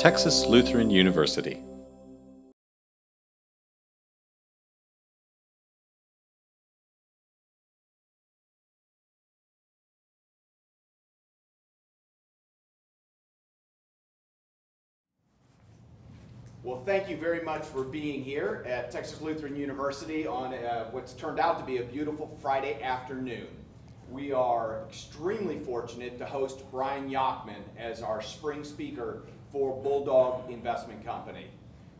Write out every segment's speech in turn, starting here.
Texas Lutheran University. Well, thank you very much for being here at Texas Lutheran University on what's turned out to be a beautiful Friday afternoon. We are extremely fortunate to host Brian Yacktman as our spring speaker for Bulldog Investment Company.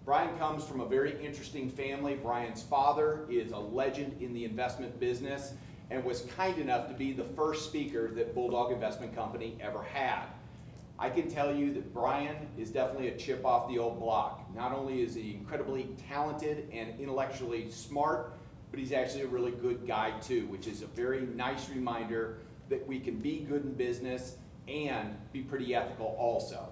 Brian comes from a very interesting family. Brian's father is a legend in the investment business and was kind enough to be the first speaker that Bulldog Investment Company ever had. I can tell you that Brian is definitely a chip off the old block. Not only is he incredibly talented and intellectually smart, but he's actually a really good guy too, which is a very nice reminder that we can be good in business and be pretty ethical also.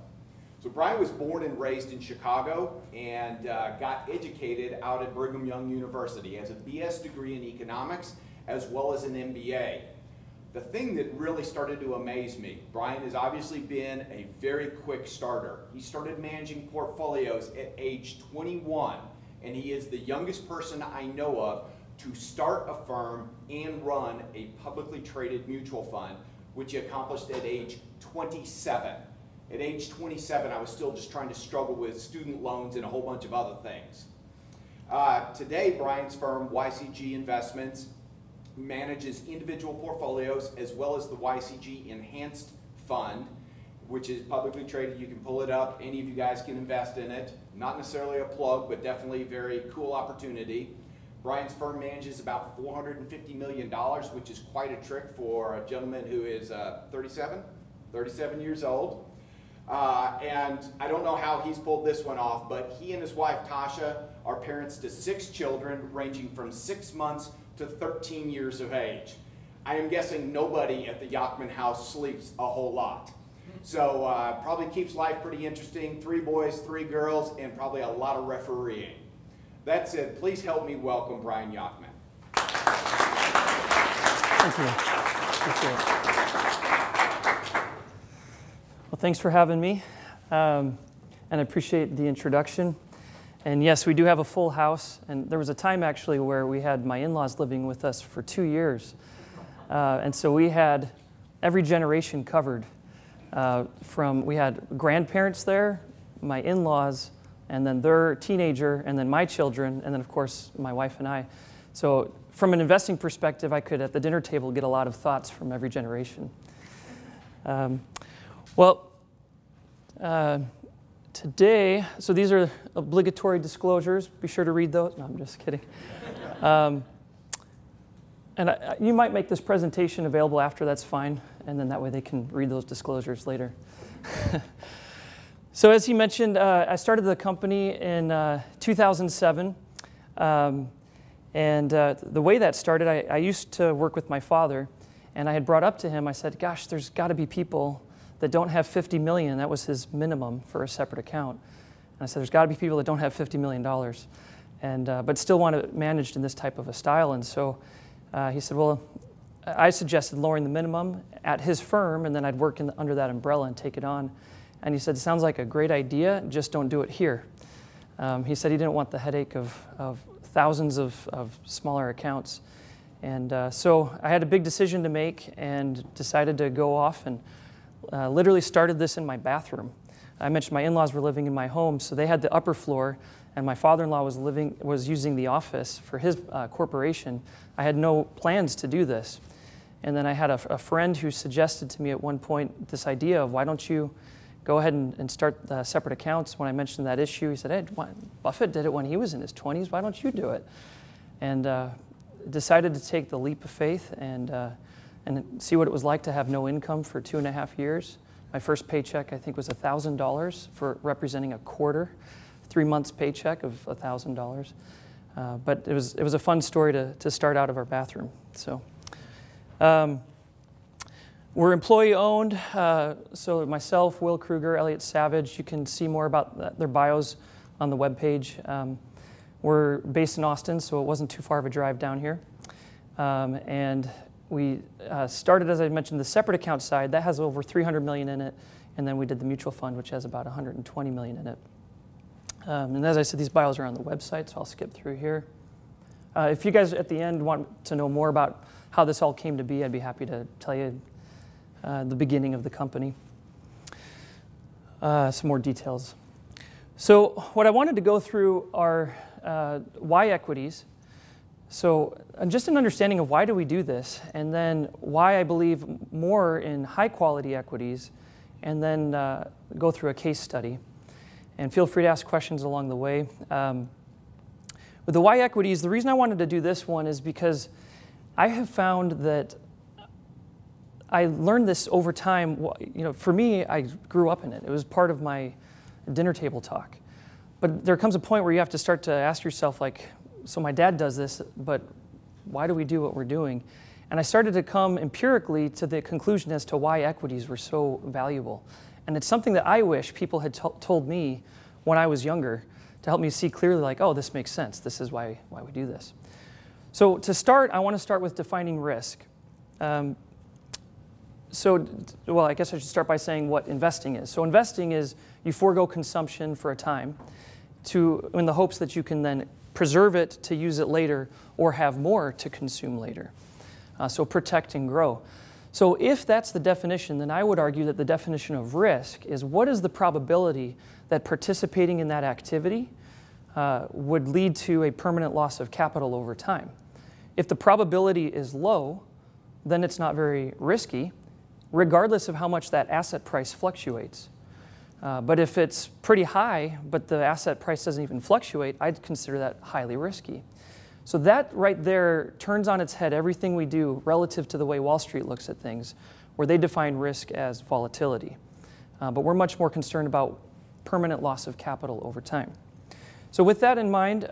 So Brian was born and raised in Chicago and got educated out at Brigham Young University as a BS degree in economics as well as an MBA. The thing that really started to amaze me, Brian has obviously been a very quick starter. He started managing portfolios at age 21, and he is the youngest person I know of to start a firm and run a publicly traded mutual fund, which he accomplished at age 27. At age 27, I was still just trying to struggle with student loans and a whole bunch of other things. Today, Brian's firm, YCG Investments, manages individual portfolios as well as the YCG Enhanced Fund, which is publicly traded. You can pull it up. Any of you guys can invest in it. Not necessarily a plug, but definitely a very cool opportunity. Brian's firm manages about $450 million, which is quite a trick for a gentleman who is 37 years old. And I don't know how he's pulled this one off, but he and his wife Tasha are parents to 6 children ranging from 6 months to 13 years of age. I am guessing nobody at the Yacktman house sleeps a whole lot. So probably keeps life pretty interesting. 3 boys, 3 girls, and probably a lot of refereeing. That said, please help me welcome Brian Yacktman. Thank you. Appreciate it. Well, thanks for having me, and I appreciate the introduction. And yes, we do have a full house, and there was a time actually where we had my in-laws living with us for 2 years. And so we had every generation covered. We had grandparents there, my in-laws, and then their teenager, and then my children, and then of course my wife and I. So from an investing perspective, I could at the dinner table get a lot of thoughts from every generation. Today, so these are obligatory disclosures. Be sure to read those. No, I'm just kidding. You might make this presentation available after, that's fine. And then that way they can read those disclosures later. So as he mentioned, I started the company in 2007. The way that started, I used to work with my father. And I had brought up to him, I said, gosh, there's got to be people that don't have $50 million. That was his minimum for a separate account. And I said, there's got to be people that don't have $50 million, but still want it managed in this type of a style. And so he said, well, I suggested lowering the minimum at his firm, and then I'd work under that umbrella and take it on. And he said, sounds like a great idea, just don't do it here. He said he didn't want the headache of thousands of smaller accounts. And so I had a big decision to make and decided to go off and literally started this in my bathroom. I mentioned my in-laws were living in my home, so they had the upper floor, and my father-in-law was using the office for his corporation. I had no plans to do this. And then I had a friend who suggested to me at one point this idea of, why don't you go ahead and start separate accounts? When I mentioned that issue, he said, hey, Buffett did it when he was in his 20s, why don't you do it? And decided to take the leap of faith and see what it was like to have no income for 2.5 years. My first paycheck, I think, was $1,000 for representing a quarter, 3 months paycheck of $1,000. But it was a fun story to start out of our bathroom. So we're employee owned. So myself, Will Kruger, Elliot Savage, you can see more about their bios on the webpage. We're based in Austin, so it wasn't too far of a drive down here. And we started, as I mentioned, the separate account side. That has over $300 million in it. And then we did the mutual fund, which has about 120 million in it. And as I said, these bios are on the website, so I'll skip through here. If you guys at the end want to know more about how this all came to be, I'd be happy to tell you the beginning of the company. Some more details. So what I wanted to go through are why equities. So just an understanding of why do we do this, and then why I believe more in high quality equities, and then go through a case study. And feel free to ask questions along the way. With the why equities, the reason I wanted to do this one is because I have found that I learned this over time. You know, for me, I grew up in it. It was part of my dinner table talk. But there comes a point where you have to start to ask yourself, like, so my dad does this, but why do we do what we're doing? And I started to come empirically to the conclusion as to why equities were so valuable. And it's something that I wish people had told me when I was younger to help me see clearly, like, oh, this makes sense. This is why we do this. So to start, I want to start with defining risk. Well, I guess I should start by saying what investing is. So investing is you forego consumption for a time in the hopes that you can then preserve it to use it later or have more to consume later. So protect and grow. So if that's the definition, then I would argue that the definition of risk is what is the probability that participating in that activity would lead to a permanent loss of capital over time. If the probability is low, then it's not very risky, regardless of how much that asset price fluctuates. But if it's pretty high, but the asset price doesn't even fluctuate, I'd consider that highly risky. So that right there turns on its head everything we do relative to the way Wall Street looks at things, where they define risk as volatility. But we're much more concerned about permanent loss of capital over time. So with that in mind,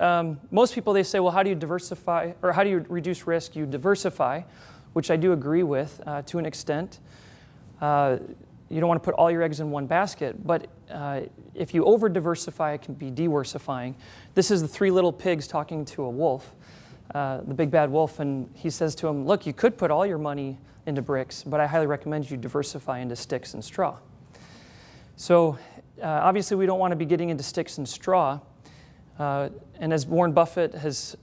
most people, they say, well, how do you diversify, or how do you reduce risk? You diversify, which I do agree with to an extent. You don't want to put all your eggs in one basket, but if you over-diversify, it can be diversifying. This is the three little pigs talking to a wolf, the big bad wolf, and he says to him, look, you could put all your money into bricks, but I highly recommend you diversify into sticks and straw. So obviously we don't want to be getting into sticks and straw, and as Warren Buffett has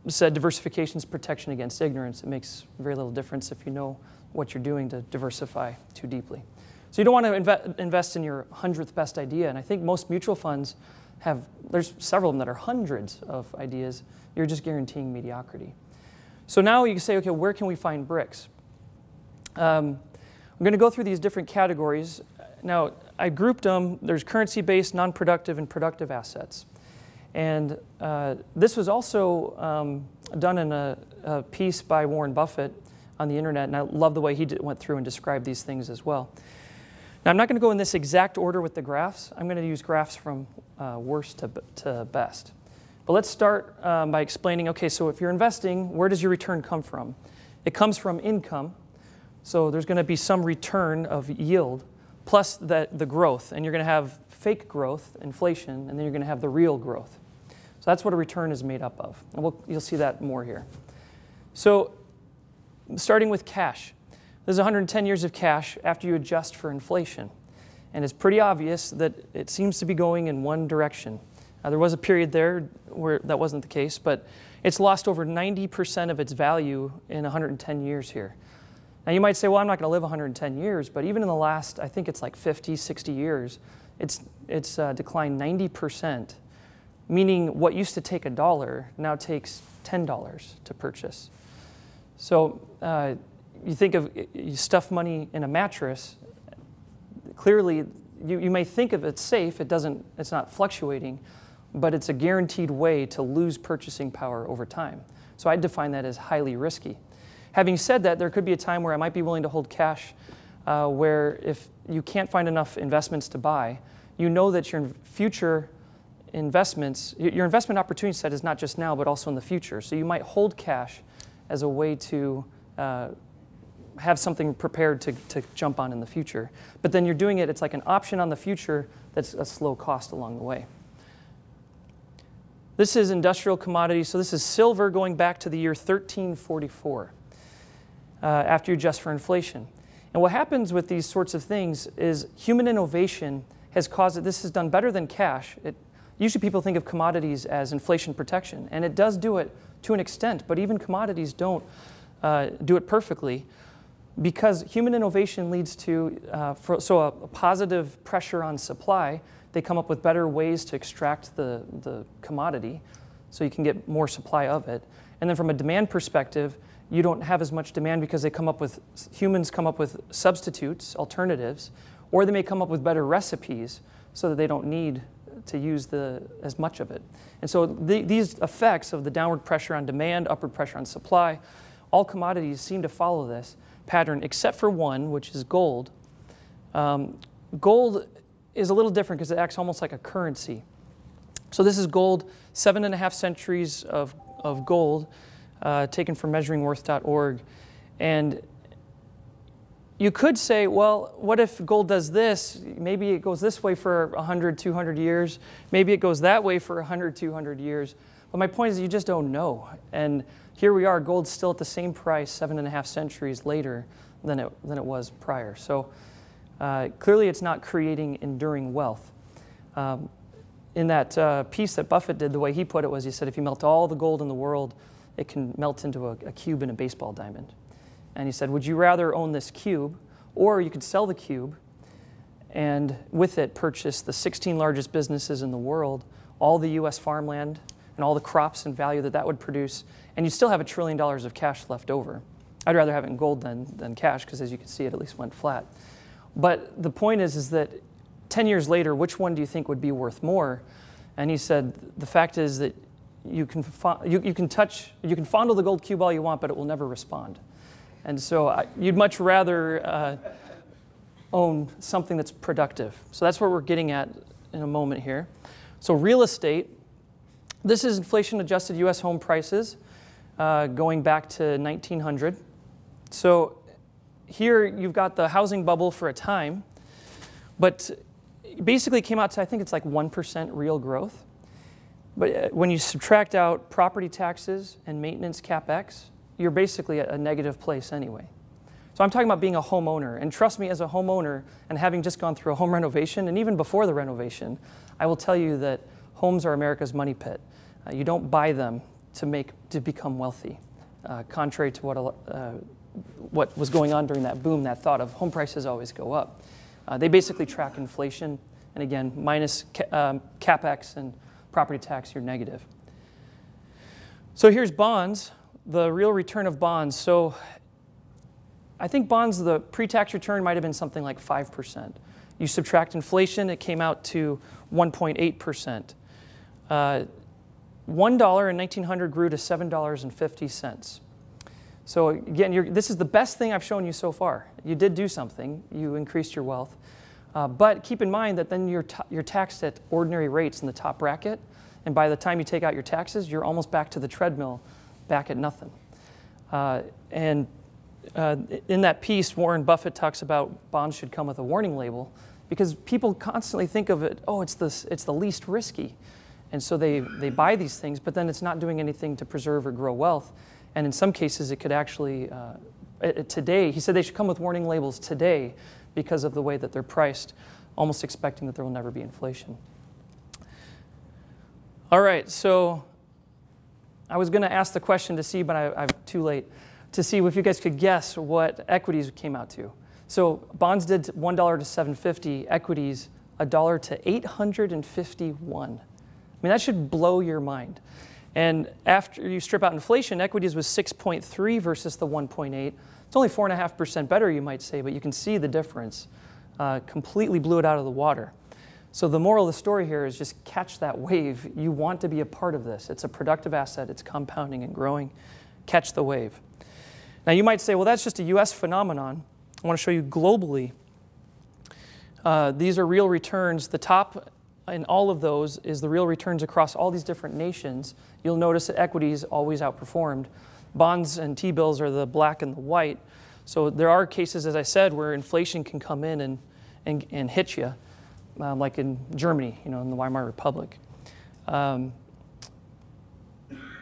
said, diversification is protection against ignorance. It makes very little difference if you know what you're doing to diversify too deeply. So you don't want to invest in your 100th best idea, and I think most mutual funds there's several of them that are hundreds of ideas. You're just guaranteeing mediocrity. So now you can say, okay, where can we find bricks? I'm going to go through these different categories. Now, I grouped them. There's currency-based, non-productive, and productive assets. And this was also done in a piece by Warren Buffett on the internet, and I love the way he went through and described these things as well. Now, I'm not going to go in this exact order with the graphs. I'm going to use graphs from worst to best. But let's start by explaining, okay, so if you're investing, where does your return come from? It comes from income. So there's going to be some return of yield plus the growth, and you're going to have fake growth, inflation, and then you're going to have the real growth. So that's what a return is made up of. And you'll see that more here. So starting with cash. There's 110 years of cash after you adjust for inflation. And it's pretty obvious that it seems to be going in one direction. There was a period there where that wasn't the case, but it's lost over 90% of its value in 110 years here. Now you might say, well, I'm not going to live 110 years, but even in the last, I think it's like 50, 60 years, it's declined 90%, meaning what used to take $1 now takes $10 to purchase. So you think of, you stuff money in a mattress, clearly you may think of it safe, it's not fluctuating, but it's a guaranteed way to lose purchasing power over time. So I define that as highly risky. Having said that, there could be a time where I might be willing to hold cash where if you can't find enough investments to buy, you know that your future investments, your investment opportunity set is not just now, but also in the future. So you might hold cash as a way to have something prepared to jump on in the future. But then you're doing it, it's like an option on the future that's a slow cost along the way. This is industrial commodities. So this is silver going back to the year 1344 after you adjust for inflation. And what happens with these sorts of things is human innovation has caused it. This is done better than cash. Usually people think of commodities as inflation protection, and it does do it to an extent, but even commodities don't do it perfectly, because human innovation leads to a positive pressure on supply. They come up with better ways to extract the commodity so you can get more supply of it. And then from a demand perspective, you don't have as much demand because humans come up with substitutes, alternatives, or they may come up with better recipes so that they don't need to use as much of it. And so these effects of the downward pressure on demand, upward pressure on supply, all commodities seem to follow this pattern, except for one, which is gold. Gold is a little different because it acts almost like a currency. So this is gold, 7.5 centuries of gold, taken from measuringworth.org. And you could say, well, what if gold does this? Maybe it goes this way for 100, 200 years. Maybe it goes that way for 100, 200 years. But my point is you just don't know. And here we are, gold's still at the same price 7.5 centuries later than it was prior. So clearly it's not creating enduring wealth. In that piece that Buffett did, the way he put it was, he said, if you melt all the gold in the world, it can melt into a cube in a baseball diamond. And he said, would you rather own this cube, or you could sell the cube and with it purchase the 16 largest businesses in the world, all the US farmland, and all the crops and value that would produce, and you still have $1 trillion of cash left over. I'd rather have it in gold than cash, because as you can see, it at least went flat. But the point is that 10 years later, which one do you think would be worth more? And he said, the fact is that you can fondle the gold cube all you want, but it will never respond. And so you'd much rather own something that's productive. So that's what we're getting at in a moment here. So real estate, this is inflation-adjusted U.S. home prices going back to 1900. So here you've got the housing bubble for a time, but basically came out to, I think it's like 1% real growth. But when you subtract out property taxes and maintenance CapEx, you're basically at a negative place anyway. So I'm talking about being a homeowner, and trust me, as a homeowner, and having just gone through a home renovation, and even before the renovation, I will tell you that homes are America's money pit. You don't buy them to become wealthy, contrary to what was going on during that boom, that thought of home prices always go up. They basically track inflation, and again, minus CapEx and property tax, you're negative. So here's bonds, the real return of bonds. So I think bonds, the pre-tax return might have been something like 5%. You subtract inflation, it came out to 1.8%. $1 in 1900 grew to $7.50. So again, this is the best thing I've shown you so far. You did do something, you increased your wealth. But keep in mind that then you're taxed at ordinary rates in the top bracket, and by the time you take out your taxes, you're almost back to the treadmill, back at nothing. In that piece, Warren Buffett talks about bonds should come with a warning label, because people constantly think of it, oh, it's the least risky. And so they buy these things, but then it's not doing anything to preserve or grow wealth. And in some cases, it could actually, today, he said they should come with warning labels today because of the way that they're priced, almost expecting that there will never be inflation. All right, so I was going to ask the question to see, but I'm too late, to see if you guys could guess what equities came out to. So bonds did $1 to $7.50, equities $1 to $851. I mean, that should blow your mind. And after you strip out inflation, equities was 6.3 versus the 1.8. It's only 4.5% better, you might say, but you can see the difference. Completely blew it out of the water. So the moral of the story here is just catch that wave. You want to be a part of this. It's a productive asset. It's compounding and growing. Catch the wave. Now you might say, well, that's just a US phenomenon. I want to show you globally. These are real returns. The top in all of those is the real returns across all these different nations. You'll notice that equities always outperformed. Bonds and T-bills are the black and the white. So there are cases, as I said, where inflation can come in and hit you, like in Germany, in the Weimar Republic.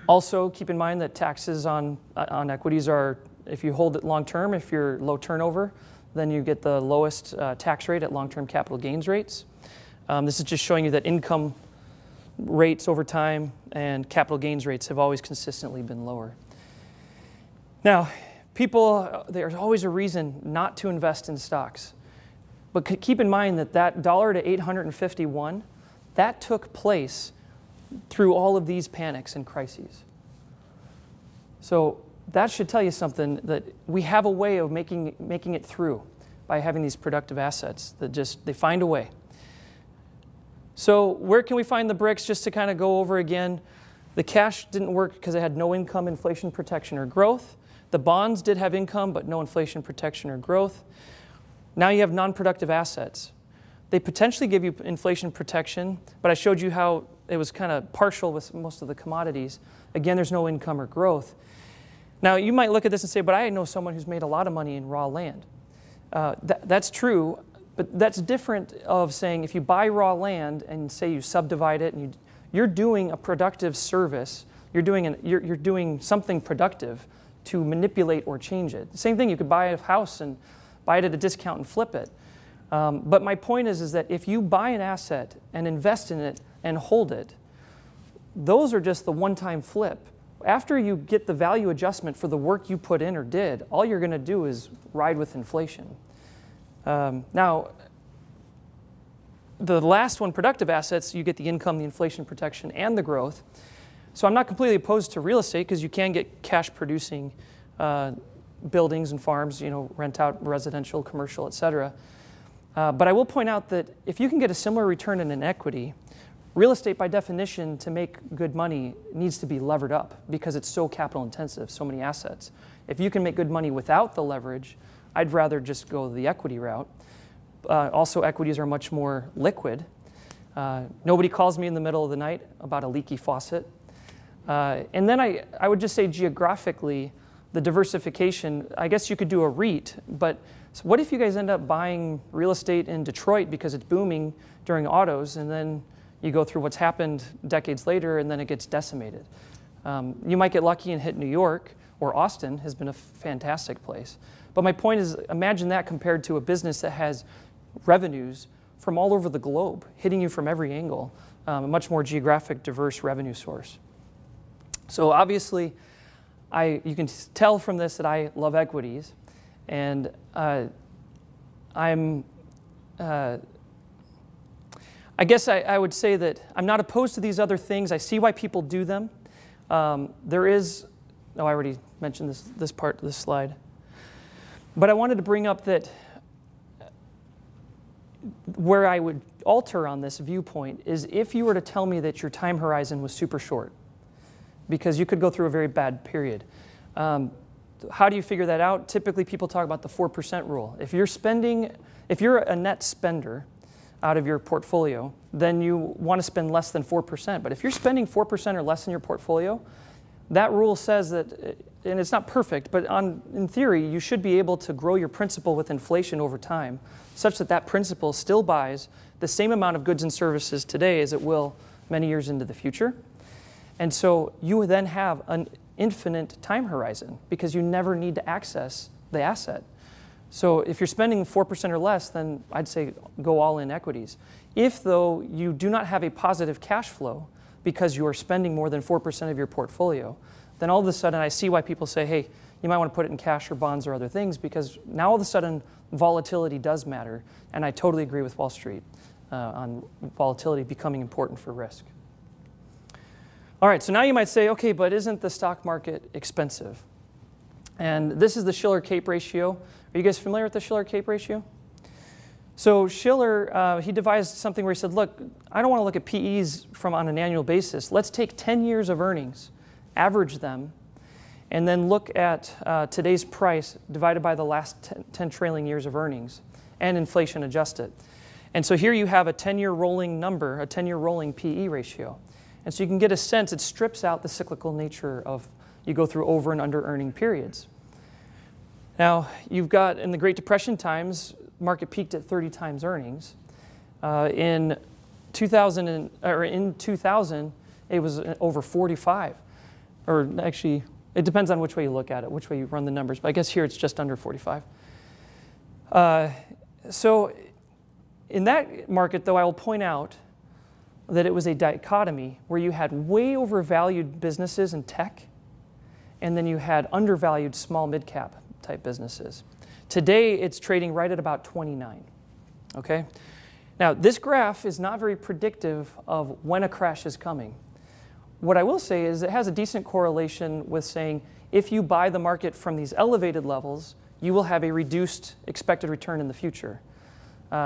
Also, keep in mind that taxes on equities are, if you hold it long term, if you're low turnover, then you get the lowest tax rate at long-term capital gains rates. This is just showing you that income rates over time and capital gains rates have always consistently been lower. Now, people, there's always a reason not to invest in stocks. But keep in mind that that $1 to 851, that took place through all of these panics and crises. So that should tell you something, that we have a way of making it through by having these productive assets that they find a way. So where can we find the bricks? Just to kind of go over again, the cash didn't work because it had no income, inflation protection, or growth. The bonds did have income, but no inflation protection or growth. Now you have non-productive assets. They potentially give you inflation protection, but I showed you how it was kind of partial with most of the commodities. Again, there's no income or growth. Now you might look at this and say, but I know someone who's made a lot of money in raw land. That's true, but that's different of saying if you buy raw land and say you subdivide it and you're doing a productive service, you're doing something productive to manipulate or change it. Same thing, you could buy a house and buy it at a discount and flip it. But my point is that if you buy an asset and invest in it and hold it, those are just the one-time flip. After you get the value adjustment for the work you put in or did, all you're going to do is ride with inflation. Now, the last one, productive assets, you get the income, the inflation protection, and the growth. So I'm not completely opposed to real estate because you can get cash-producing buildings and farms, rent out residential, commercial, et cetera. But I will point out that if you can get a similar return in an equity, real estate, by definition, to make good money, needs to be levered up because it's so capital intensive, so many assets. If you can make good money without the leverage, I'd rather just go the equity route. Also, equities are much more liquid. Nobody calls me in the middle of the night about a leaky faucet. And then I would just say geographically, the diversification, I guess you could do a REIT, but what if you guys end up buying real estate in Detroit because it's booming during autos, and then you go through what's happened decades later and then it gets decimated? You might get lucky and hit New York, or Austin has been a fantastic place. But my point is, imagine that compared to a business that has revenues from all over the globe, hitting you from every angle, a much more geographic, diverse revenue source. So obviously, you can tell from this that I love equities, and I guess I would say that I'm not opposed to these other things. I see why people do them. There is, I already mentioned this part of this slide. But I wanted to bring up that where I would alter on this viewpoint is if you were to tell me that your time horizon was super short, because you could go through a very bad period. How do you figure that out? Typically, people talk about the 4% rule. If you're a net spender out of your portfolio, then you want to spend less than 4%. But if you're spending 4% or less in your portfolio, that rule says that, and it's not perfect, but in theory, you should be able to grow your principal with inflation over time, such that that principal still buys the same amount of goods and services today as it will many years into the future. And so you then have an infinite time horizon because you never need to access the asset. So if you're spending 4% or less, then I'd say go all in equities. If, though, you do not have a positive cash flow because you are spending more than 4% of your portfolio, then all of a sudden I see why people say, hey, you might want to put it in cash or bonds or other things, because now all of a sudden volatility does matter. And I totally agree with Wall Street on volatility becoming important for risk. All right, so now you might say, okay, but isn't the stock market expensive? And this is the Shiller-Cape ratio. Are you guys familiar with the Shiller-Cape ratio? So Shiller, he devised something where he said, look, I don't want to look at PEs on an annual basis. Let's take 10 years of earnings, average them, and then look at today's price divided by the last 10 trailing years of earnings and inflation adjust it. And so here you have a 10-year rolling number, a 10-year rolling PE ratio. And so you can get a sense, it strips out the cyclical nature of you go through over and under earning periods. Now, you've got, in the Great Depression times, market peaked at 30 times earnings. In 2000, it was over 45. Or actually, it depends on which way you look at it, which way you run the numbers. But I guess here it's just under 45. So in that market, though, I will point out that it was a dichotomy where you had way overvalued businesses in tech, and then you had undervalued small mid-cap type businesses. Today, it's trading right at about 29, okay? Now, this graph is not very predictive of when a crash is coming. What I will say is it has a decent correlation with saying if you buy the market from these elevated levels, you will have a reduced expected return in the future.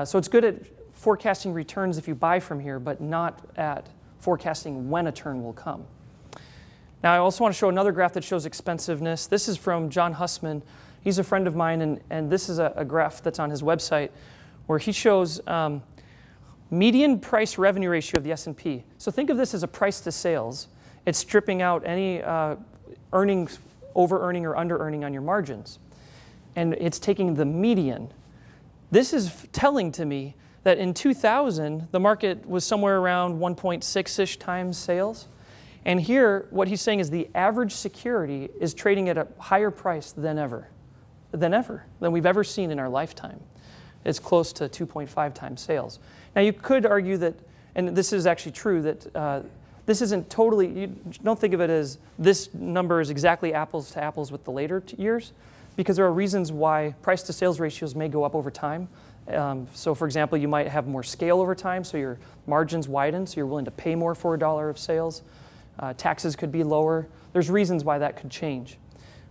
So it's good at forecasting returns if you buy from here, but not at forecasting when a turn will come. Now, I also want to show another graph that shows expensiveness. This is from John Hussman. He's a friend of mine, and this is a graph that's on his website where he shows median price revenue ratio of the S&P. So think of this as a price to sales. It's stripping out any earnings, over-earning or under-earning on your margins. And it's taking the median. This is telling to me that in 2000, the market was somewhere around 1.6-ish times sales. And here, what he's saying is the average security is trading at a higher price than we've ever seen in our lifetime. It's close to 2.5 times sales. Now, you could argue that, and this is actually true, that this isn't totally, you don't think of it as this number is exactly apples to apples with the later years, because there are reasons why price to sales ratios may go up over time. So for example, you might have more scale over time, so your margins widen, so you're willing to pay more for a dollar of sales. Taxes could be lower. There's reasons why that could change.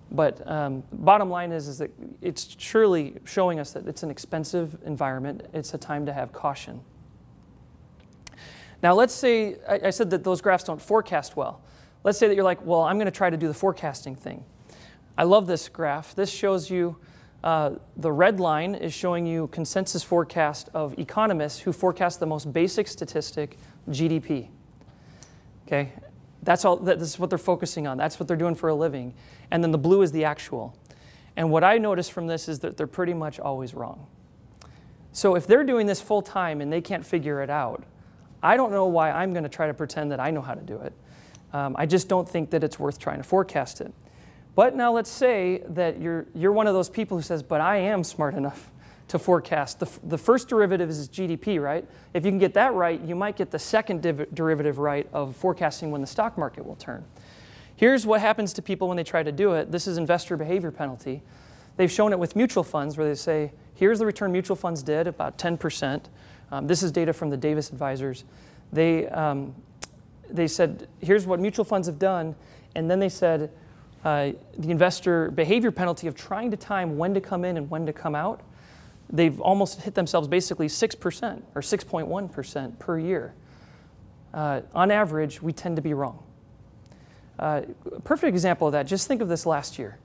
But bottom line is that it's surely showing us that it's an expensive environment. It's a time to have caution. Now let's say, I said that those graphs don't forecast well. Let's say that you're like, well, I'm going to try to do the forecasting thing. I love this graph. This shows you, the red line is showing you consensus forecast of economists who forecast the most basic statistic, GDP. Okay, that's is what they're focusing on. That's what they're doing for a living. And then the blue is the actual. And what I notice from this is that they're pretty much always wrong. So if they're doing this full time and they can't figure it out, I don't know why I'm going to try to pretend that I know how to do it. I just don't think that it's worth trying to forecast it. But now let's say that you're one of those people who says, but I am smart enough to forecast. The first derivative is GDP, right? If you can get that right, you might get the second derivative right of forecasting when the stock market will turn. Here's what happens to people when they try to do it. This is investor behavior penalty. They've shown it with mutual funds where they say, here's the return mutual funds did, about 10%. This is data from the Davis advisors. They said, here's what mutual funds have done. And then they said, the investor behavior penalty of trying to time when to come in and when to come out, they've almost hit themselves basically 6% or 6.1% per year. On average, we tend to be wrong. A perfect example of that, just think of this last year.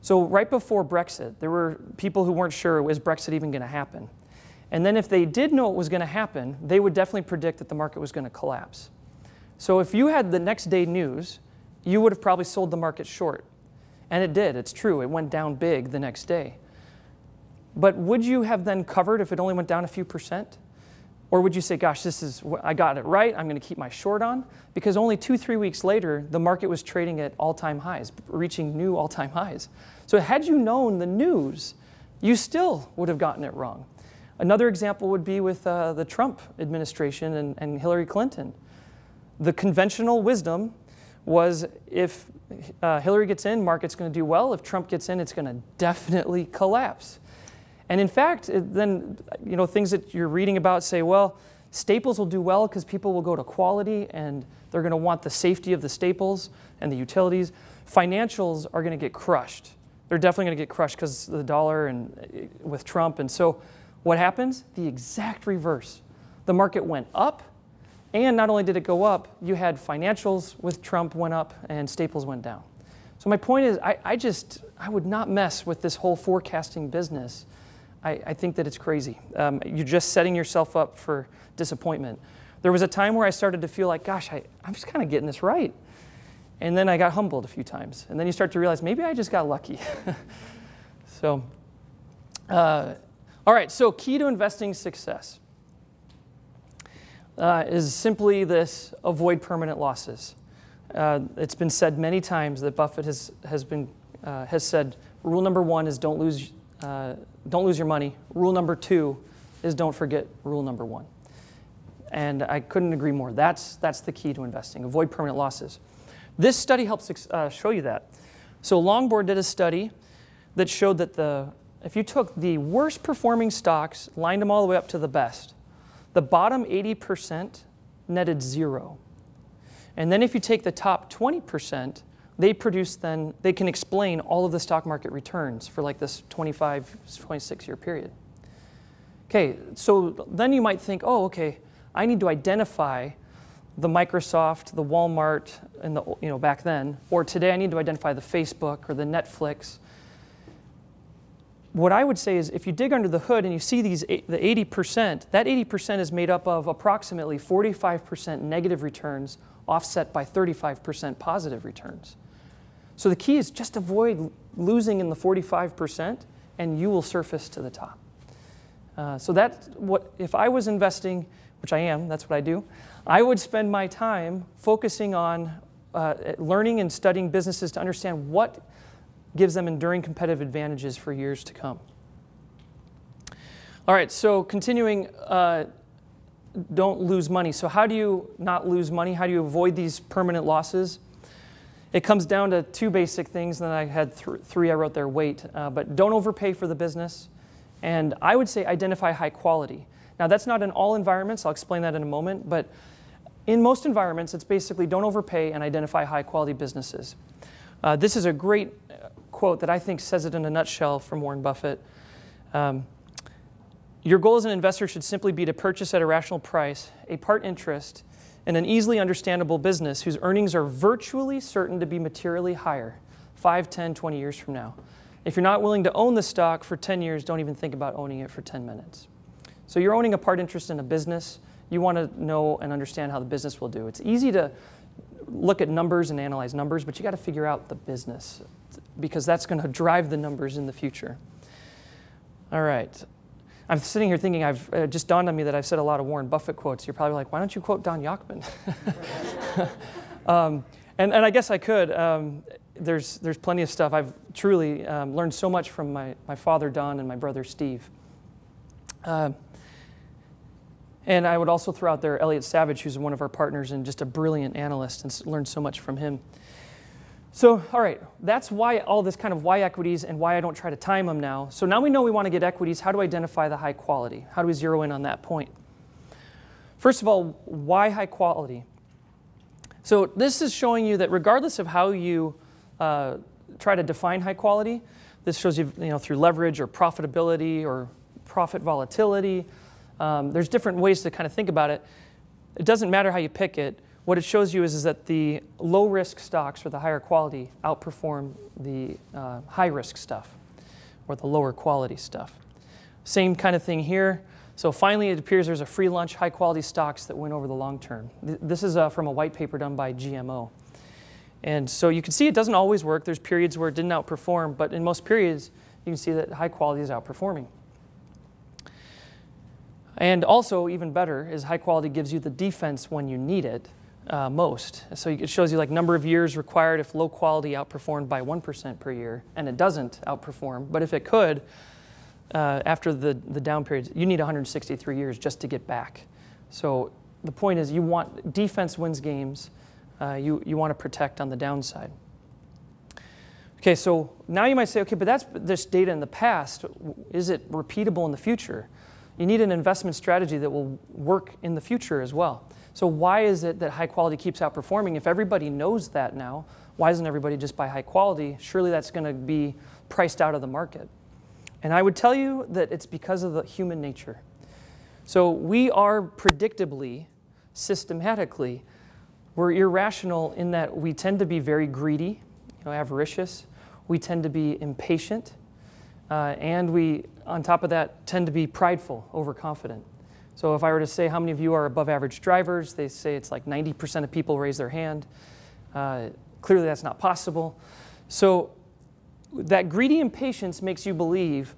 So right before Brexit, there were people who weren't sure, was Brexit even going to happen? And then if they did know it was going to happen, they would definitely predict that the market was going to collapse. So if you had the next day news, you would have probably sold the market short. And it did, it's true, it went down big the next day. But would you have then covered if it only went down a few percent? Or would you say, gosh, I got it right, I'm going to keep my short on? Because only 2-3 weeks later, the market was trading at all-time highs, reaching new all-time highs. So had you known the news, you still would have gotten it wrong. Another example would be with the Trump administration and Hillary Clinton. The conventional wisdom was if Hillary gets in, market's going to do well. If Trump gets in, it's going to definitely collapse. And in fact, then things that you're reading about say, well, staples will do well because people will go to quality and they're going to want the safety of the staples and the utilities. Financials are going to get crushed. They're definitely going to get crushed because of the dollar and with Trump. And so what happens? The exact reverse. The market went up. And not only did it go up, you had financials with Trump went up and staples went down. So my point is, I would not mess with this whole forecasting business. I think that it's crazy. You're just setting yourself up for disappointment. There was a time where I started to feel like, gosh, I'm just kind of getting this right. And then I got humbled a few times. And then you start to realize, maybe I just got lucky. So, all right, so key to investing success. Is simply this: avoid permanent losses. It's been said many times that Buffett has said rule number one is don't lose don't lose your money. Rule number 2 is don't forget rule number 1. And I couldn't agree more. That's the key to investing. Avoid permanent losses. This study helps show you that. So Longboard did a study that showed that if you took the worst performing stocks, lined them all the way up to the best, the bottom 80% netted 0. And then if you take the top 20%, they can explain all of the stock market returns for like this 25, 26-year period. Okay, so then you might think, oh, okay, I need to identify the Microsoft, the Walmart, and back then, or today I need to identify the Facebook or the Netflix. What I would say is if you dig under the hood and you see the 80%, that 80% is made up of approximately 45% negative returns offset by 35% positive returns. So the key is just avoid losing in the 45% and you will surface to the top. So that's what, if I was investing, which I am, that's what I do, I would spend my time focusing on learning and studying businesses to understand what gives them enduring competitive advantages for years to come. All right, so continuing, don't lose money. So how do you not lose money? How do you avoid these permanent losses? It comes down to 2 basic things, and then I had 3 I wrote there, wait. But don't overpay for the business. And I would say identify high quality. Now that's not in all environments, I'll explain that in a moment, but in most environments it's basically don't overpay and identify high quality businesses. This is a great quote that I think says it in a nutshell from Warren Buffett. Your goal as an investor should simply be to purchase at a rational price, a part interest in an easily understandable business whose earnings are virtually certain to be materially higher 5, 10, 20 years from now. If you're not willing to own the stock for 10 years, don't even think about owning it for 10 minutes. So you're owning a part interest in a business. You want to know and understand how the business will do. It's easy to look at numbers and analyze numbers, but you got to figure out the business because that's going to drive the numbers in the future. All right. I'm sitting here thinking, it just dawned on me that I've said a lot of Warren Buffett quotes. You're probably like, why don't you quote Don Yacktman? And I guess I could. There's plenty of stuff. I've truly learned so much from my father, Don, and my brother, Steve. And I would also throw out there Elliott Savage, who's one of our partners and just a brilliant analyst, and learned so much from him. So, all right, that's why all this kind of why equities and why I don't try to time them now. So now we know we want to get equities. How do we identify the high quality? How do we zero in on that point? First of all, why high quality? So this is showing you that regardless of how you try to define high quality, this shows you, through leverage or profitability or profit volatility. There's different ways to kind of think about it. It doesn't matter how you pick it. What it shows you is that the low-risk stocks or the higher quality outperform the high-risk stuff or the lower quality stuff. Same kind of thing here. So finally, it appears there's a free lunch, high-quality stocks that win over the long term. This is from a white paper done by GMO. And so you can see it doesn't always work. There's periods where it didn't outperform, but in most periods, you can see that high quality is outperforming. And also, even better, is high quality gives you the defense when you need it most. So it shows you like number of years required if low quality outperformed by 1% per year, and it doesn't outperform. But if it could, after the down periods, you need 163 years just to get back. So the point is you want defense wins games. You want to protect on the downside. Okay, so now you might say, okay, but that's this data in the past. Is it repeatable in the future? You need an investment strategy that will work in the future as well. So why is it that high quality keeps outperforming? If everybody knows that now, why doesn't everybody just buy high quality? Surely that's going to be priced out of the market. And I would tell you that it's because of the human nature. So we are predictably, systematically, we're irrational in that we tend to be very greedy, avaricious. We tend to be impatient. And we, on top of that, tend to be prideful, overconfident. So if I were to say how many of you are above average drivers, they say it's like 90% of people raise their hand. Clearly that's not possible. So that greedy impatience makes you believe,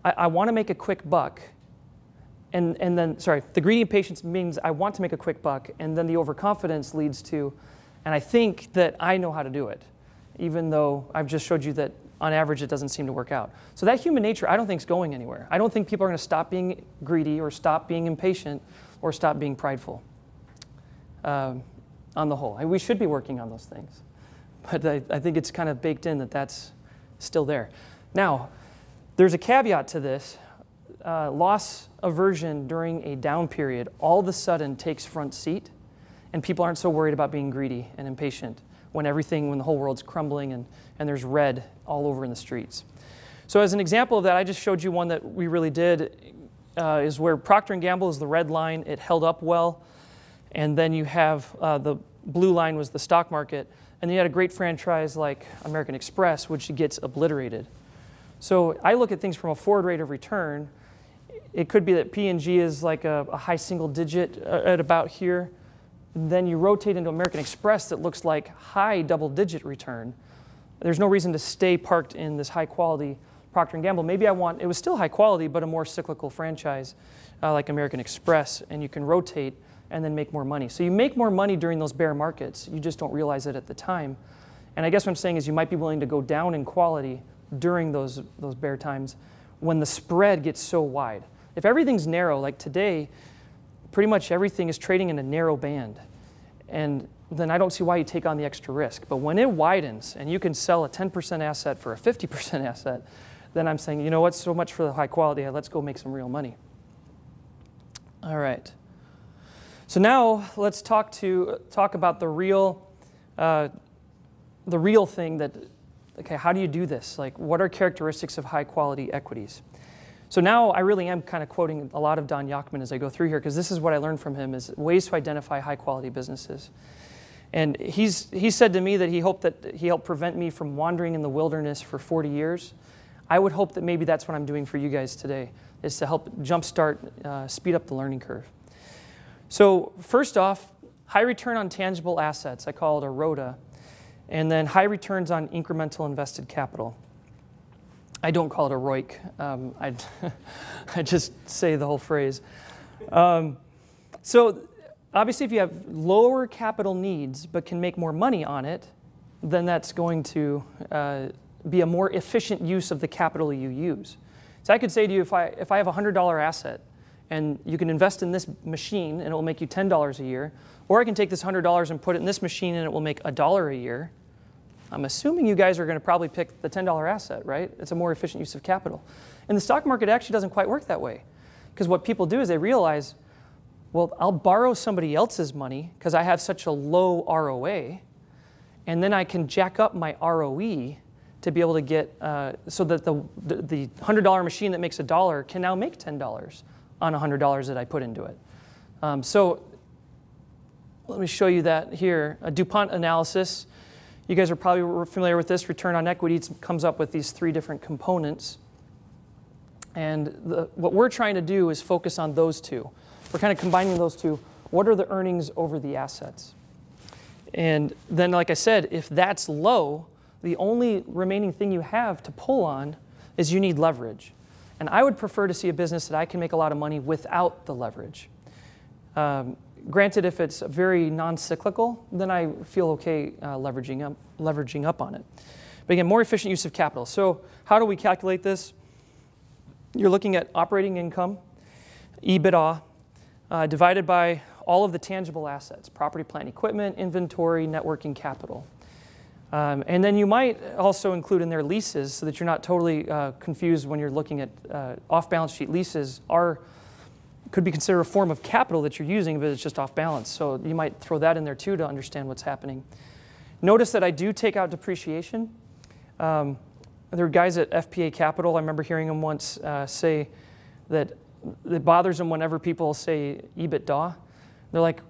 I want to make a quick buck. And then, the greedy impatience means I want to make a quick buck, and then the overconfidence leads to, and I think that I know how to do it, even though I've just showed you that on average, it doesn't seem to work out. So that human nature, I don't think is going anywhere. I don't think people are going to stop being greedy or stop being impatient or stop being prideful on the whole. We should be working on those things. But I think it's kind of baked in that that's still there. Now, there's a caveat to this. Loss aversion during a down period all of a sudden takes front seat, and people aren't so worried about being greedy and impatient when the whole world's crumbling and there's red all over in the streets. So as an example of that, I just showed you one that we really did, is where Procter & Gamble is the red line. It held up well. And then you have the blue line was the stock market. And then you had a great franchise like American Express, which gets obliterated. So I look at things from a forward rate of return. It could be that P&G is like a high single digit at about here. And then you rotate into American Express that looks like high double digit return. There's no reason to stay parked in this high quality Procter & Gamble. Maybe it was still high quality, but a more cyclical franchise like American Express, and you can rotate and then make more money. So you make more money during those bear markets. You just don't realize it at the time. And I guess what I'm saying is you might be willing to go down in quality during those bear times when the spread gets so wide. If everything's narrow, like today, pretty much everything is trading in a narrow band. And then I don't see why you take on the extra risk. But when it widens and you can sell a 10% asset for a 50% asset, then I'm saying, you know what, so much for the high quality, let's go make some real money. All right. So now let's talk about the real thing that, okay, how do you do this? Like, what are characteristics of high quality equities? So now I really am kind of quoting a lot of Don Yacktman as I go through here, because this is what I learned from him, is ways to identify high quality businesses. And he said to me that he hoped prevent me from wandering in the wilderness for 40 years. I would hope that maybe that's what I'm doing for you guys today, is to help jumpstart, speed up the learning curve. So first off, high return on tangible assets, I call it a ROTA, and then high returns on incremental invested capital. I don't call it a ROIC. I just say the whole phrase. So obviously if you have lower capital needs but can make more money on it, then that's going to be a more efficient use of the capital you use. So I could say to you, if I have a $100 asset and you can invest in this machine and it will make you $10 a year, or I can take this $100 and put it in this machine and it will make $1 a year, I'm assuming you guys are going to probably pick the $10 asset, right? It's a more efficient use of capital. And the stock market actually doesn't quite work that way. Because what people do is they realize, well, I'll borrow somebody else's money because I have such a low ROA, and then I can jack up my ROE to be able to get, so that the $100 machine that makes $1 can now make $10 on $100 that I put into it. So let me show you that here. A DuPont analysis. You guys are probably familiar with this. Return on equity comes up with these 3 different components. And what we're trying to do is focus on those 2. We're kind of combining those 2. What are the earnings over the assets? And then, like I said, if that's low, the only remaining thing you have to pull on is you need leverage. And I would prefer to see a business that I can make a lot of money without the leverage. Granted, if it's very non-cyclical, then I feel okay leveraging up on it. But again, more efficient use of capital. So how do we calculate this? You're looking at operating income, EBITDA, divided by all of the tangible assets, property, plant, equipment, inventory, net working capital. And then you might also include in there leases so that you're not totally confused when you're looking at off-balance sheet leases. Could be considered a form of capital that you're using, but it's just off balance. So you might throw that in there too to understand what's happening. Notice that I do take out depreciation. There are guys at FPA Capital, I remember hearing them once say that it bothers them whenever people say EBITDA. They're like,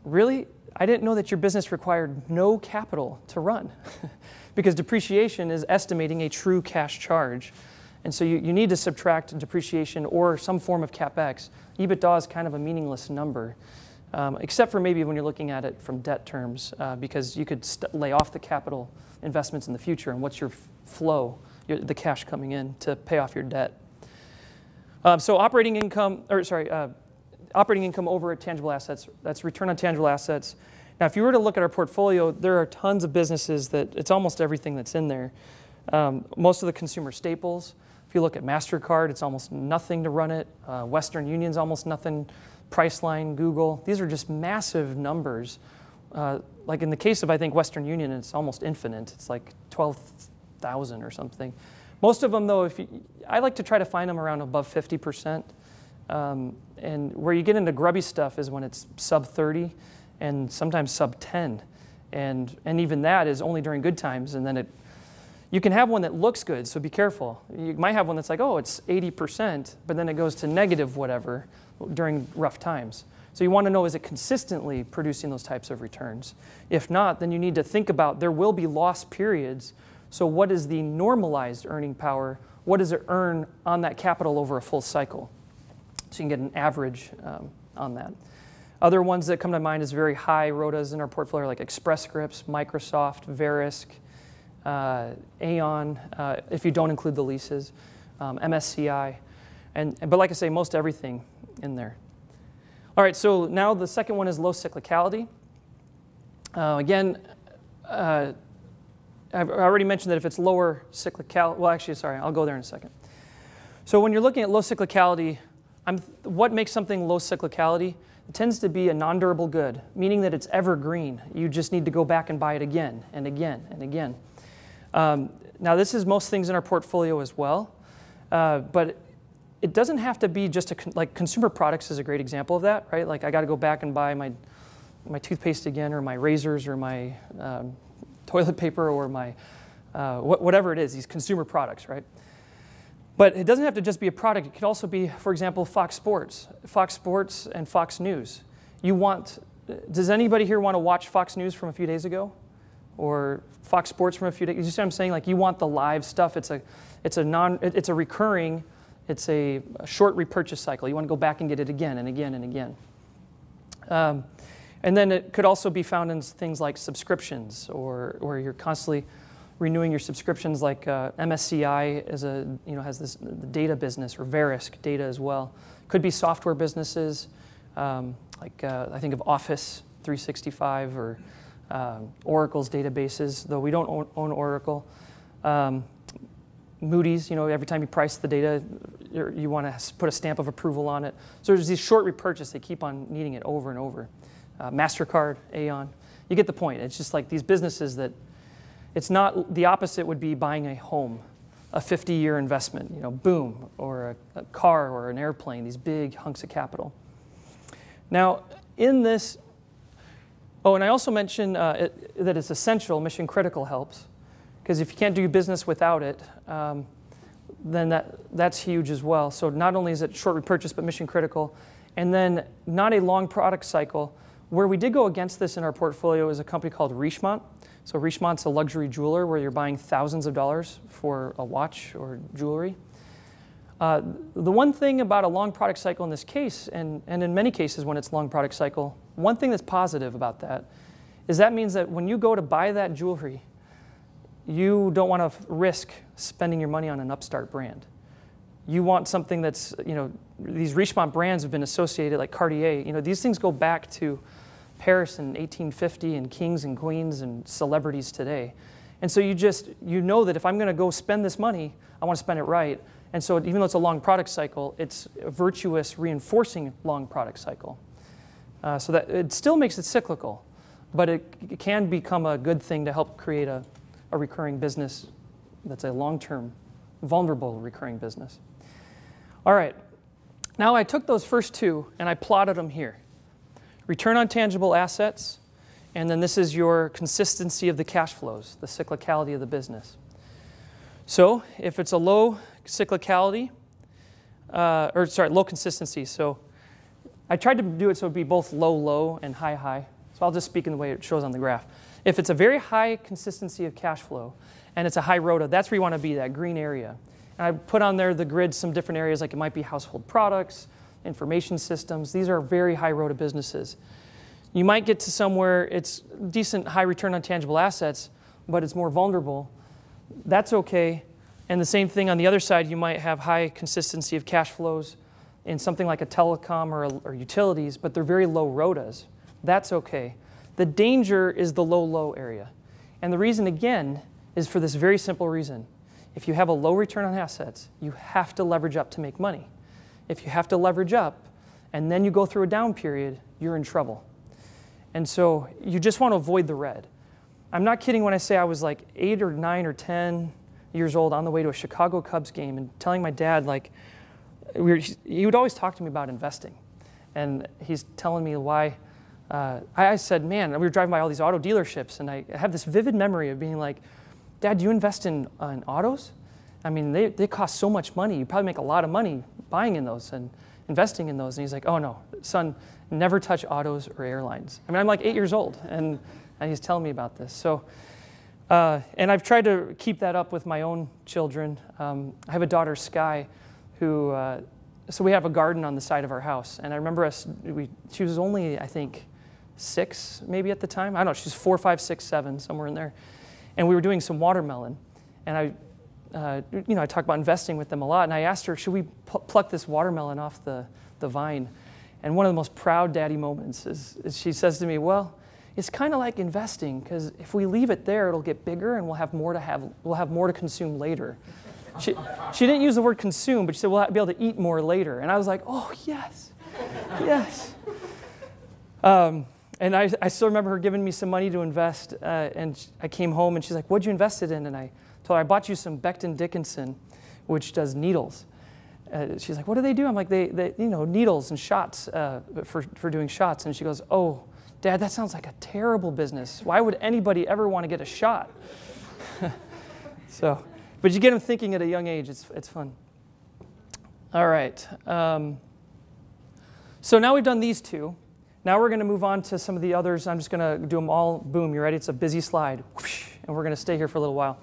really? I didn't know that your business required no capital to run. Because depreciation is estimating a true cash charge. And so you need to subtract depreciation or some form of CapEx. EBITDA is kind of a meaningless number, except for maybe when you're looking at it from debt terms, because you could lay off the capital investments in the future, and what's your flow, the cash coming in to pay off your debt. So operating income over tangible assets, that's return on tangible assets. Now, if you were to look at our portfolio, there are tons of businesses that it's almost everything that's in there. Most of the consumer staples, if you look at MasterCard, it's almost nothing to run it. Western Union's almost nothing. Priceline, Google, these are just massive numbers. Like in the case of, I think, Western Union, it's almost infinite. It's like 12,000 or something. Most of them, though, I like to try to find them around above 50%. And where you get into grubby stuff is when it's sub 30 and sometimes sub 10. And even that is only during good times. And then you can have one that looks good, so be careful. You might have one that's like, oh, it's 80%, but then it goes to negative whatever during rough times. So you want to know, is it consistently producing those types of returns? If not, then you need to think about, there will be loss periods. So what is the normalized earning power? What does it earn on that capital over a full cycle? So you can get an average on that. Other ones that come to mind is very high ROTAs in our portfolio, like Express Scripts, Microsoft, Verisk, Aon, if you don't include the leases, MSCI. But like I say, most everything in there. All right, so now the second one is low cyclicality. Again, I've already mentioned that if it's lower cyclicality, well, actually, sorry, I'll go there in a second. So when you're looking at low cyclicality, what makes something low cyclicality? It tends to be a non-durable good, meaning that it's evergreen. You just need to go back and buy it again and again and again. Now, this is most things in our portfolio as well, but it doesn't have to be just like consumer products is a great example of that, right? Like I got to go back and buy my toothpaste again, or my razors, or my toilet paper, or my whatever it is, these consumer products, right? But it doesn't have to just be a product. It could also be, for example, Fox Sports and Fox News. Does anybody here want to watch Fox News from a few days ago? Or Fox Sports from a few days? You see what I'm saying? Like you want the live stuff. It's a recurring, it's a short repurchase cycle. You want to go back and get it again and again and again. And then it could also be found in things like subscriptions, or where you're constantly renewing your subscriptions, like MSCI has the data business, or Verisk data as well. Could be software businesses, I think of Office 365 or Oracle's databases, though we don't own Oracle. Moody's, every time you price the data, you want to put a stamp of approval on it. So there's these short repurchase, they keep on needing it over and over. MasterCard, Aon, you get the point. It's just like these businesses that, it's not, the opposite would be buying a home, a 50-year investment, boom, or a car or an airplane, these big hunks of capital. Now, in this, and I also mentioned that it's essential, mission critical helps, because if you can't do business without it, then that's huge as well. So not only is it short repurchase, but mission critical, and then not a long product cycle. Where we did go against this in our portfolio is a company called Richemont. So Richemont's a luxury jeweler where you're buying thousands of dollars for a watch or jewelry. The one thing about a long product cycle in this case, and in many cases when it's long product cycle, one thing that's positive about that is that means that when you go to buy that jewelry, you don't want to risk spending your money on an upstart brand. You want something that's, these Richemont brands have been associated, like Cartier, these things go back to Paris in 1850 and kings and queens and celebrities today. And so you know that if I'm going to go spend this money, I want to spend it right. And so even though it's a long product cycle, it's a virtuous reinforcing long product cycle. So that it still makes it cyclical, but it can become a good thing to help create a recurring business that's a long-term, vulnerable recurring business. All right, now I took those first two and I plotted them here. Return on tangible assets, and then this is your consistency of the cash flows, the cyclicality of the business. So if it's a low cyclicality, low consistency, so I tried to do it so it would be both low, low, and high, high. So I'll just speak in the way it shows on the graph. If it's a very high consistency of cash flow, and it's a high ROTA, that's where you want to be, that green area. And I put on there the grid some different areas, like it might be household products, information systems. These are very high ROTA businesses. You might get to somewhere it's decent high return on tangible assets, but it's more vulnerable. That's okay. And the same thing on the other side, you might have high consistency of cash flows in something like a telecom or utilities, but they're very low ROTAs. That's okay. The danger is the low, low area. And the reason, again, is for this very simple reason. If you have a low return on assets, you have to leverage up to make money. If you have to leverage up and then you go through a down period, you're in trouble. And so you just want to avoid the red. I'm not kidding when I say I was like 8 or 9 or 10 years old on the way to a Chicago Cubs game and telling my dad, like, he would always talk to me about investing. And he's telling me why. I said, man, we were driving by all these auto dealerships, and I have this vivid memory of being like, Dad, do you invest in autos? I mean, they cost so much money. You probably make a lot of money buying in those and investing in those. And he's like, oh no, son, never touch autos or airlines. I mean, I'm like 8 years old, and he's telling me about this. So, and I've tried to keep that up with my own children. I have a daughter, Sky, who, so we have a garden on the side of our house. And I remember she was only, I think, 6 maybe at the time. I don't know, she's 4, 5, 6, 7, somewhere in there. And we were doing some watermelon. And I talk about investing with them a lot. And I asked her, should we pluck this watermelon off the vine? And one of the most proud daddy moments is she says to me, well, it's kind of like investing, because if we leave it there, it'll get bigger and we'll have more to consume later. She didn't use the word consume, but she said we'll be able to eat more later. And I was like, oh, yes, yes. And I still remember her giving me some money to invest, and I came home and she's like, what'd you invest it in? And I told her, I bought you some Becton Dickinson, which does needles. She's like, what do they do? I'm like, they needles and shots for doing shots. And she goes, oh, Dad, that sounds like a terrible business. Why would anybody ever want to get a shot? So, but you get them thinking at a young age. It's fun. All right. So now we've done these two. Now we're going to move on to some of the others. I'm just going to do them all. Boom, you ready? It's a busy slide. Whoosh, and we're going to stay here for a little while.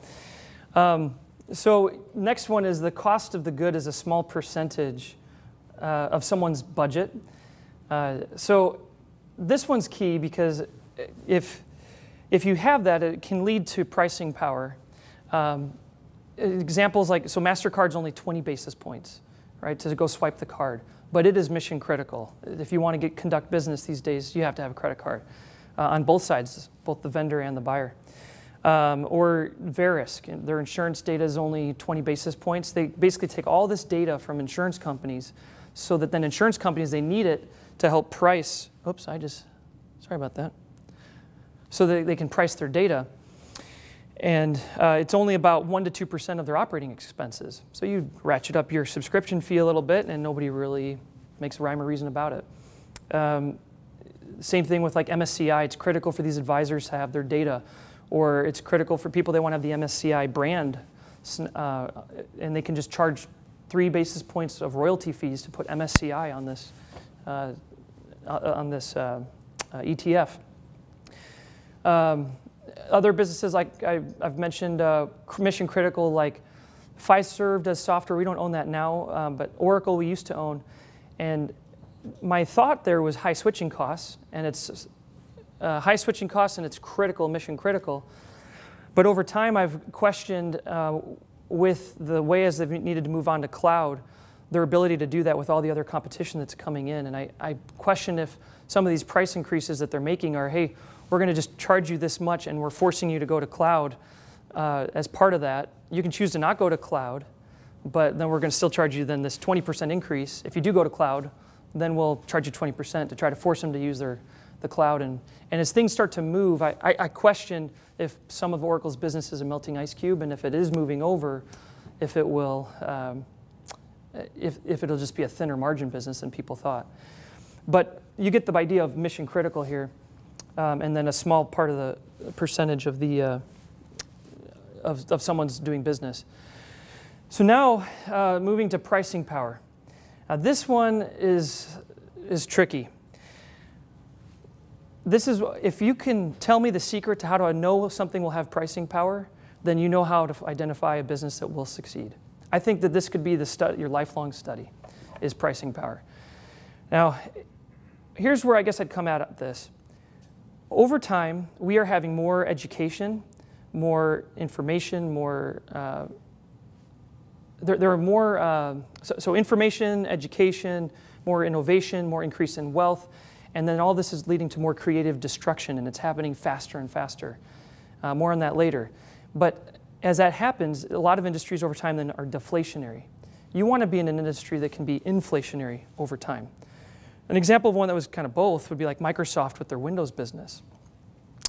So next one is the cost of the good is a small percentage of someone's budget. So this one's key because if you have that, it can lead to pricing power. Examples like, so MasterCard's only 20 basis points, right, to go swipe the card. But it is mission critical. If you want to conduct business these days, you have to have a credit card on both sides, both the vendor and the buyer. Or Verisk, their insurance data is only 20 basis points. They basically take all this data from insurance companies so that then insurance companies, they need it to help price. Oops, sorry about that. So they can price their data. And it's only about 1% to 2% of their operating expenses. So you ratchet up your subscription fee a little bit and nobody really makes a rhyme or reason about it. Same thing with like MSCI. It's critical for these advisors to have their data, or it's critical for people that want to have the MSCI brand, and they can just charge 3 basis points of royalty fees to put MSCI on this ETF. Other businesses, like I've mentioned, mission critical, like Fiserv does software. We don't own that now, but Oracle we used to own. And my thought there was high switching costs, and it's high switching costs, and it's critical, mission critical. But over time, I've questioned with the way as they've needed to move on to cloud, their ability to do that with all the other competition that's coming in. And I question if some of these price increases that they're making are, hey, we're going to just charge you this much and we're forcing you to go to cloud as part of that. You can choose to not go to cloud, but then we're going to still charge you then this 20% increase. If you do go to cloud, then we'll charge you 20% to try to force them to use the cloud. And as things start to move, I question if some of Oracle's business is a melting ice cube, and if it is moving over, if it will, if it'll just be a thinner margin business than people thought. But you get the idea of mission critical here. And then a small part of the percentage of the of someone's doing business. So now moving to pricing power. This one is tricky. This is, if you can tell me the secret to how to know something will have pricing power, then you know how to identify a business that will succeed. I think that this could be your lifelong study, is pricing power. Now, here's where I guess I'd come at this. Over time, we are having more education, more information, more, there are more, so information, education, more innovation, more increase in wealth, and then all this is leading to more creative destruction, and it's happening faster and faster. More on that later. But as that happens, a lot of industries over time then are deflationary. You want to be in an industry that can be inflationary over time. An example of one that was kind of both would be like Microsoft with their Windows business.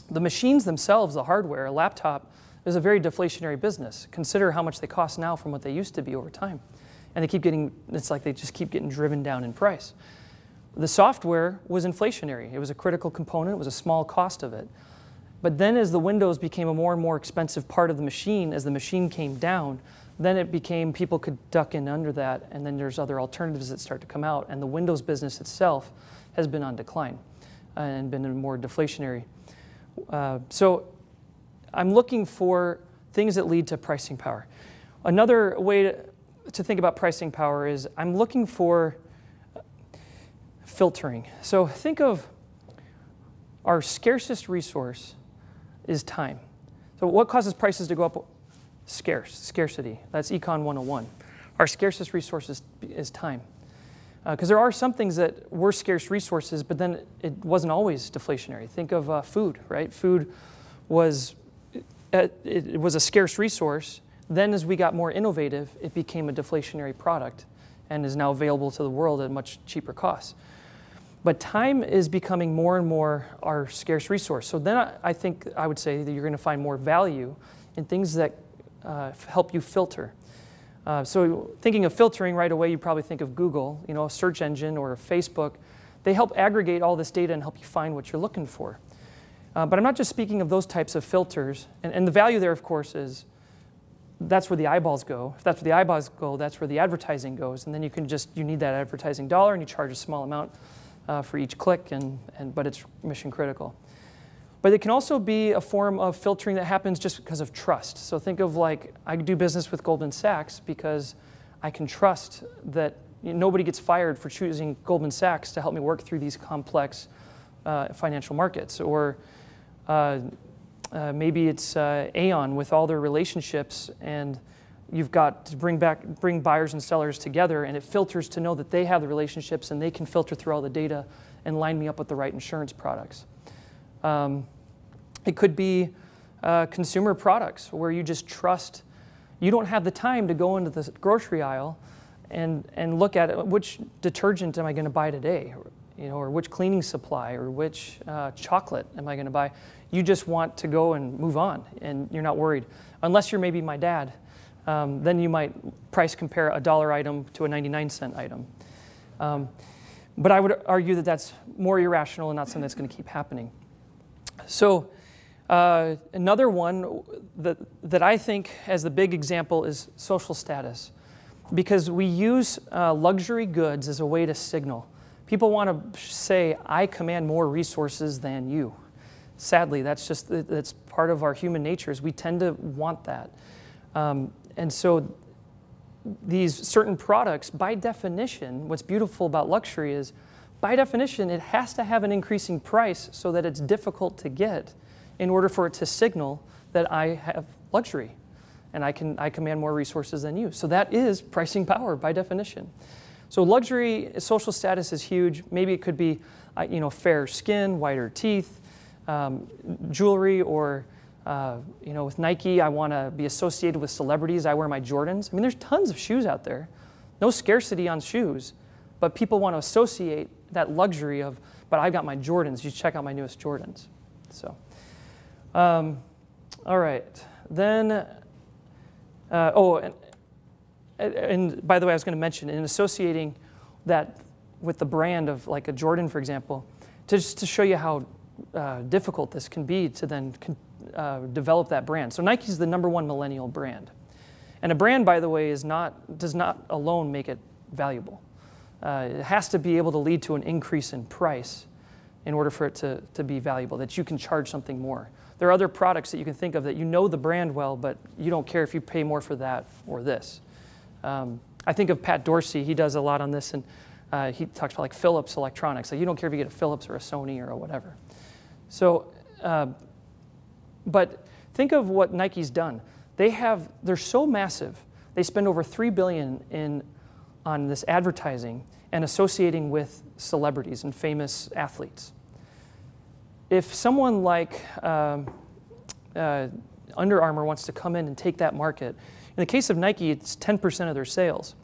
The machines themselves, the hardware, a laptop, is a very deflationary business. Consider how much they cost now from what they used to be over time. And they keep getting, it's like they just keep getting driven down in price. The software was inflationary. It was a critical component. It was a small cost of it. But then as the Windows became a more and more expensive part of the machine, as the machine came down, then it became people could duck in under that, and then there's other alternatives that start to come out, and the Windows business itself has been on decline and been more deflationary. So I'm looking for things that lead to pricing power. Another way to think about pricing power is I'm looking for filtering. So think of our scarcest resource is time. So what causes prices to go up? Scarcity. That's Econ 101. Our scarcest resource is time. Because there are some things that were scarce resources, but then it wasn't always deflationary. Think of food, right? Food was, it was a scarce resource. Then as we got more innovative, it became a deflationary product and is now available to the world at much cheaper costs. But time is becoming more and more our scarce resource. So then I think I would say that you're going to find more value in things that help you filter. So thinking of filtering right away, you probably think of Google, you know, a search engine or Facebook. They help aggregate all this data and help you find what you're looking for. But I'm not just speaking of those types of filters. And the value there, of course, is that's where the eyeballs go. If that's where the eyeballs go, that's where the advertising goes. And then you can just, you need that advertising dollar and you charge a small amount for each click, but it's mission critical. But it can also be a form of filtering that happens just because of trust. So think of like, I do business with Goldman Sachs because I can trust that nobody gets fired for choosing Goldman Sachs to help me work through these complex financial markets. Or maybe it's Aon with all their relationships, and you've got to bring buyers and sellers together, and it filters to know that they have the relationships and they can filter through all the data and line me up with the right insurance products. It could be consumer products where you just trust. You don't have the time to go into the grocery aisle and look at which detergent am I going to buy today, you know, or which cleaning supply, or which chocolate am I going to buy. You just want to go and move on, and you're not worried. Unless you're maybe my dad, then you might price compare a $1 item to a 99-cent item. But I would argue that that's more irrational and not something that's going to keep happening. So another one that I think as the big example is social status, because we use luxury goods as a way to signal. People want to say, I command more resources than you. Sadly, that's part of our human nature, is we tend to want that. And so these certain products, by definition, what's beautiful about luxury is, by definition, it has to have an increasing price so that it's difficult to get in order for it to signal that I have luxury and I command more resources than you. So that is pricing power by definition. So luxury, social status is huge. Maybe it could be you know, fair skin, whiter teeth, jewelry, or you know, with Nike, I want to be associated with celebrities. I wear my Jordans. I mean, there's tons of shoes out there. No scarcity on shoes, but people want to associate that luxury of, but I've got my Jordans. You check out my newest Jordans. So, all right. Then, and by the way, I was going to mention, in associating that with the brand of like a Jordan, for example, just to show you how difficult this can be to then develop that brand. So Nike's the #1 millennial brand. And a brand, by the way, does not alone make it valuable. It has to be able to lead to an increase in price in order for it to be valuable, that you can charge something more. There are other products that you can think of that you know the brand well, but you don't care if you pay more for that or this. I think of Pat Dorsey. He does a lot on this, and he talks about like Philips electronics. Like, you don't care if you get a Philips or a Sony or whatever. So, but think of what Nike's done. They're so massive. They spend over $3 billion on this advertising and associating with celebrities and famous athletes. If someone like Under Armour wants to come in and take that market. In the case of Nike, it's 10% of their sales.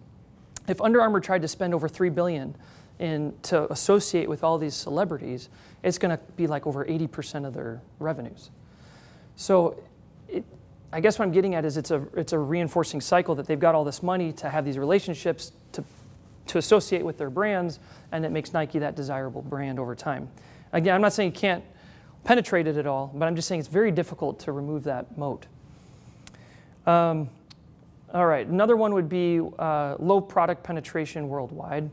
If Under Armour tried to spend over $3 billion to associate with all these celebrities, it's going to be like over 80% of their revenues. So I guess what I'm getting at is it's a reinforcing cycle that they've got all this money to have these relationships to associate with their brands, and it makes Nike that desirable brand over time. Again, I'm not saying you can't penetrate it at all, but I'm just saying it's very difficult to remove that moat. All right, another one would be low product penetration worldwide.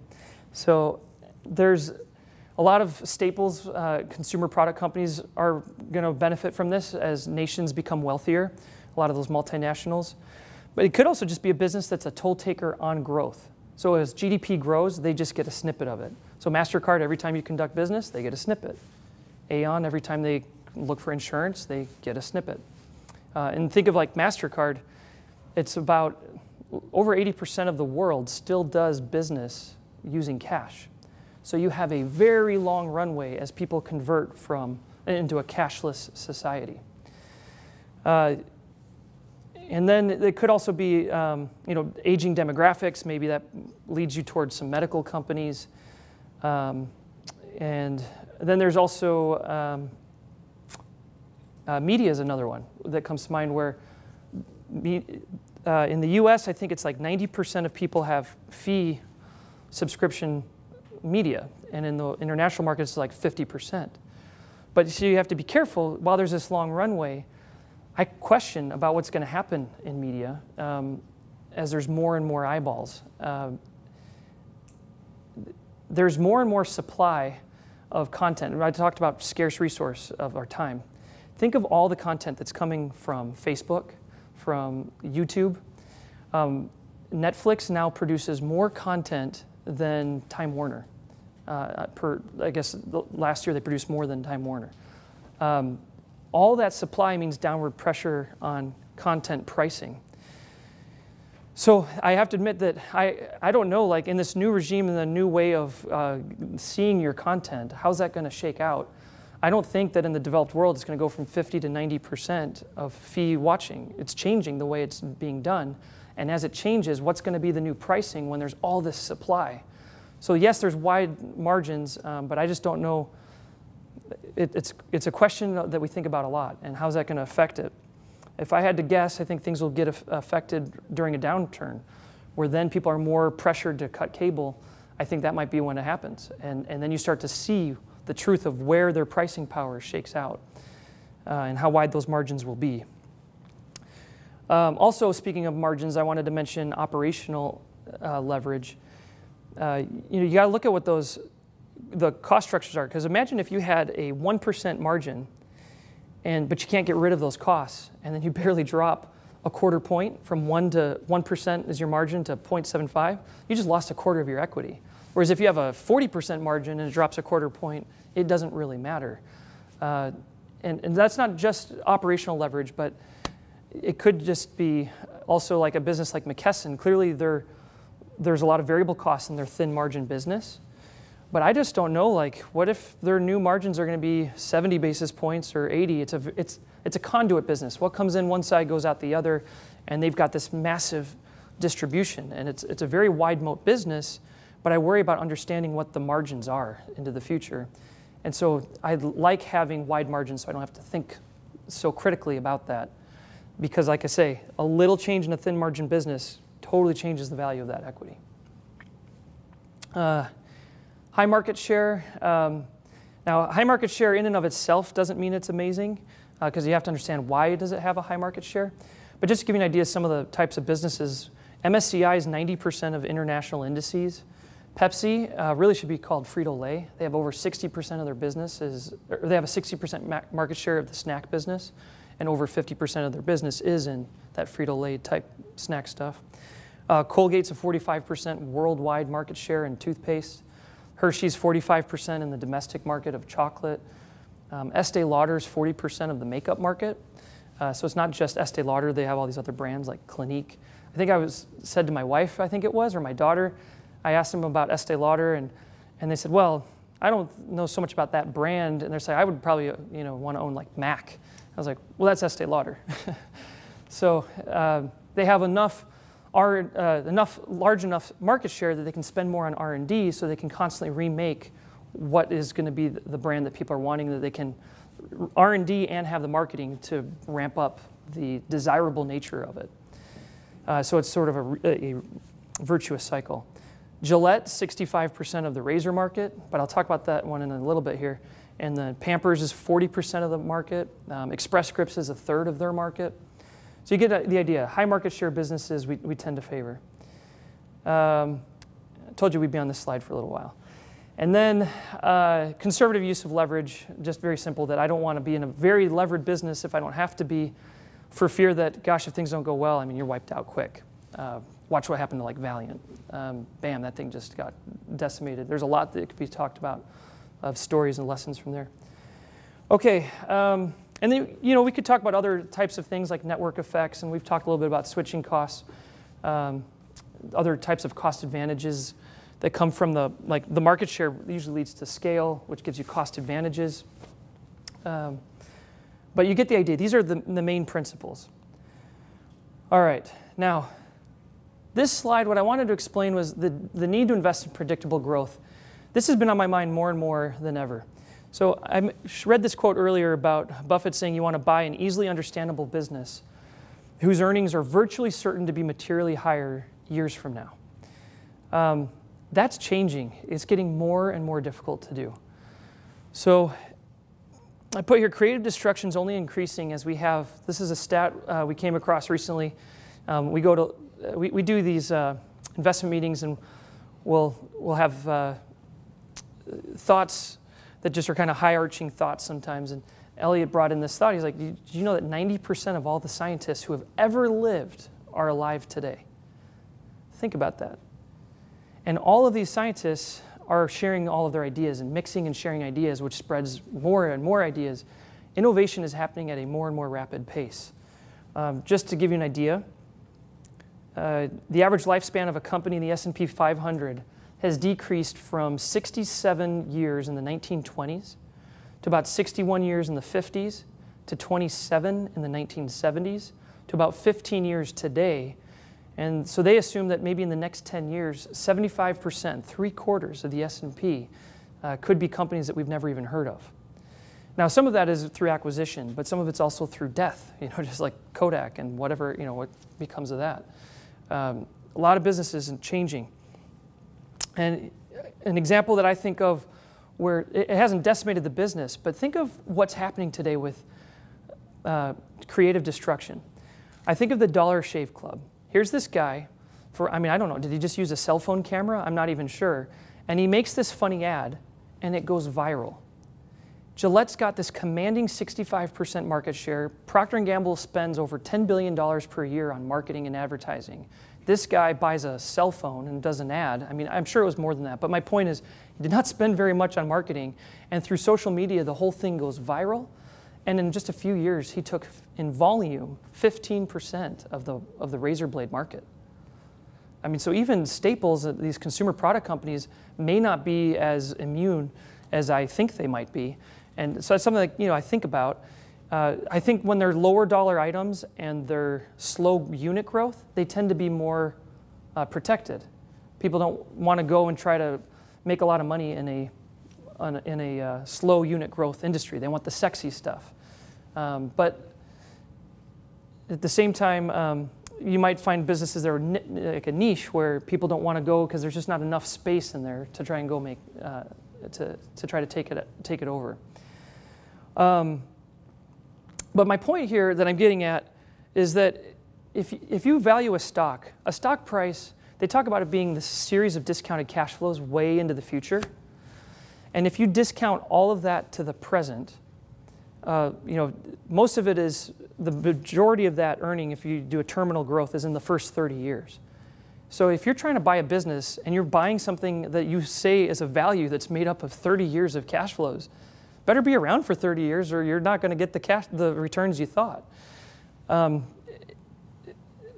So there's a lot of staples, consumer product companies are going to benefit from this as nations become wealthier, a lot of those multinationals. But it could also just be a business that's a toll taker on growth. So as GDP grows, they just get a snippet of it. So MasterCard, every time you conduct business, they get a snippet. Aon, every time they look for insurance, they get a snippet. And think of like MasterCard, it's about over 80% of the world still does business using cash. So you have a very long runway as people convert into a cashless society. And then it could also be aging demographics. Maybe that leads you towards some medical companies. And then there's also media is another one that comes to mind where in the US, I think it's like 90% of people have fee subscription media. And in the international markets, it's like 50%. But so you have to be careful. While there's this long runway, I question about what's going to happen in media as there's more and more eyeballs. There's more and more supply of content. I talked about scarce resource of our time. Think of all the content that's coming from Facebook, from YouTube. Netflix now produces more content than Time Warner. I guess last year they produced more than Time Warner. All that supply means downward pressure on content pricing. So I have to admit that I don't know, like in this new regime and the new way of seeing your content, how's that going to shake out? I don't think that in the developed world it's going to go from 50 to 90% of fee watching. It's changing the way it's being done. And as it changes, what's going to be the new pricing when there's all this supply? So yes, there's wide margins, but I just don't know. It's a question that we think about a lot, and how's that going to affect it? If I had to guess, I think things will get affected during a downturn, where then people are more pressured to cut cable. I think that might be when it happens. And then you start to see the truth of where their pricing power shakes out and how wide those margins will be. Also, speaking of margins, I wanted to mention operational leverage. You got to look at what the cost structures are, because imagine if you had a 1% margin, but you can't get rid of those costs, and then you barely drop a quarter point from 1% is your margin to 0.75. You just lost a quarter of your equity. Whereas if you have a 40% margin and it drops a quarter point, it doesn't really matter. And that's not just operational leverage, but it could just be also like a business like McKesson. Clearly, there's a lot of variable costs in their thin margin business. But I just don't know, like, what if their new margins are going to be 70 basis points or 80? It's a conduit business. What comes in one side goes out the other, and they've got this massive distribution. And it's a very wide moat business, but I worry about understanding what the margins are into the future. And so I like having wide margins so I don't have to think so critically about that. Because like I say, a little change in a thin margin business totally changes the value of that equity. High market share. Now, high market share in and of itself doesn't mean it's amazing, because you have to understand why does it have a high market share. But just to give you an idea of some of the types of businesses, MSCI is 90% of international indices. Pepsi really should be called Frito-Lay. They have over 60% of their business they have a 60% market share of the snack business, and over 50% of their business is in that Frito-Lay type snack stuff. Colgate's a 45% worldwide market share in toothpaste. Hershey's 45% in the domestic market of chocolate. Estee Lauder's 40% of the makeup market. So it's not just Estee Lauder. They have all these other brands like Clinique. I think said to my wife, I think it was, or my daughter, I asked them about Estee Lauder, and they said, well, I don't know so much about that brand. And they're saying, I would probably want to own like MAC. I was like, well, that's Estee Lauder. So they have large enough market share that they can spend more on R&D, so they can constantly remake what is going to be the brand that people are wanting, that they can R&D and have the marketing to ramp up the desirable nature of it. So it's sort of a virtuous cycle. Gillette, 65% of the razor market, but I'll talk about that one in a little bit here. And the Pampers is 40% of the market. Express Scripts is 1/3 of their market. So you get the idea. High market share businesses we tend to favor. I told you we'd be on this slide for a little while. And then conservative use of leverage, just very simple, that I don't want to be in a very levered business if I don't have to be, for fear that, gosh, if things don't go well, I mean, you're wiped out quick. Watch what happened to like Valiant. Bam, that thing just got decimated. There's a lot that could be talked about of stories and lessons from there. Okay, and then we could talk about other types of things like network effects, and we've talked a little bit about switching costs, other types of cost advantages that come from the market share usually leads to scale, which gives you cost advantages. But you get the idea. These are the main principles. All right, now, this slide, what I wanted to explain was the need to invest in predictable growth. This has been on my mind more and more than ever. So I read this quote earlier about Buffett saying you want to buy an easily understandable business whose earnings are virtually certain to be materially higher years from now. That's changing. It's getting more and more difficult to do. So I put here, creative destruction is only increasing as we have, this is a stat we came across recently. We do these investment meetings, and we'll have thoughts that just are kind of high-arching thoughts sometimes. And Elliot brought in this thought. He's like, did you know that 90% of all the scientists who have ever lived are alive today? Think about that. And all of these scientists are sharing all of their ideas and mixing and sharing ideas, which spreads more and more ideas. Innovation is happening at a more and more rapid pace. Just to give you an idea, the average lifespan of a company in the S&P 500 has decreased from 67 years in the 1920s to about 61 years in the 50s to 27 in the 1970s to about 15 years today. And so they assume that maybe in the next 10 years, 75%, 3/4 of the S&P could be companies that we've never even heard of. Now, some of that is through acquisition, but some of it's also through death, just like Kodak and whatever, what becomes of that. A lot of businesses are changing. And an example that I think of where it hasn't decimated the business, but think of what's happening today with creative destruction. I think of the Dollar Shave Club. Here's this guy, I don't know, did he just use a cell phone camera? I'm not even sure. And he makes this funny ad, and it goes viral. Gillette's got this commanding 65% market share. Procter & Gamble spends over $10 billion per year on marketing and advertising. This guy buys a cell phone and does an ad. I'm sure it was more than that, but my point is he did not spend very much on marketing, and through social media, the whole thing goes viral. And in just a few years, he took, in volume, 15% of the razor blade market. So even staples, these consumer product companies, may not be as immune as I think they might be. And so it's something that I think about. I think when they're lower dollar items and they're slow unit growth, they tend to be more protected. People don't want to go and try to make a lot of money in a slow unit growth industry. They want the sexy stuff. But at the same time, you might find businesses that are like a niche where people don't want to go because there's just not enough space in there to try and go make to try to take it over. But my point here that I'm getting at is that if you value a stock price, they talk about it being this series of discounted cash flows way into the future. And if you discount all of that to the present, most of it is, the majority of that earning, if you do a terminal growth, is in the first 30 years. So if you're trying to buy a business and you're buying something that you say is a value that's made up of 30 years of cash flows, better be around for 30 years or you're not going to get the returns you thought.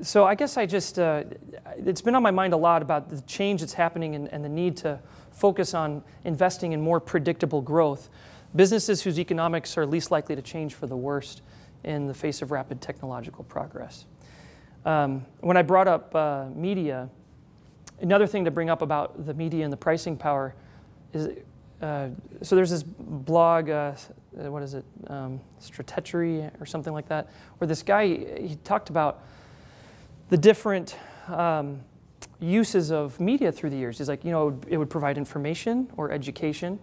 So I guess it's been on my mind a lot about the change that's happening and the need to focus on investing in more predictable growth. Businesses whose economics are least likely to change for the worst in the face of rapid technological progress. When I brought up media, another thing to bring up about the media and the pricing power is, so there's this blog, what is it, Stratechery or something like that, where this guy, he talked about the different uses of media through the years. He's like, it would provide information or education,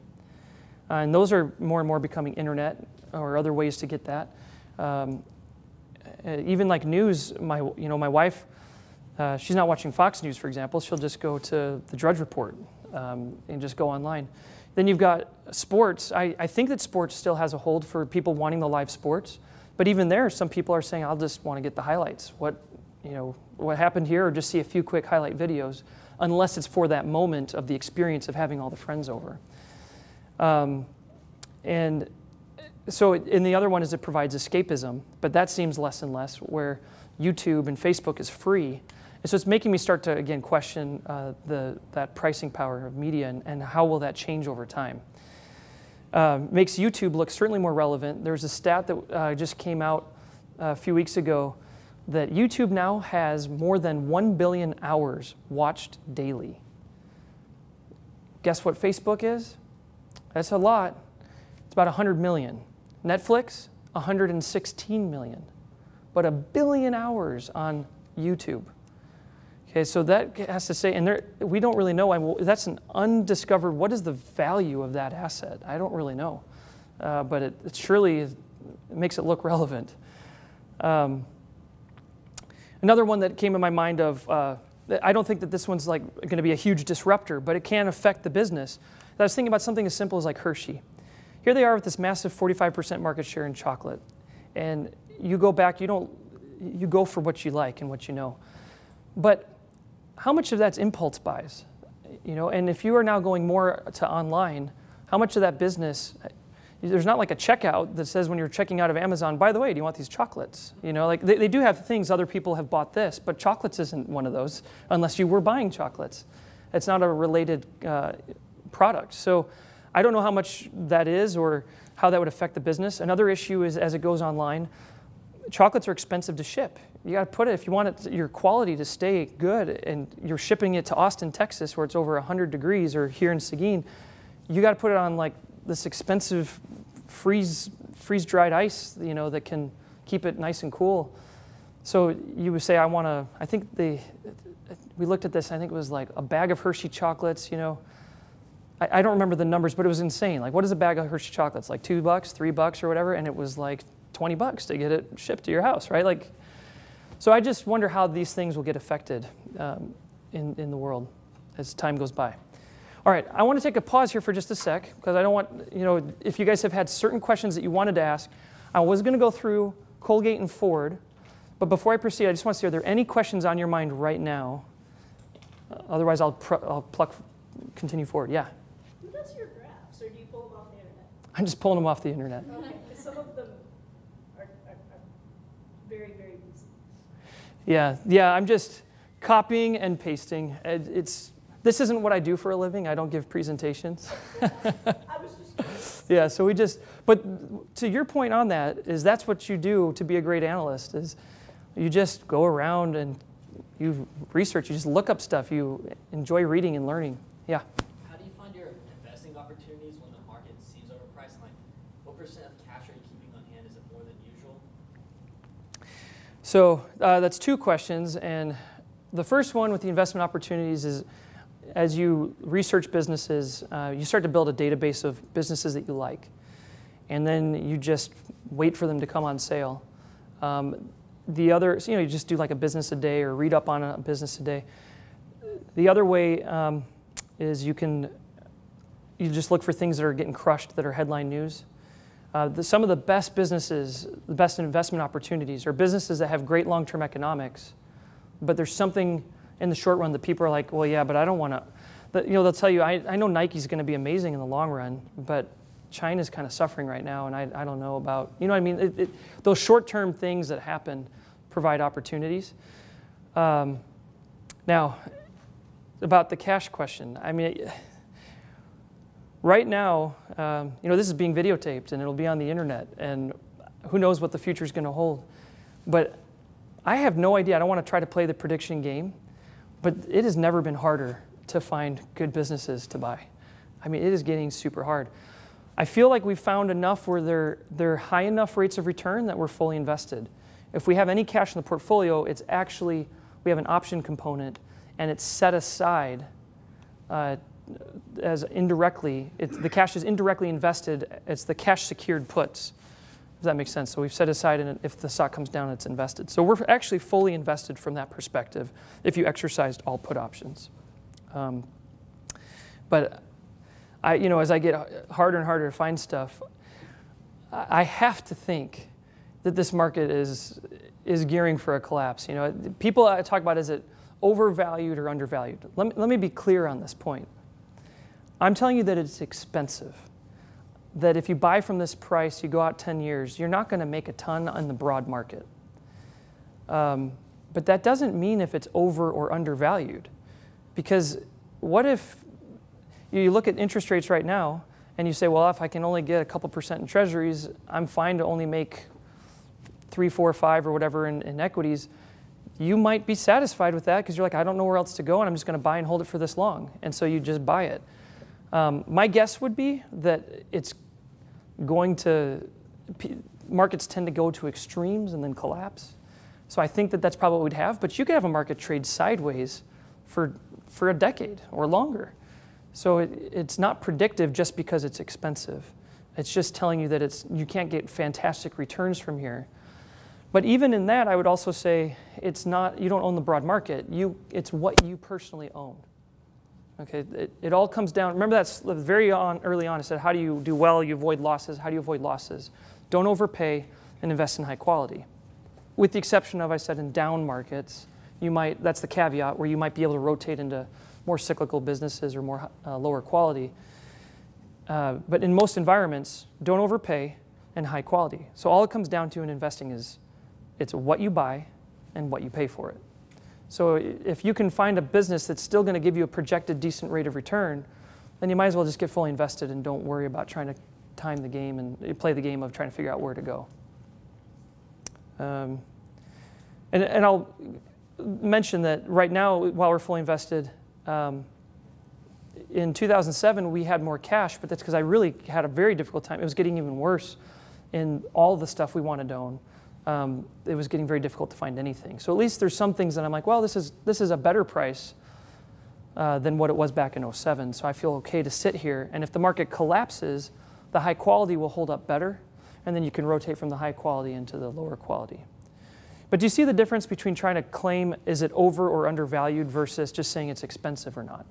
and those are more and more becoming internet or other ways to get that. Even like news, my wife, she's not watching Fox News, for example. She'll just go to the Drudge Report and just go online. Then you've got sports. I think that sports still has a hold for people wanting the live sports, but even there, some people are saying, I'll just want to get the highlights. What happened here, or just see a few quick highlight videos, unless it's for that moment of the experience of having all the friends over. And so, and the other one is it provides escapism, but that seems less and less, where YouTube and Facebook is free. And so it's making me start to, again, question that pricing power of media and how will that change over time. Makes YouTube look certainly more relevant. There's a stat that just came out a few weeks ago that YouTube now has more than 1 billion hours watched daily. Guess what Facebook is? That's a lot. It's about 100 million. Netflix, 116 million. But 1 billion hours on YouTube. Okay, so that has to say, and we don't really know, that's an undiscovered, what is the value of that asset? I don't really know. But it surely makes it look relevant. Another one that came in my mind of, I don't think that this one's like going to be a huge disruptor, but it can affect the business. I was thinking about something as simple as like Hershey. Here they are with this massive 45% market share in chocolate. And you go back, you go for what you like and what you know. But how much of that's impulse buys? And if you are now going more to online, how much of that business, there's not like a checkout that says when you're checking out of Amazon, by the way, do you want these chocolates? Like they do have things, other people have bought this, but chocolates isn't one of those unless you were buying chocolates. It's not a related product. So I don't know how much that is or how that would affect the business. Another issue is as it goes online, chocolates are expensive to ship. You got to put it, if you want your quality to stay good and you're shipping it to Austin, Texas, where it's over 100 degrees, or here in Seguin, you got to put it on like this expensive freeze-dried ice, that can keep it nice and cool. So you would say, I think we looked at this, I think it was like a bag of Hershey chocolates, I don't remember the numbers, but it was insane. Like, what is a bag of Hershey chocolates? Like $2, $3 or whatever, and it was like $20 to get it shipped to your house, right? Like, so I just wonder how these things will get affected in the world as time goes by. All right, I want to take a pause here for just a sec, because I don't want, if you guys have had certain questions that you wanted to ask, I was going to go through Colgate and Ford, but before I proceed, I just want to see, are there any questions on your mind right now? Otherwise, I'll continue forward. Yeah? Who does your graphs, or do you pull them off the internet? I'm just pulling them off the internet. Okay, because some of them are very, very easy. Yeah, I'm just copying and pasting. This isn't what I do for a living. I don't give presentations. I was just curious. Yeah, so but to your point on that, that's what you do to be a great analyst, is you just go around and you research, you just look up stuff, you enjoy reading and learning. Yeah? How do you find your investing opportunities when the market seems overpriced? Like, what % of cash are you keeping on hand? Is it more than usual? So that's two questions, and the first one with the investment opportunities is, as you research businesses, you start to build a database of businesses that you like. And then you just wait for them to come on sale. The other, you just do like a business a day or read up on a business a day. The other way is you just look for things that are getting crushed, that are headline news. Some of the best businesses, the best investment opportunities are businesses that have great long-term economics, but there's something in the short run that people are like, well, yeah, but I don't want to. They'll tell you, I know Nike's going to be amazing in the long run, but China's kind of suffering right now, and I don't know about, what I mean? Those short-term things that happen provide opportunities. Now, about the cash question, I mean, right now, this is being videotaped, and it'll be on the internet, and who knows what the future is going to hold. But I have no idea. I don't want to try to play the prediction game, but it has never been harder to find good businesses to buy. I mean, it is getting super hard. I feel like we've found enough where they're high enough rates of return that we're fully invested. If we have any cash in the portfolio, it's actually, we have an option component, and it's set aside as indirectly, the cash is indirectly invested. It's the cash secured puts. Does that make sense? So we've set aside, and if the stock comes down, it's invested. So we're actually fully invested from that perspective if you exercised all put options. But as I get harder and harder to find stuff, I have to think that this market is gearing for a collapse. People talk about, is it overvalued or undervalued? Let me be clear on this point. I'm telling you that it's expensive. That if you buy from this price, you go out 10 years, you're not going to make a ton on the broad market. But that doesn't mean if it's over or undervalued. Because what if you look at interest rates right now and you say, well, if I can only get a couple percent in treasuries, I'm fine to only make 3, 4, 5 or whatever in equities. You might be satisfied with that because you're like, I don't know where else to go, and I'm just going to buy and hold it for this long. And so you just buy it. My guess would be that it's going to, markets tend to go to extremes and then collapse. So I think that that's probably what we'd have, but you could have a market trade sideways for a decade or longer. So it's not predictive just because it's expensive. It's just telling you that you can't get fantastic returns from here. But even in that, I would also say it's not, you don't own the broad market. It's what you personally own. Okay, it all comes down, remember that's very early on, I said, how do you do well, you avoid losses, how do you avoid losses? Don't overpay and invest in high quality. With the exception of, I said, in down markets, that's the caveat, where you might be able to rotate into more cyclical businesses or more lower quality. But in most environments, don't overpay and high quality. So all it comes down to in investing is, it's what you buy and what you pay for it. So if you can find a business that's still going to give you a projected decent rate of return, then you might as well just get fully invested and don't worry about trying to time the game and play the game of trying to figure out where to go. And I'll mention that right now, while we're fully invested, in 2007 we had more cash, but that's because I really had a very difficult time. It was getting even worse in all the stuff we wanted to own. It was getting very difficult to find anything. So at least there's some things that I'm like, well, this is a better price than what it was back in 07. So I feel okay to sit here. And if the market collapses, the high quality will hold up better. And then you can rotate from the high quality into the lower quality. But do you see the difference between trying to claim, is it over or undervalued versus just saying it's expensive or not?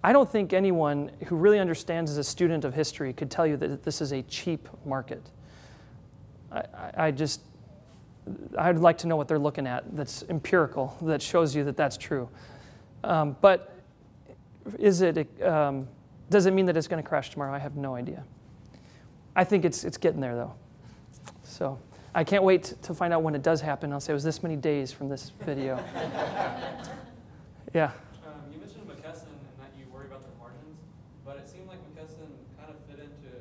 I don't think anyone who really understands as a student of history could tell you that this is a cheap market. I'd like to know what they're looking at that's empirical, that shows you that that's true. But does it mean that it's going to crash tomorrow? I have no idea. I think it's getting there, though. So I can't wait to find out when it does happen. I'll say it was this many days from this video. Yeah. You mentioned McKesson and that you worry about their margins, but it seemed like McKesson kind of fit into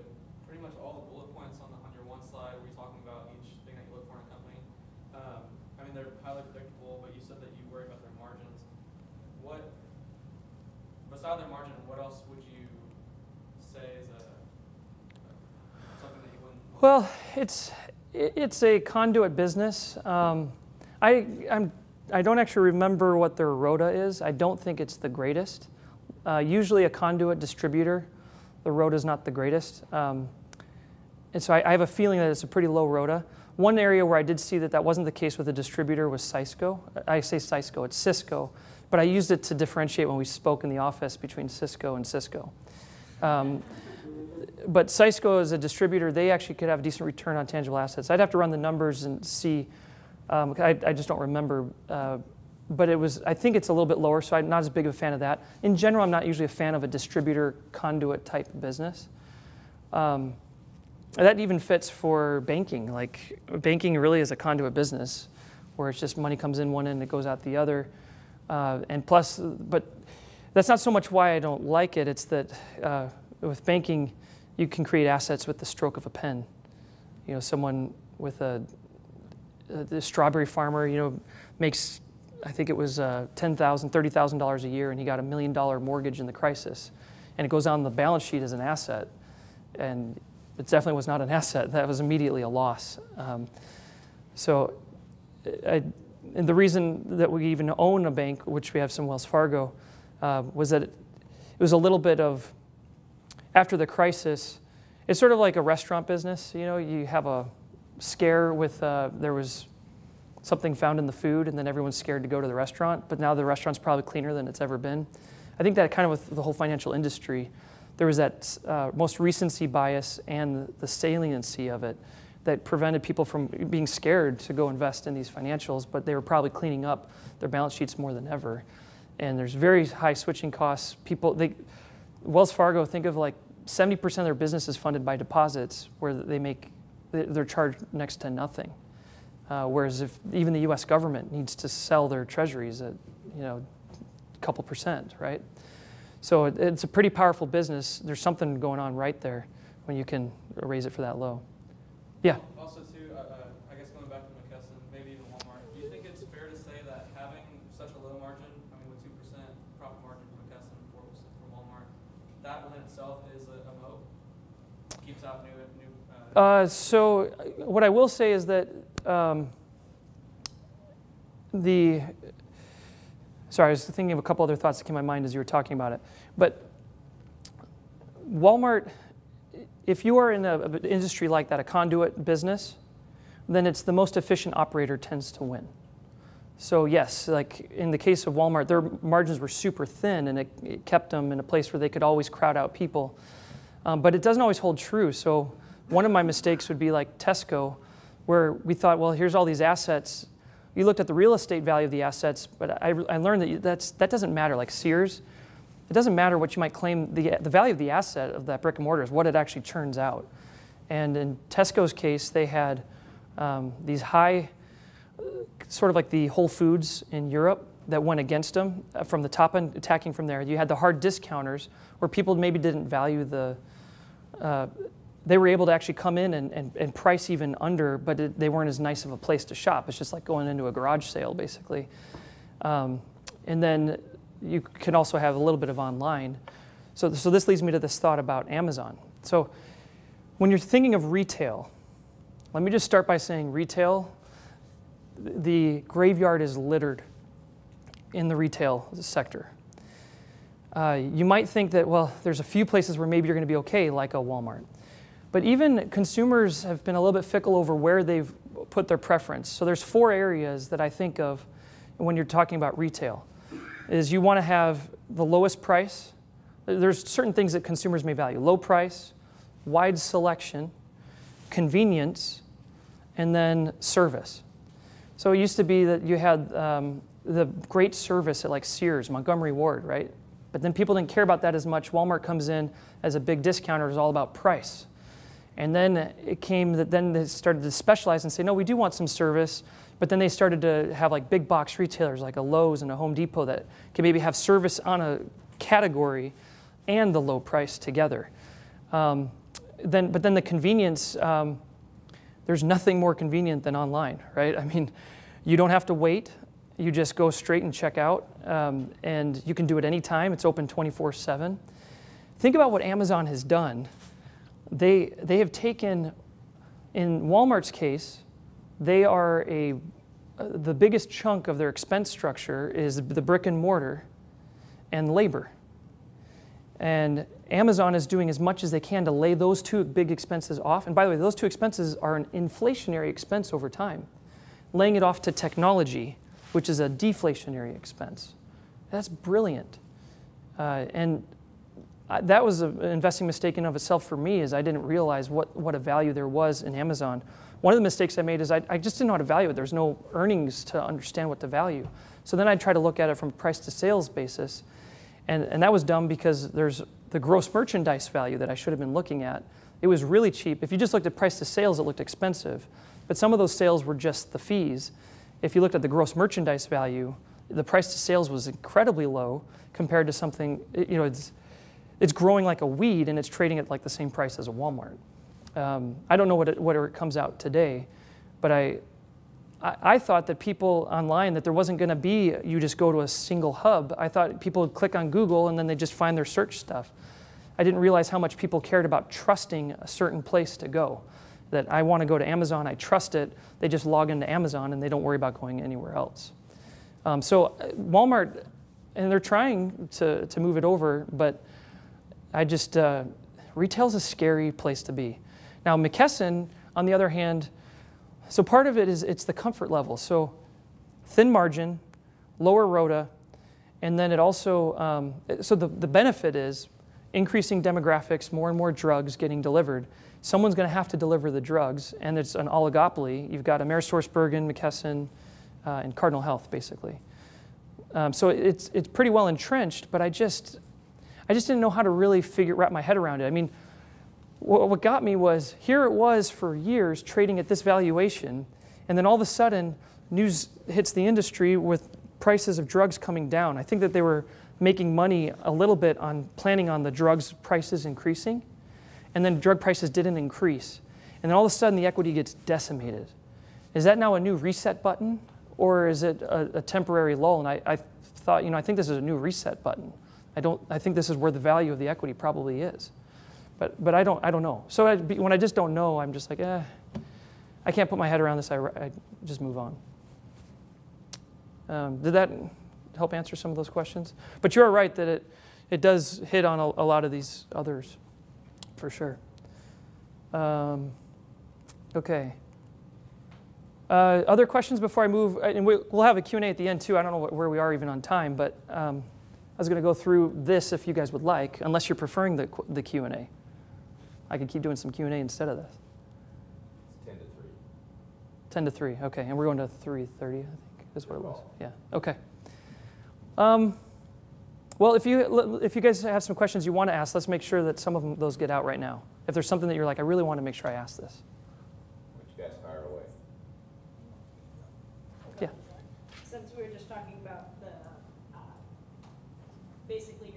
pretty much all the bullet points on your one slide where you're talking about each thing that you look for in a company. I mean, they're highly predictable, but you said that you worry about their margins. Beside their margin, what else would you say is something that you wouldn't? Well, it's a conduit business. I don't actually remember what their ROTA is. I don't think it's the greatest. Usually a conduit distributor, the ROTA is not the greatest. And so I have a feeling that it's a pretty low ROTA. One area where I did see that wasn't the case with a distributor was Cisco. I say Cisco, it's Cisco. But I used it to differentiate when we spoke in the office between Cisco and Cisco. But Cisco as a distributor, they actually could have a decent return on tangible assets. I'd have to run the numbers and see. I just don't remember. But I think it's a little bit lower, so I'm not as big of a fan of that. In general, I'm not usually a fan of a distributor conduit type business. That even fits for banking. Like banking really is a conduit business where it's just money comes in one end, it goes out the other. And plus, but that's not so much why I don't like it. It's that with banking, you can create assets with the stroke of a pen. Someone with the strawberry farmer, you know, makes, I think it was $10,000, $30,000 a year, and he got $1 million mortgage in the crisis. And it goes on the balance sheet as an asset. And it definitely was not an asset. That was immediately a loss. And the reason that we even own a bank, which we have some Wells Fargo, was that it was a little bit of, after the crisis, it's sort of like a restaurant business. You know, you have a scare with, there was something found in the food, and then everyone's scared to go to the restaurant, but now the restaurant's probably cleaner than it's ever been. I think that kind of with the whole financial industry, there was that most recency bias and the saliency of it that prevented people from being scared to go invest in these financials, but they were probably cleaning up their balance sheets more than ever. And there's very high switching costs. Wells Fargo, think of like 70% of their business is funded by deposits where they're charged next to nothing. Whereas if even the US government needs to sell their treasuries at, you know, a couple percent, right? So it's a pretty powerful business. There's something going on right there when you can raise it for that low. Yeah? Also too, I guess going back to McKesson, maybe even Walmart, do you think it's fair to say that having such a low margin, I mean with 2% profit margin for McKesson, 4% for Walmart, that within itself is a moat? Keeps out new so what I will say is that sorry, I was thinking of a couple other thoughts that came to my mind as you were talking about it. But Walmart, if you are in an industry like that, a conduit business, then it's the most efficient operator tends to win. So yes, like in the case of Walmart, their margins were super thin, and it kept them in a place where they could always crowd out people. But it doesn't always hold true. So one of my mistakes would be like Tesco, where we thought, well, here's all these assets. You looked at the real estate value of the assets, but I learned that doesn't matter. Like Sears, it doesn't matter what you might claim. The value of the asset of that brick and mortar is what it actually turns out. And in Tesco's case, they had these high, sort of like the Whole Foods in Europe that went against them from the top end, attacking from there. You had the hard discounters where people maybe didn't value the, they were able to actually come in and price even under, but they weren't as nice of a place to shop. It's just like going into a garage sale, basically. And then you can also have a little bit of online. So this leads me to this thought about Amazon. So when you're thinking of retail, let me just start by saying retail, the graveyard is littered in the retail sector. You might think that, well, there's a few places where maybe you're going to be okay, like a Walmart. But even consumers have been a little bit fickle over where they've put their preference. So there's 4 areas that I think of when you're talking about retail. Is you want to have the lowest price. There's certain things that consumers may value. Low price, wide selection, convenience, and then service. So it used to be that you had the great service at like Sears, Montgomery Ward, right? But then people didn't care about that as much. Walmart comes in as a big discounter. It's all about price. And then it came that then they started to specialize and say, no, we do want some service. But then they started to have like big box retailers like a Lowe's and a Home Depot that can maybe have service on a category and the low price together. But then the convenience, there's nothing more convenient than online, right? I mean, you don't have to wait. You just go straight and check out, and you can do it anytime. It's open 24/7. Think about what Amazon has done. They have taken, in Walmart's case, they are the biggest chunk of their expense structure is the brick and mortar and labor. And Amazon is doing as much as they can to lay those 2 big expenses off. And by the way, those 2 expenses are an inflationary expense over time. Laying it off to technology, which is a deflationary expense. That's brilliant. That was an investing mistake in of itself for me, is I didn't realize what a value there was in Amazon. One of the mistakes I made is I just didn't know how to value it. There's no earnings to understand what to value. So then I'd try to look at it from a price to sales basis. And that was dumb because there's the gross merchandise value that I should have been looking at. It was really cheap. If you just looked at price to sales, it looked expensive. But some of those sales were just the fees. If you looked at the gross merchandise value, the price to sales was incredibly low compared to something, you know, it's growing like a weed and it's trading at like the same price as a Walmart. I don't know what it comes out today, But I thought that people online, that there wasn't going to be, you just go to a single hub. I thought people would click on Google and then they just find their search stuff. I didn't realize how much people cared about trusting a certain place to go. That I want to go to Amazon, I trust it. They just log into Amazon and they don't worry about going anywhere else. So Walmart, and they're trying to move it over, but I just, retail's a scary place to be. Now McKesson, on the other hand, so part of it is it's the comfort level. So thin margin, lower rota, and then it also, so the benefit is increasing demographics, more and more drugs getting delivered. Someone's going to have to deliver the drugs, and it's an oligopoly. You've got AmerisourceBergen, McKesson, and Cardinal Health, basically. So it's pretty well entrenched, but I just didn't know how to really wrap my head around it. I mean, what got me was, here it was for years trading at this valuation, and then all of a sudden, news hits the industry with prices of drugs coming down. I think that they were making money a little bit on planning on the drugs prices increasing, and then drug prices didn't increase. And then all of a sudden, the equity gets decimated. Is that now a new reset button, or is it a temporary lull? And I thought, I think this is a new reset button. I think this is where the value of the equity probably is. But I don't know. So when I just don't know, I'm just like, I can't put my head around this. I just move on. Did that help answer some of those questions? But you're right that it does hit on a lot of these others, for sure. Okay. Other questions before I move? And we'll have a Q&A at the end too. I don't know where we are even on time, but I was going to go through this if you guys would like, unless you're preferring the Q&A. I could keep doing some Q&A instead of this. It's 10 to 3. 10 to 3, okay. And we're going to 3:30, I think, is what it was. Yeah, okay. Well, if you guys have some questions you want to ask, let's make sure that some of those get out right now. If there's something that you're like, I really want to make sure I ask this. Would you guys fire away? Yeah. Since we were just talking about the, basically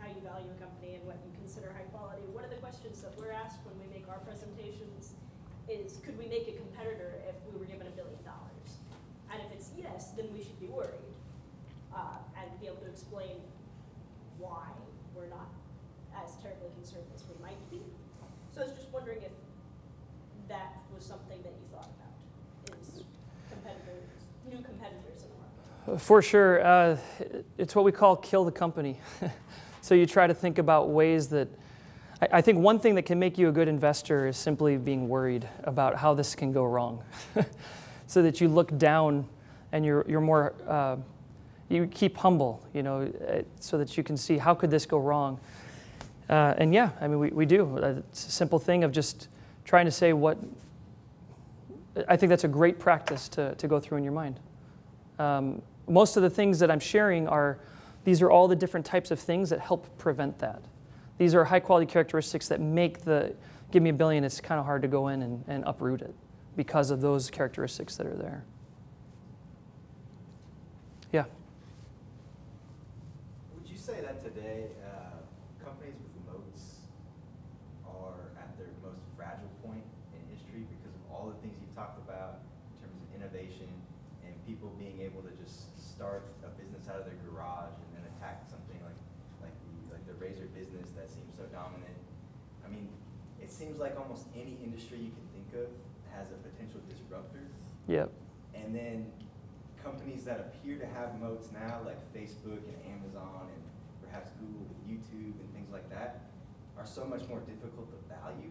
how you value a company and what you consider high quality, one of the questions that we're asked when we make our presentations is, could we make a competitor if we were given $1 billion? And if it's yes, then we should be worried and be able to explain why we're not as terribly concerned as we might be. So I was just wondering if that was something that you thought about, is new competitors in the market. For sure. It's what we call kill the company. So you try to think about ways that, I think one thing that can make you a good investor is simply being worried about how this can go wrong. So that you look down and you're more, you keep humble, so that you can see how could this go wrong. And yeah, I mean, we do. It's a simple thing of just trying to say what, I think that's a great practice to go through in your mind. Most of the things that I'm sharing these are all the different types of things that help prevent that. These are high quality characteristics that make give me $1 billion, it's kind of hard to go in and uproot it because of those characteristics that are there. Yeah? Would you say that today companies with moats are at their most fragile point in history because of all the things you've talked about in terms of innovation and people being able to just start a business out of their garage and then attack something like the razor business that seems so dominant? I mean, it seems like almost any industry you can think of has a potential disruptor. Yep. And then companies that appear to have moats now, like Facebook and Amazon and perhaps Google with YouTube and things like that, are so much more difficult to value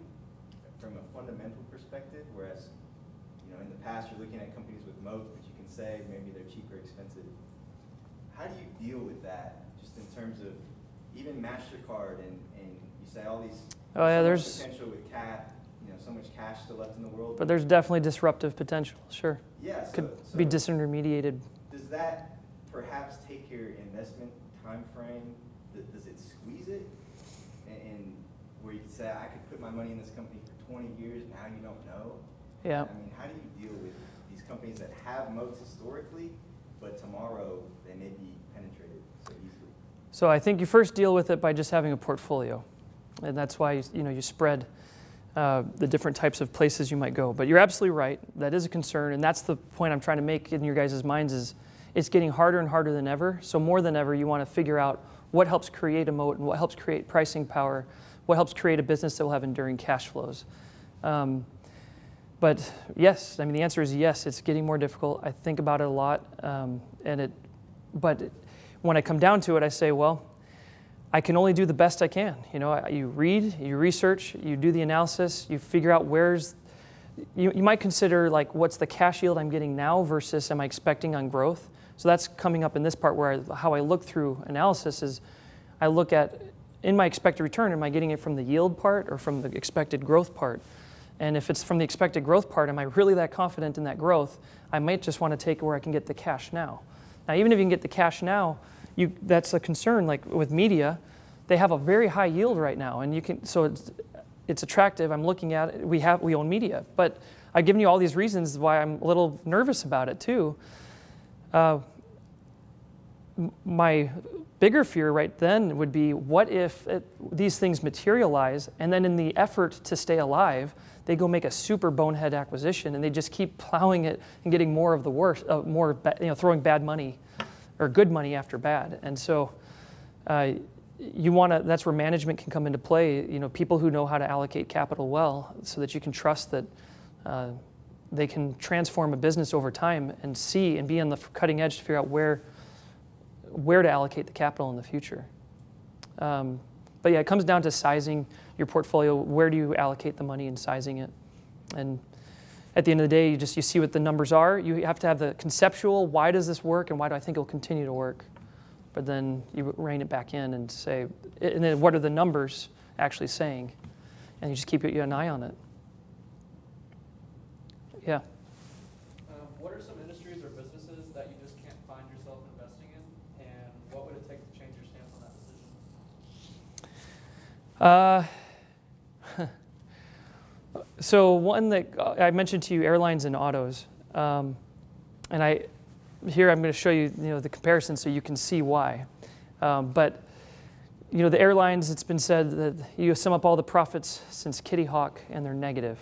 from a fundamental perspective, whereas in the past you're looking at companies with moats, but you can say maybe they're cheap or expensive. How do you deal with that, just in terms of even MasterCard and you say all these there's potential with so much cash still left in the world. But there's definitely disruptive potential, sure. Yeah, could be disintermediated. Does that perhaps take your investment time frame? Does it squeeze it? And where you could say, I could put my money in this company for 20 years, now you don't know? Yeah. I mean, how do you deal with these companies that have moats historically, but tomorrow they may be penetrated so easily? So I think you first deal with it by just having a portfolio. And that's why you spread. the different types of places you might go. But you're absolutely right. That is a concern, and that's the point I'm trying to make in your guys' minds is it's getting harder and harder than ever. So more than ever, you want to figure out what helps create a moat and what helps create pricing power, what helps create a business that will have enduring cash flows. But yes, I mean, the answer is yes, it's getting more difficult. I think about it a lot, but when I come down to it, I say, well, I can only do the best I can. You know, you read, you research, you do the analysis, you figure out you might consider like what's the cash yield I'm getting now versus am I expecting on growth. So that's coming up in this part where how I look through analysis is I look at in my expected return, am I getting it from the yield part or from the expected growth part? And if it's from the expected growth part, am I really that confident in that growth? I might just want to take where I can get the cash now. Now, even if you can get the cash now, that's a concern. Like with media, they have a very high yield right now, and it's attractive. I'm looking at it. We own media, but I've given you all these reasons why I'm a little nervous about it too. My bigger fear right then would be, what if these things materialize, and then in the effort to stay alive, they go make a super bonehead acquisition, and they just keep plowing it and getting more of the worst, throwing bad money or good money after bad. And so that's where management can come into play. You know, people who know how to allocate capital well, so that you can trust that they can transform a business over time and see and be on the cutting edge to figure out where to allocate the capital in the future. But yeah, it comes down to sizing your portfolio. Where do you allocate the money and sizing it? And at the end of the day, you see what the numbers are. You have to have the conceptual, why does this work and why do I think it'll continue to work? But then you rein it back in and say, and then what are the numbers actually saying? And you just keep an eye on it. Yeah. What are some industries or businesses that you just can't find yourself investing in, and what would it take to change your stance on that decision? So one that I mentioned to you, airlines and autos, and here I'm going to show you, the comparison so you can see why. But the airlines, it's been said that you sum up all the profits since Kitty Hawk and they're negative.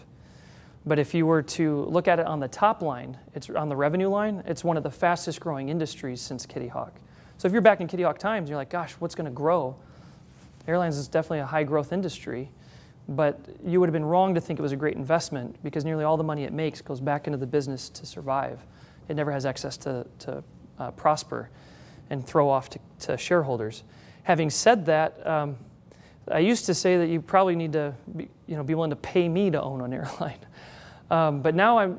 But if you were to look at it on the top line, it's on the revenue line, it's one of the fastest growing industries since Kitty Hawk. So if you're back in Kitty Hawk times, you're like, gosh, what's going to grow? Airlines is definitely a high growth industry, but you would have been wrong to think it was a great investment because nearly all the money it makes goes back into the business to survive. It never has excess to prosper and throw off to shareholders. Having said that, I used to say that you probably need to be willing to pay me to own an airline. But now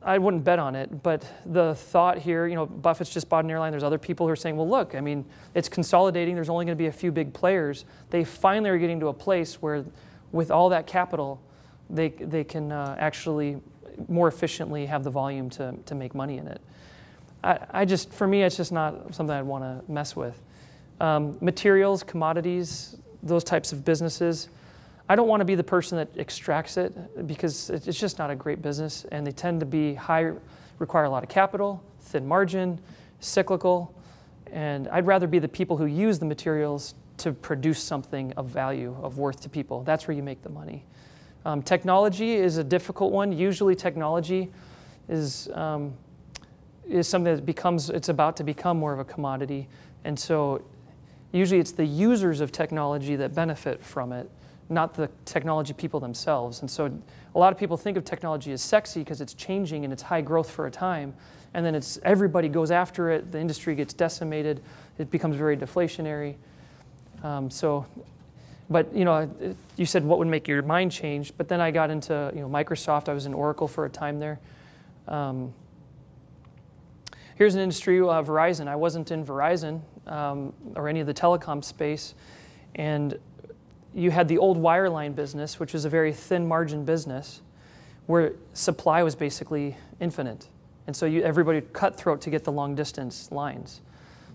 I wouldn't bet on it, but the thought here, Buffett's just bought an airline. There's other people who are saying, well, look, I mean, it's consolidating. There's only going to be a few big players. They finally are getting to a place where with all that capital, they can actually more efficiently have the volume to make money in it. For me, it's just not something I'd want to mess with. Materials, commodities, those types of businesses, I don't want to be the person that extracts it because it's just not a great business, and they tend to be require a lot of capital, thin margin, cyclical, and I'd rather be the people who use the materials to produce something of value, of worth to people. That's where you make the money. Technology is a difficult one. Usually technology is something that it's about to become more of a commodity, and so usually it's the users of technology that benefit from it, not the technology people themselves. And so a lot of people think of technology as sexy because it's changing and it's high growth for a time, and then everybody goes after it, the industry gets decimated, it becomes very deflationary. But you said what would make your mind change, but then I got into Microsoft. I was in Oracle for a time there. Here's an industry, Verizon. I wasn't in Verizon or any of the telecom space, and you had the old wireline business, which was a very thin margin business, where supply was basically infinite. And so everybody would cutthroat to get the long distance lines.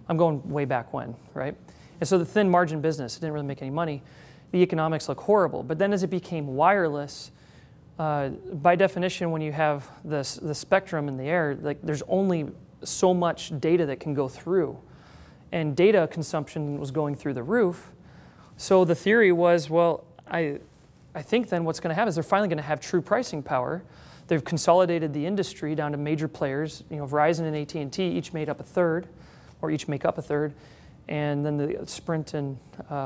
I'm going way back when, right? And so the thin margin business, it didn't really make any money. The economics look horrible. But then as it became wireless, by definition, when you have the spectrum in the air, there's only so much data that can go through. And data consumption was going through the roof. So the theory was, well, I think then what's going to happen is they're finally going to have true pricing power. They've consolidated the industry down to major players. You know, Verizon and AT&T each made up a third, or each make up a third, and then the Sprint and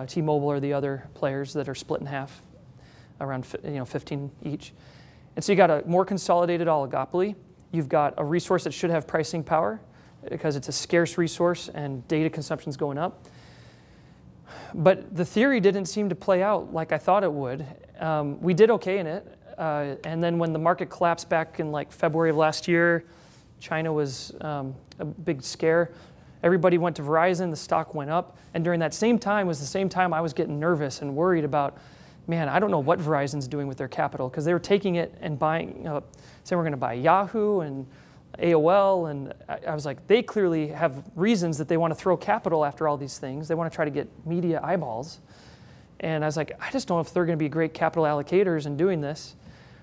T-Mobile are the other players that are split in half, around 15 each. And so you got a more consolidated oligopoly. You've got a resource that should have pricing power because it's a scarce resource and data consumption's going up. But the theory didn't seem to play out like I thought it would. We did okay in it. And then when the market collapsed back in like February of last year, China was a big scare. Everybody went to Verizon, the stock went up. And during that same time was the same time I was getting nervous and worried about, man, I don't know what Verizon's doing with their capital, because they were taking it and buying, saying we're going to buy Yahoo and AOL, and I was like, they clearly have reasons that they want to throw capital after all these things. They want to try to get media eyeballs. And I was like, I just don't know if they're going to be great capital allocators in doing this.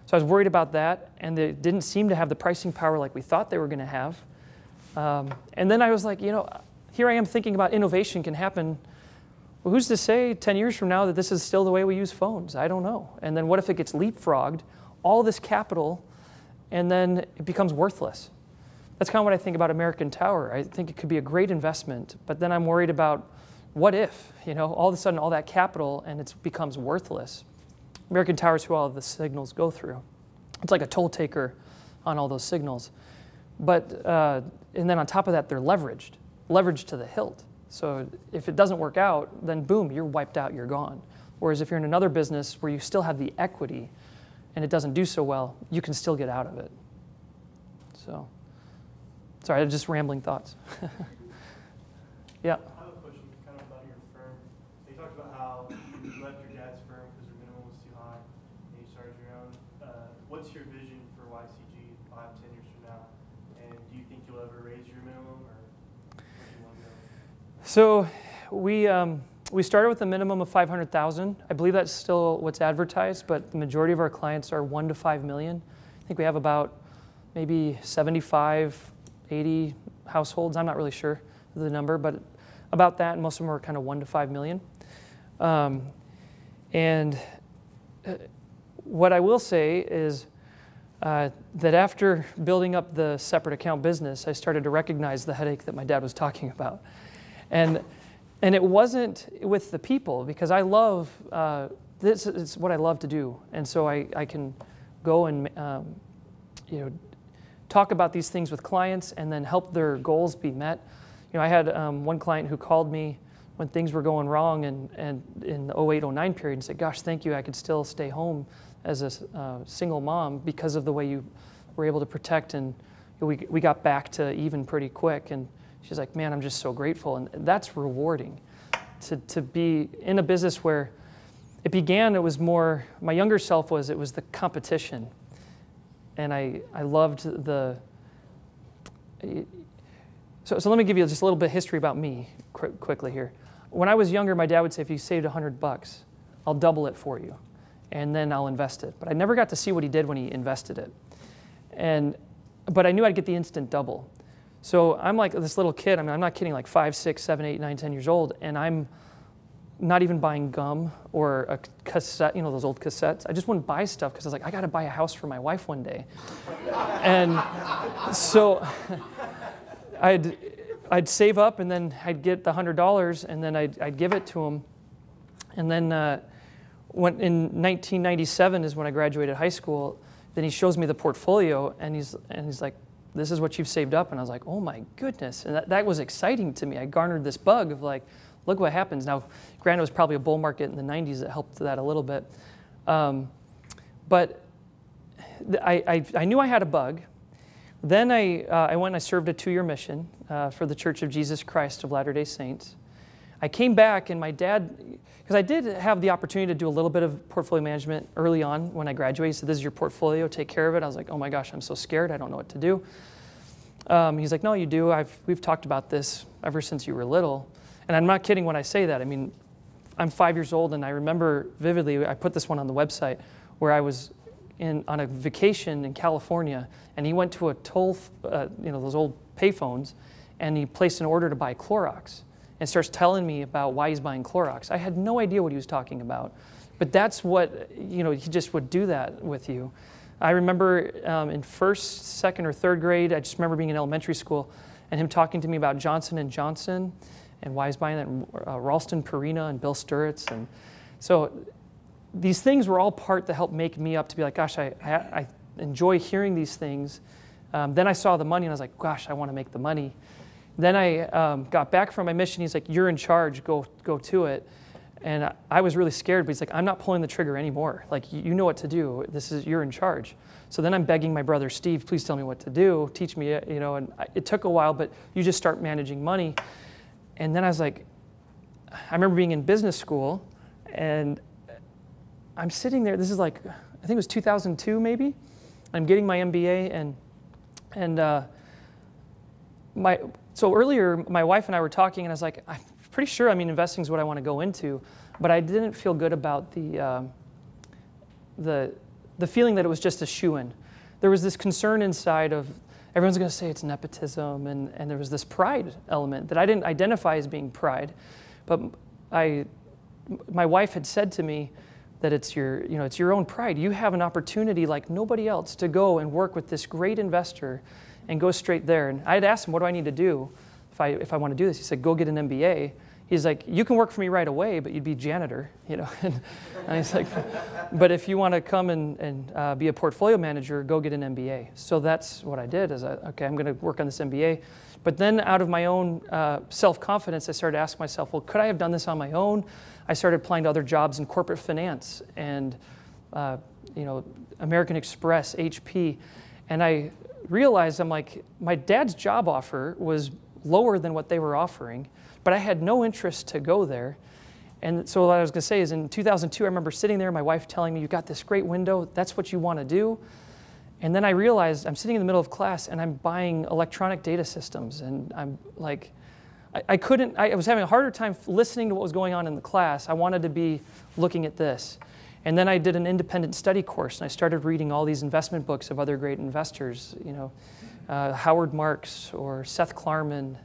So I was worried about that, and they didn't seem to have the pricing power like we thought they were going to have. And then I was like, here I am thinking about innovation can happen. Well, who's to say 10 years from now that this is still the way we use phones? I don't know. And then what if it gets leapfrogged, all this capital, and then it becomes worthless? That's kind of what I think about American Tower. I think it could be a great investment, but then I'm worried about what if, all of a sudden all that capital and it becomes worthless. American Tower is who all of the signals go through. It's like a toll taker on all those signals. But, and then on top of that, they're leveraged to the hilt. So if it doesn't work out, then boom, you're wiped out, you're gone. Whereas if you're in another business where you still have the equity and it doesn't do so well, you can still get out of it. So, sorry, I just rambling thoughts. Yeah. I have a question kind of about your firm. You talked about how you left your dad's firm because your minimum was too high and you started your own. What's your vision for YCG 5, 10 years from now? And do you think you'll ever raise your minimum, or where do you want to go? So we started with a minimum of 500,000. I believe that's still what's advertised, but the majority of our clients are 1 to 5 million. I think we have about maybe 75, 80 households. I'm not really sure of the number, but about that, and most of them are kind of 1 to 5 million. And what I will say is that after building up the separate account business, I started to recognize the headache that my dad was talking about. And it wasn't with the people, because I love, this is what I love to do. And so I can go and talk about these things with clients and then help their goals be met. I had one client who called me when things were going wrong and in the 08-09 period and said, gosh, thank you, I could still stay home as a single mom because of the way you were able to protect, and we got back to even pretty quick. And she's like, man, I'm just so grateful. And that's rewarding to be in a business where it began, it was more, my younger self was, it was the competition. And I loved the, so let me give you just a little bit of history about me quickly here. When I was younger, my dad would say, if you saved $100, I'll double it for you, and then I'll invest it. But I never got to see what he did when he invested it. But I knew I'd get the instant double. So I'm like this little kid, I'm not kidding, like 5, 6, 7, 8, 9, 10 years old, and I'm not even buying gum or a cassette, those old cassettes. I just wouldn't buy stuff because I was like, I got to buy a house for my wife one day. And so I'd save up, and then I'd get the $100, and then I'd give it to him. And then when in 1997 is when I graduated high school. Then he shows me the portfolio, and he's like, this is what you've saved up. And I was like, oh my goodness. And that was exciting to me. I garnered this bug of like, look what happens. Now, granted, it was probably a bull market in the 90s that helped that a little bit. But I knew I had a bug. Then I went and I served a 2-year mission for the Church of Jesus Christ of Latter-day Saints. I came back, and my dad, because I did have the opportunity to do a little bit of portfolio management early on when I graduated. He said, this is your portfolio, take care of it. I was like, oh my gosh, I'm so scared, I don't know what to do. He's like, no, you do. We've talked about this ever since you were little. And I'm not kidding when I say that. I memean, I'm 5 years old, and I remember vividly, I put this one on the website, where I was on a vacation in California, and he went to a toll, those old payphones, and he placed an order to buy Clorox. and starts telling me about why he's buying Clorox. I had no idea what he was talking about, but that's what, he just would do that with you. I remember in first, second, or third grade, I just remember being in elementary school and him talking to me about Johnson & Johnson and why he's buying that, and Ralston Purina and Bill Sturritz. And so these things were all part that helped make me up to be like, gosh, I enjoy hearing these things. Then I saw the money and I was like, gosh, I want to make the money. Then I got back from my mission. He's like, you're in charge, go to it. And I was really scared, but he's like, I'm not pulling the trigger anymore. Like, you know what to do. You're in charge. So then I'm begging my brother, Steve, please tell me what to do. Teach me, and it took a while, but you just start managing money. And then I was like, I remember being in business school, and I'm sitting there. This is like, I think it was 2002 maybe. I'm getting my MBA, so earlier my wife and I were talking, and I was like, I'm pretty sure, investing is what I want to go into, but I didn't feel good about the feeling that it was just a shoo-in. There was this concern inside of, everyone's going to say it's nepotism, and there was this pride element that I didn't identify as being pride, but my wife had said to me that it's your own pride. You have an opportunity like nobody else to go and work with this great investor and go straight there. And I had asked him, what do I need to do if I want to do this? He said, go get an MBA. He's like, you can work for me right away, but you'd be janitor, And he's like, but if you want to come and be a portfolio manager, go get an MBA. So that's what I did. Okay, I'm going to work on this MBA. But then out of my own self-confidence, I started to ask myself, well, could I have done this on my own? I started applying to other jobs in corporate finance and American Express, HP, and I realized, I'm like, my dad's job offer was lower than what they were offering, but I had no interest to go there. And so what I was going to say is in 2002, I remember sitting there, my wife telling me, you got this great window, that's what you want to do. And then I realized I'm sitting in the middle of class and I'm buying electronic data systems, and I'm like, I was having a harder time listening to what was going on in the class. I wanted to be looking at this. And then I did an independent study course, and I started reading all these investment books of other great investors, Howard Marks or Seth Klarman,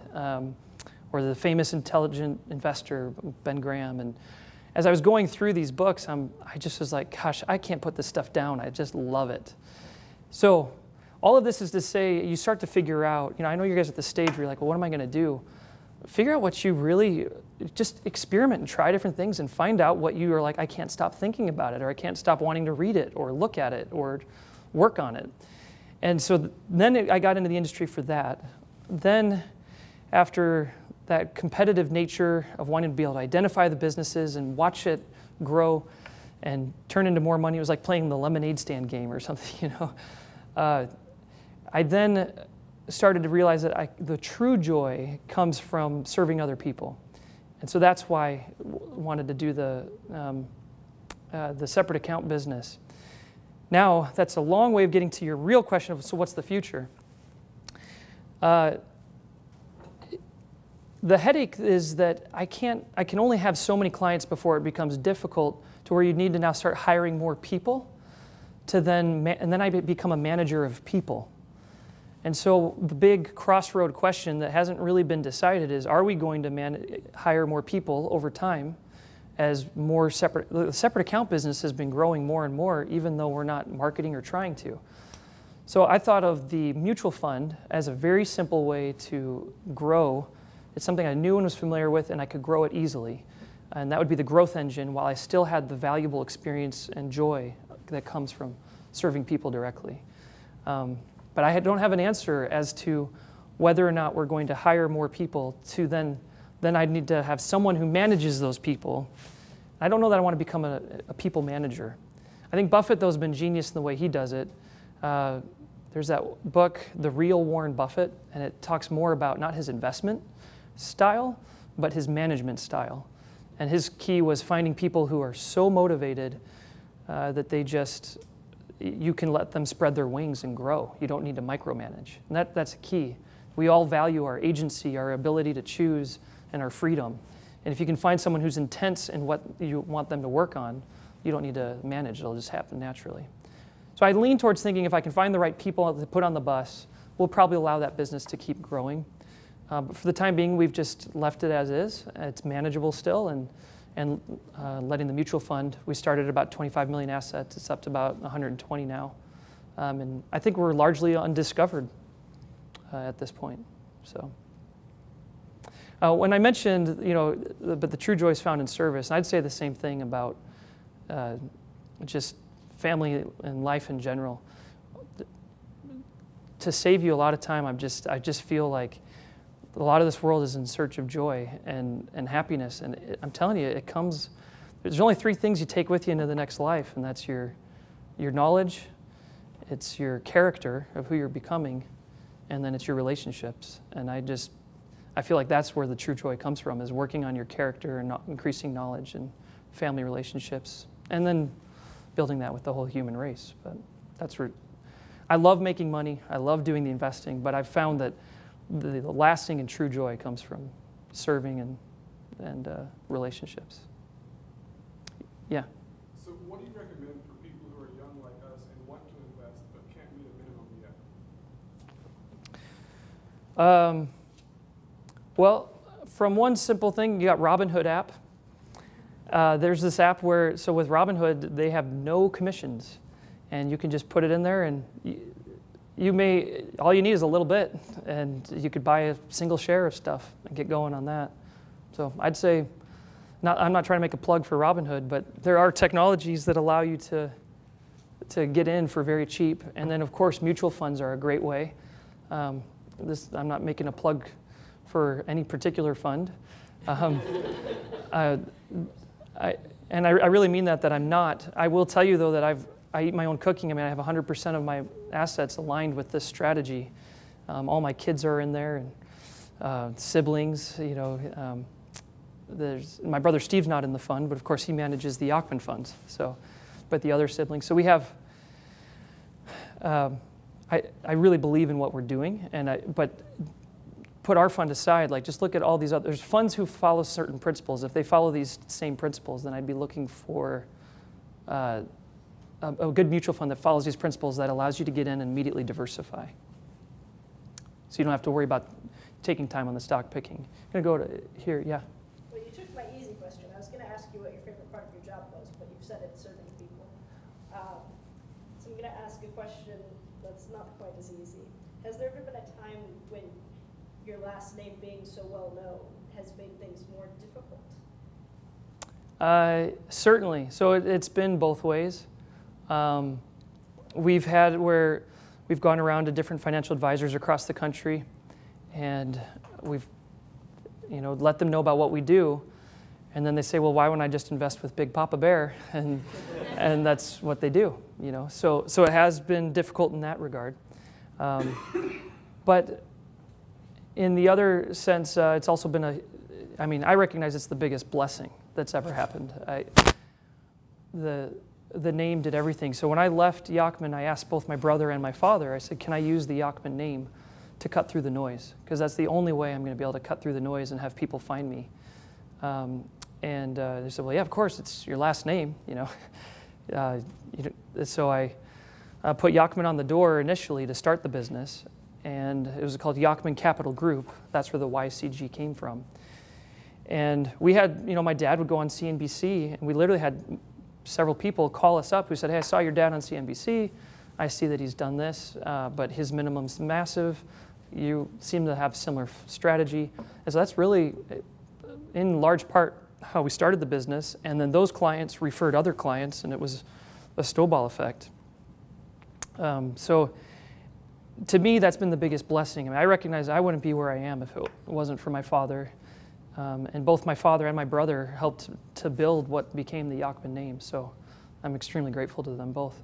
or the famous intelligent investor, Ben Graham. And as I was going through these books, I just was like, gosh, I can't put this stuff down. I just love it. So all of this is to say, you start to figure out, I know you guys at the stage where you're like, well, what am I going to do? Figure out what you really, just experiment and try different things and find out what you are like, I can't stop thinking about it, or I can't stop wanting to read it or look at it or work on it. And so then I got into the industry for that. Then after that competitive nature of wanting to be able to identify the businesses and watch it grow and turn into more money, it was like playing the lemonade stand game or something, I then started to realize that the true joy comes from serving other people. And so that's why I wanted to do the separate account business. Now, that's a long way of getting to your real question of, so what's the future? The headache is that I can only have so many clients before it becomes difficult to where you need to now start hiring more people and then I become a manager of people. And so the big crossroad question that hasn't really been decided is, are we going to hire more people over time as the separate account business has been growing more and more, even though we're not marketing or trying to. So I thought of the mutual fund as a very simple way to grow. It's something I knew and was familiar with, and I could grow it easily. And that would be the growth engine, while I still had the valuable experience and joy that comes from serving people directly. But I don't have an answer as to whether or not we're going to hire more people to then I'd need to have someone who manages those people. I don't know that I want to become a people manager. I think Buffett, though, has been genius in the way he does it. There's that book, The Real Warren Buffett, and it talks more about not his investment style, but his management style. And his key was finding people who are so motivated that you can let them spread their wings and grow. You don't need to micromanage. And that's a key. We all value our agency, our ability to choose, and our freedom. And if you can find someone who's intense in what you want them to work on, you don't need to manage. It'll just happen naturally. So I lean towards thinking if I can find the right people to put on the bus, we'll probably allow that business to keep growing. But for the time being, we've just left it as is. It's manageable still, and letting the mutual fund, we started at about 25 million assets. It's up to about 120 now. And I think we're largely undiscovered at this point. So when I mentioned, but the true joy is found in service, and I'd say the same thing about just family and life in general. To save you a lot of time, I just feel like a lot of this world is in search of joy and happiness, and I'm telling you, it comes. There's only 3 things you take with you into the next life, and that's your knowledge, it's your character of who you're becoming, and then it's your relationships. And I feel like that's where the true joy comes from, is working on your character and increasing knowledge and family relationships, and then building that with the whole human race. But that's where I love making money. I love doing the investing, but I've found that the lasting and true joy comes from serving and relationships. Yeah. So what do you recommend for people who are young like us and want to invest but can't meet a minimum yet? Well, from one simple thing, you got Robinhood app. There's this app so with Robinhood, they have no commissions, and you can just put it in there, and all you need is a little bit, and you could buy a single share of stuff and get going on that. So I'd say, I'm not trying to make a plug for Robinhood, but there are technologies that allow you to get in for very cheap. And then of course, mutual funds are a great way. I'm not making a plug for any particular fund. I really mean that I'm not. I will tell you though that I eat my own cooking. I mean, I have 100% of my assets aligned with this strategy. All my kids are in there, and siblings. My brother Steve's not in the fund, but of course he manages the Yacktman Funds. So, but the other siblings. So we have. I really believe in what we're doing, but put our fund aside. Like, just look at all these other. There's funds who follow certain principles. If they follow these same principles, then I'd be looking for a good mutual fund that follows these principles that allows you to get in and immediately diversify. So you don't have to worry about taking time on the stock picking. I'm going to go to here, yeah. Well, you took my easy question. I was going to ask you what your favorite part of your job was, but you've said it, serving people. So I'm going to ask a question that's not quite as easy. Has there ever been a time when your last name being so well known has made things more difficult? Certainly. So it's been both ways. We've had where we've gone around to different financial advisors across the country, and we've let them know about what we do, and then they say, well, why wouldn't I just invest with Big Papa Bear? And that's what they do. So it has been difficult in that regard. But in the other sense, it's also been I recognize it's the biggest blessing that's ever happened. The name did everything. So when I left Yacktman, I asked both my brother and my father, I said, can I use the Yacktman name to cut through the noise? Because that's the only way I'm going to be able to cut through the noise and have people find me. And they said, well, yeah, of course, it's your last name, So I put Yacktman on the door initially to start the business, and it was called Yacktman Capital Group. That's where the YCG came from. And we had, my dad would go on CNBC, and we literally had several people call us up who said, hey, I saw your dad on CNBC. I see that he's done this, but his minimum's massive. You seem to have similar strategy. And so that's really, in large part, how we started the business. And then those clients referred other clients, and it was a snowball effect. So to me, that's been the biggest blessing. I recognize I wouldn't be where I am if it wasn't for my father. And both my father and my brother helped to build what became the Yacktman name. So I'm extremely grateful to them both.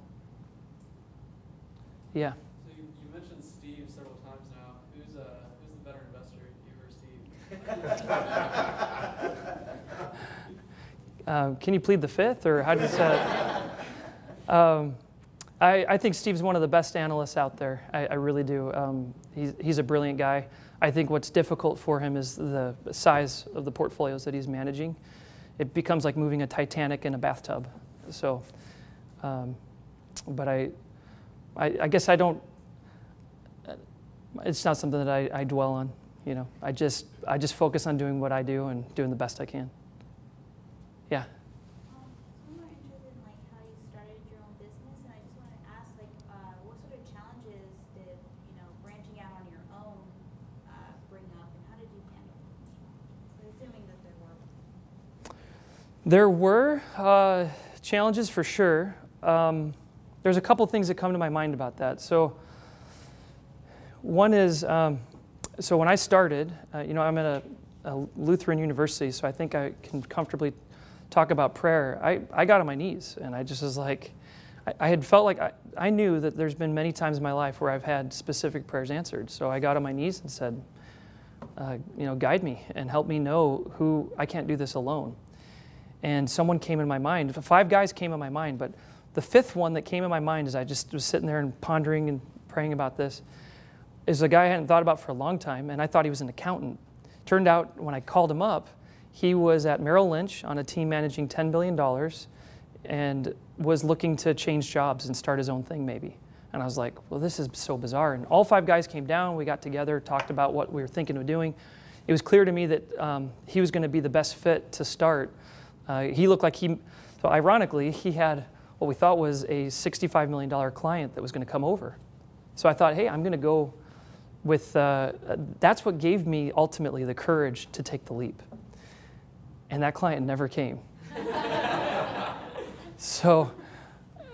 Yeah. So you mentioned Steve several times now. Who's the better investor, you or Steve? Can you plead the fifth, or how do you say it? I think Steve's one of the best analysts out there. I really do. He's a brilliant guy. I think what's difficult for him is the size of the portfolios that he's managing. It becomes like moving a Titanic in a bathtub. So, but I guess I don't, it's not something that I dwell on. I just focus on doing what I do and doing the best I can. Yeah. I'm more interested in like how you started your own business, and I just want to ask like what sort of challenges did branching out on your own bring up, and how did you handle them? So assuming that there were. There were challenges for sure. There's a couple things that come to my mind about that. So one is, so when I started, I'm at a Lutheran University, so I think I can comfortably talk about prayer. I got on my knees, and I just was like, I had felt like I knew that there's been many times in my life where I've had specific prayers answered. So I got on my knees and said, guide me and help me know who I can't do this alone. And someone came in my mind. 5 guys came in my mind, but the 5th one that came in my mind as I just was sitting there and pondering and praying about this is a guy I hadn't thought about for a long time, and I thought he was an accountant. Turned out when I called him up, he was at Merrill Lynch on a team managing $10 billion and was looking to change jobs and start his own thing maybe. And I was like, well, this is so bizarre. And all 5 guys came down, we got together, talked about what we were thinking of doing. It was clear to me that he was going to be the best fit to start. He looked like so ironically, he had what we thought was a $65 million client that was going to come over. So I thought, hey, I'm going to go with, that's what gave me ultimately the courage to take the leap. And that client never came. So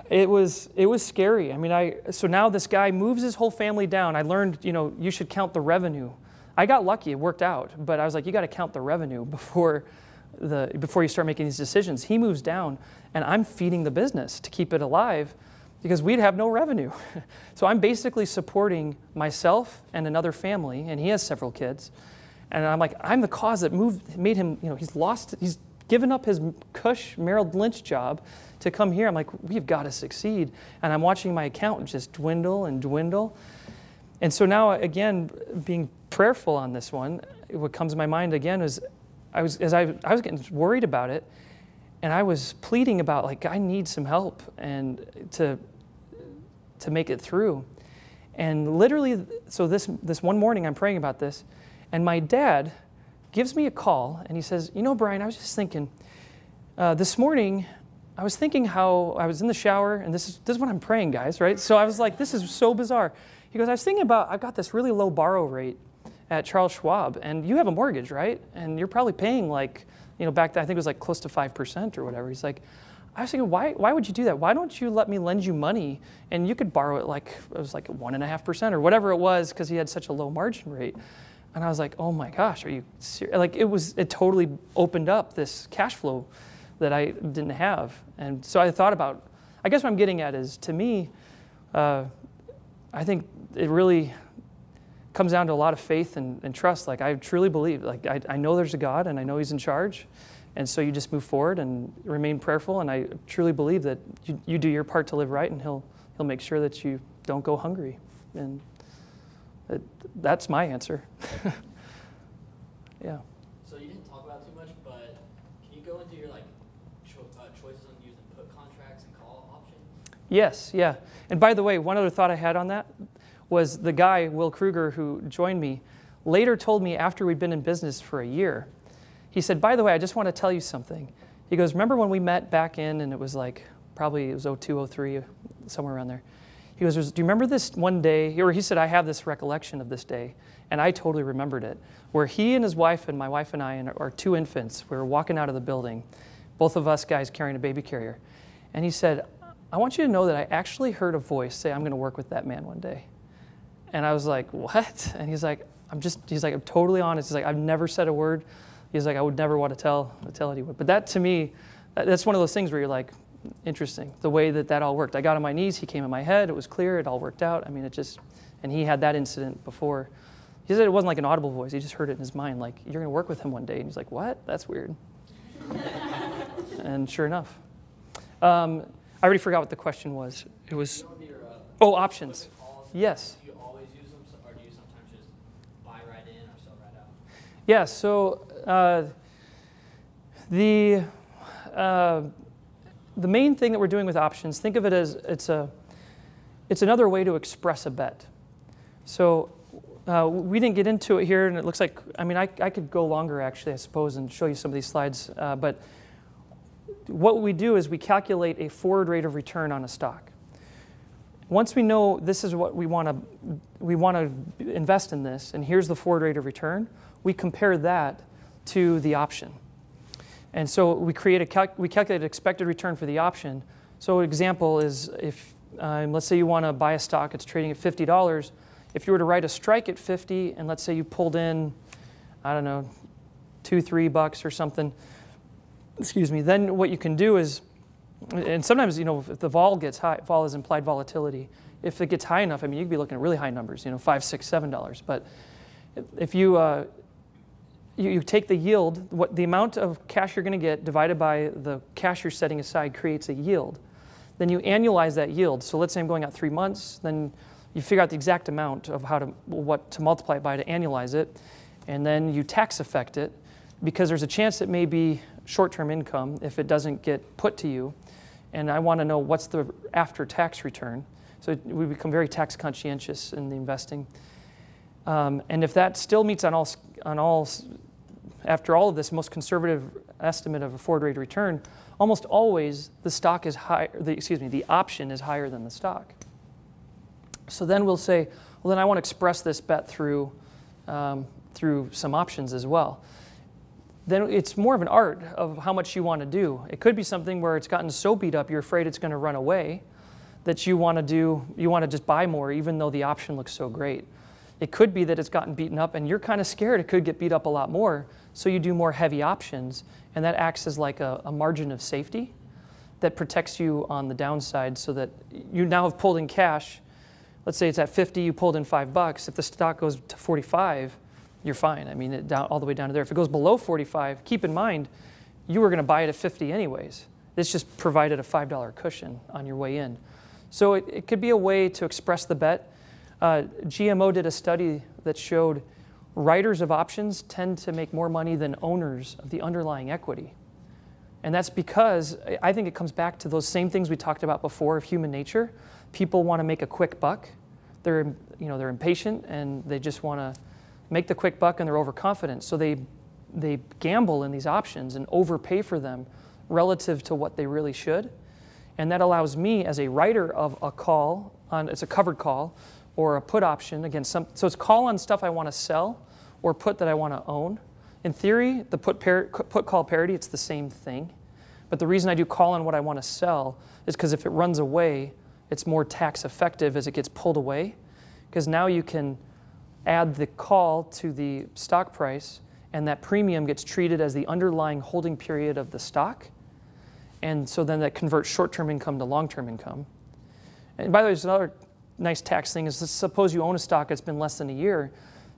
it was scary. I mean, so now this guy moves his whole family down. I learned, you should count the revenue. I got lucky, it worked out, but I was like, you got to count the revenue before you start making these decisions. He moves down, and I'm feeding the business to keep it alive because we'd have no revenue. So I'm basically supporting myself and another family, and he has several kids. And I'm like, I'm the cause that made him, he's given up his cush Merrill Lynch job to come here. I'm like, we've got to succeed. And I'm watching my account just dwindle and dwindle. And so now, again, being prayerful on this one, what comes to my mind again is I was getting worried about it, and I was pleading about, like, I need some help and to make it through. And literally, so this one morning I'm praying about this, and my dad gives me a call, and he says, Brian, I was just thinking, this morning, I was thinking how I was in the shower, and this is what I'm praying, guys, right? So I was like, this is so bizarre. He goes, I was thinking about, I've got this really low borrow rate at Charles Schwab, and you have a mortgage, right? And you're probably paying like, back then I think it was like close to 5% or whatever. He's like, I was thinking, why would you do that? Why don't you let me lend you money and you could borrow it it was like 1.5% or whatever it was because he had such a low margin rate. And I was like, oh my gosh, are you serious? Like it totally opened up this cash flow that I didn't have. And so I thought about, I guess what I'm getting at is, to me, I think it really comes down to a lot of faith and trust. Like, I truly believe, like, I know there's a God and I know He's in charge. And so you just move forward and remain prayerful. And I truly believe that you do your part to live right, and He'll make sure that you don't go hungry. And that's my answer. Yeah. So you didn't talk about it too much, but can you go into your choices on using put contracts and call option? Yes, yeah. And by the way, one other thought I had on that was the guy, Will Kruger, who joined me, later told me after we'd been in business for a year, he said, by the way, I just want to tell you something. He goes, remember when we met back in, and it was like, probably it was 02, 03, somewhere around there. He goes, do you remember this one day, or he said, I have this recollection of this day, and I totally remembered it, where he and his wife and my wife and I and our 2 infants, we were walking out of the building, both of us guys carrying a baby carrier. And he said, I want you to know that I actually heard a voice say, I'm going to work with that man one day. And I was like, what? And he's like, I'm totally honest. He's like, I've never said a word. He's like, I would never want to tell anyone. But that, to me, that's one of those things where you're like, interesting, the way that all worked. I got on my knees, he came in my head, it was clear, it all worked out. I mean, and he had that incident before. He said it wasn't like an audible voice, he just heard it in his mind, like, you're going to work with him one day. And he's like, what? That's weird. And sure enough. I already forgot what the question was. It was, options. Yes. Do you always use them, or do you sometimes just buy right in or sell right out? Yeah, so the main thing that we're doing with options, think of it as it's another way to express a bet. So we didn't get into it here, and it looks like, I mean, I could go longer actually, I suppose, and show you some of these slides, but what we do is we calculate a forward rate of return on a stock. Once we know this is what we want to invest in this, and here's the forward rate of return, we compare that to the option. And so we calculate expected return for the option. So an example is if, let's say you want to buy a stock, it's trading at $50. If you were to write a strike at 50, and let's say you pulled in, I don't know, $2-3 or something, excuse me, then what you can do is, and sometimes, you know, if the vol gets high, vol is implied volatility. If it gets high enough, I mean, you could be looking at really high numbers, you know, $5, $6, $7. But if you, you take the yield, the amount of cash you're going to get divided by the cash you're setting aside creates a yield. Then you annualize that yield. So let's say I'm going out 3 months, then you figure out the exact amount of what to multiply it by to annualize it, and then you tax affect it, because there's a chance it may be short-term income if it doesn't get put to you, and I want to know what's the after-tax return. So we become very tax conscientious in the investing. And if that still meets on all, after all of this, most conservative estimate of a forward rate of return, almost always the stock is high, the option is higher than the stock. So then we'll say, well, then I want to express this bet through some options as well. Then it's more of an art of how much you want to do. It could be something where it's gotten so beat up you're afraid it's going to run away that you want to just buy more even though the option looks so great. It could be that it's gotten beaten up and you're kind of scared it could get beat up a lot more, so you do more heavy options, and that acts as like a margin of safety that protects you on the downside, so that you now have pulled in cash. Let's say it's at 50, you pulled in $5. If the stock goes to 45, you're fine. I mean, all the way down to there. If it goes below 45, keep in mind, you were going to buy it at 50 anyways. This just provided a $5 cushion on your way in. So it could be a way to express the bet. GMO did a study that showed writers of options tend to make more money than owners of the underlying equity. And that's because I think it comes back to those same things we talked about before of human nature. People want to make a quick buck. They're impatient and they just want to make the quick buck, and they're overconfident. So they gamble in these options and overpay for them relative to what they really should. And that allows me as a writer of a call, it's a covered call, or a put option against some, so it's call on stuff I want to sell or put that I want to own. In theory, the put call parity, it's the same thing. But the reason I do call on what I want to sell is because if it runs away, it's more tax effective as it gets pulled away. Because now you can add the call to the stock price, and that premium gets treated as the underlying holding period of the stock. And so then that converts short-term income to long-term income. And by the way, there's another nice tax thing is, suppose you own a stock that's been less than a year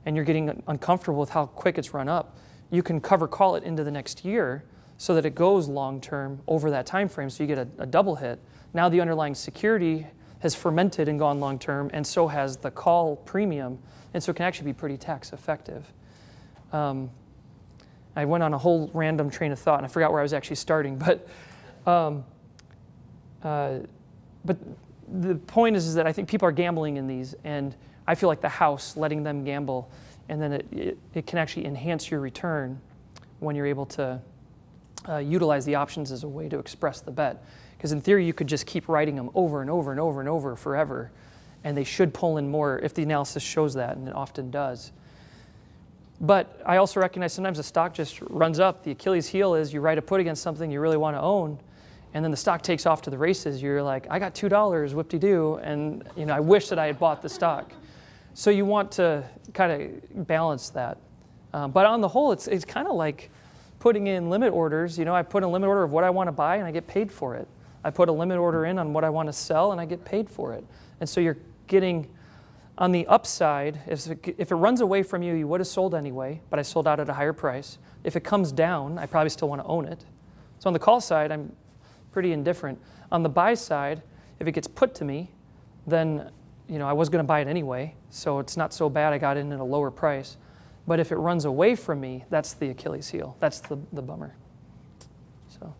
and you're getting uncomfortable with how quick it's run up. You can cover call it into the next year so that it goes long-term over that time frame, so you get a double hit. Now the underlying security has fermented and gone long-term, and so has the call premium, and so it can actually be pretty tax effective. I went on a whole random train of thought, and I forgot where I was actually starting, but the point is that I think people are gambling in these, and I feel like the house, letting them gamble, and then it can actually enhance your return when you're able to utilize the options as a way to express the bet. Because in theory, you could just keep writing them over and over and over and over forever, and they should pull in more if the analysis shows that, and it often does. But I also recognize sometimes the stock just runs up. The Achilles heel is you write a put against something you really want to own, and then the stock takes off to the races. You're like, I got $2, whoop-de-doo, and I wish that I had bought the stock. So you want to kind of balance that. But on the whole, it's kind of like putting in limit orders. I put a limit order of what I want to buy, and I get paid for it. I put a limit order in on what I want to sell, and I get paid for it. And so you're getting, on the upside, if it runs away from you, you would have sold anyway, but I sold out at a higher price. If it comes down, I probably still want to own it. So on the call side, I'm pretty indifferent. On the buy side, if it gets put to me, then I was going to buy it anyway, so it's not so bad I got in at a lower price. But if it runs away from me, that's the Achilles heel. That's the bummer. So.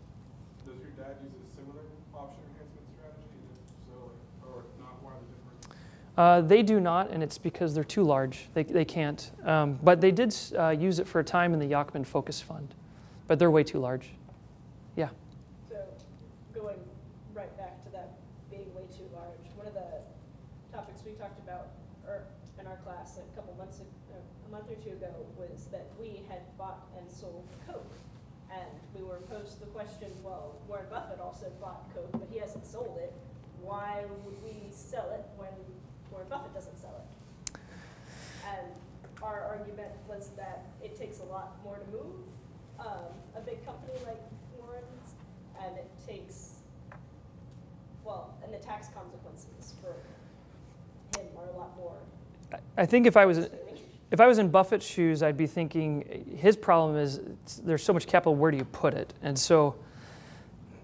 Does your dad use a similar option enhancement strategy? And if so, or not, what are the differences? They do not, and it's because they're too large. They can't. But they did use it for a time in the Yacktman Focus Fund, but they're way too large. Yeah. So going right back to that being way too large, one of the topics we talked about in our class a month or two ago was that we had bought and sold Coke. And we were posed the question, well, Warren Buffett also bought Coke, but he hasn't sold it. Why would we sell it when Warren Buffett doesn't sell it? And our argument was that it takes a lot more to move a big company like Warren's, and it takes, and the tax consequences for him are a lot more. I think if I was in Buffett's shoes, I'd be thinking his problem is there's so much capital, where do you put it? And so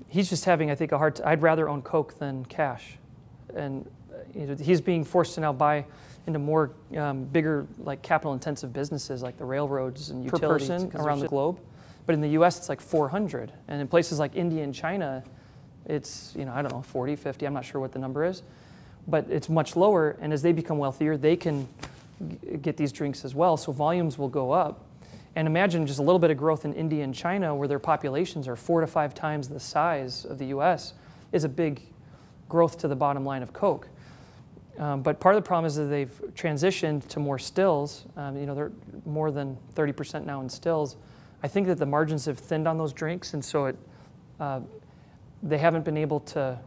he's just having, I think, a hard time. I'd rather own Coke than cash. And he's being forced to now buy into more bigger, like capital-intensive businesses like the railroads and utilities per person around the globe. But in the US, it's like 400. And in places like India and China, it's, I don't know, 40, 50, I'm not sure what the number is. But it's much lower, and as they become wealthier, they can get these drinks as well, so volumes will go up. And imagine just a little bit of growth in India and China, where their populations are 4 to 5 times the size of the US, is a big growth to the bottom line of Coke. But part of the problem is that they've transitioned to more stills. They're more than 30% now in stills. I think that the margins have thinned on those drinks, and so they haven't been able to.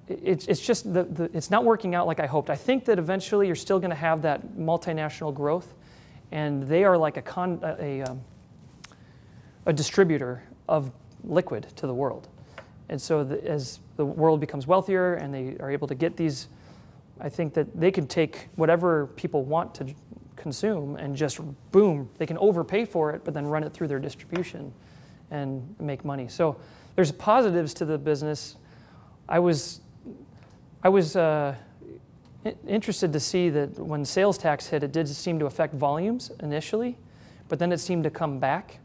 It's just it's not working out like I hoped. I think that eventually you're still going to have that multinational growth, and they are like a distributor of liquid to the world. And so as the world becomes wealthier and they are able to get these, I think that they can take whatever people want to consume and just boom, they can overpay for it, but then run it through their distribution and make money. So there's positives to the business. I was interested to see that when sales tax hit, it did seem to affect volumes initially, but then it seemed to come back.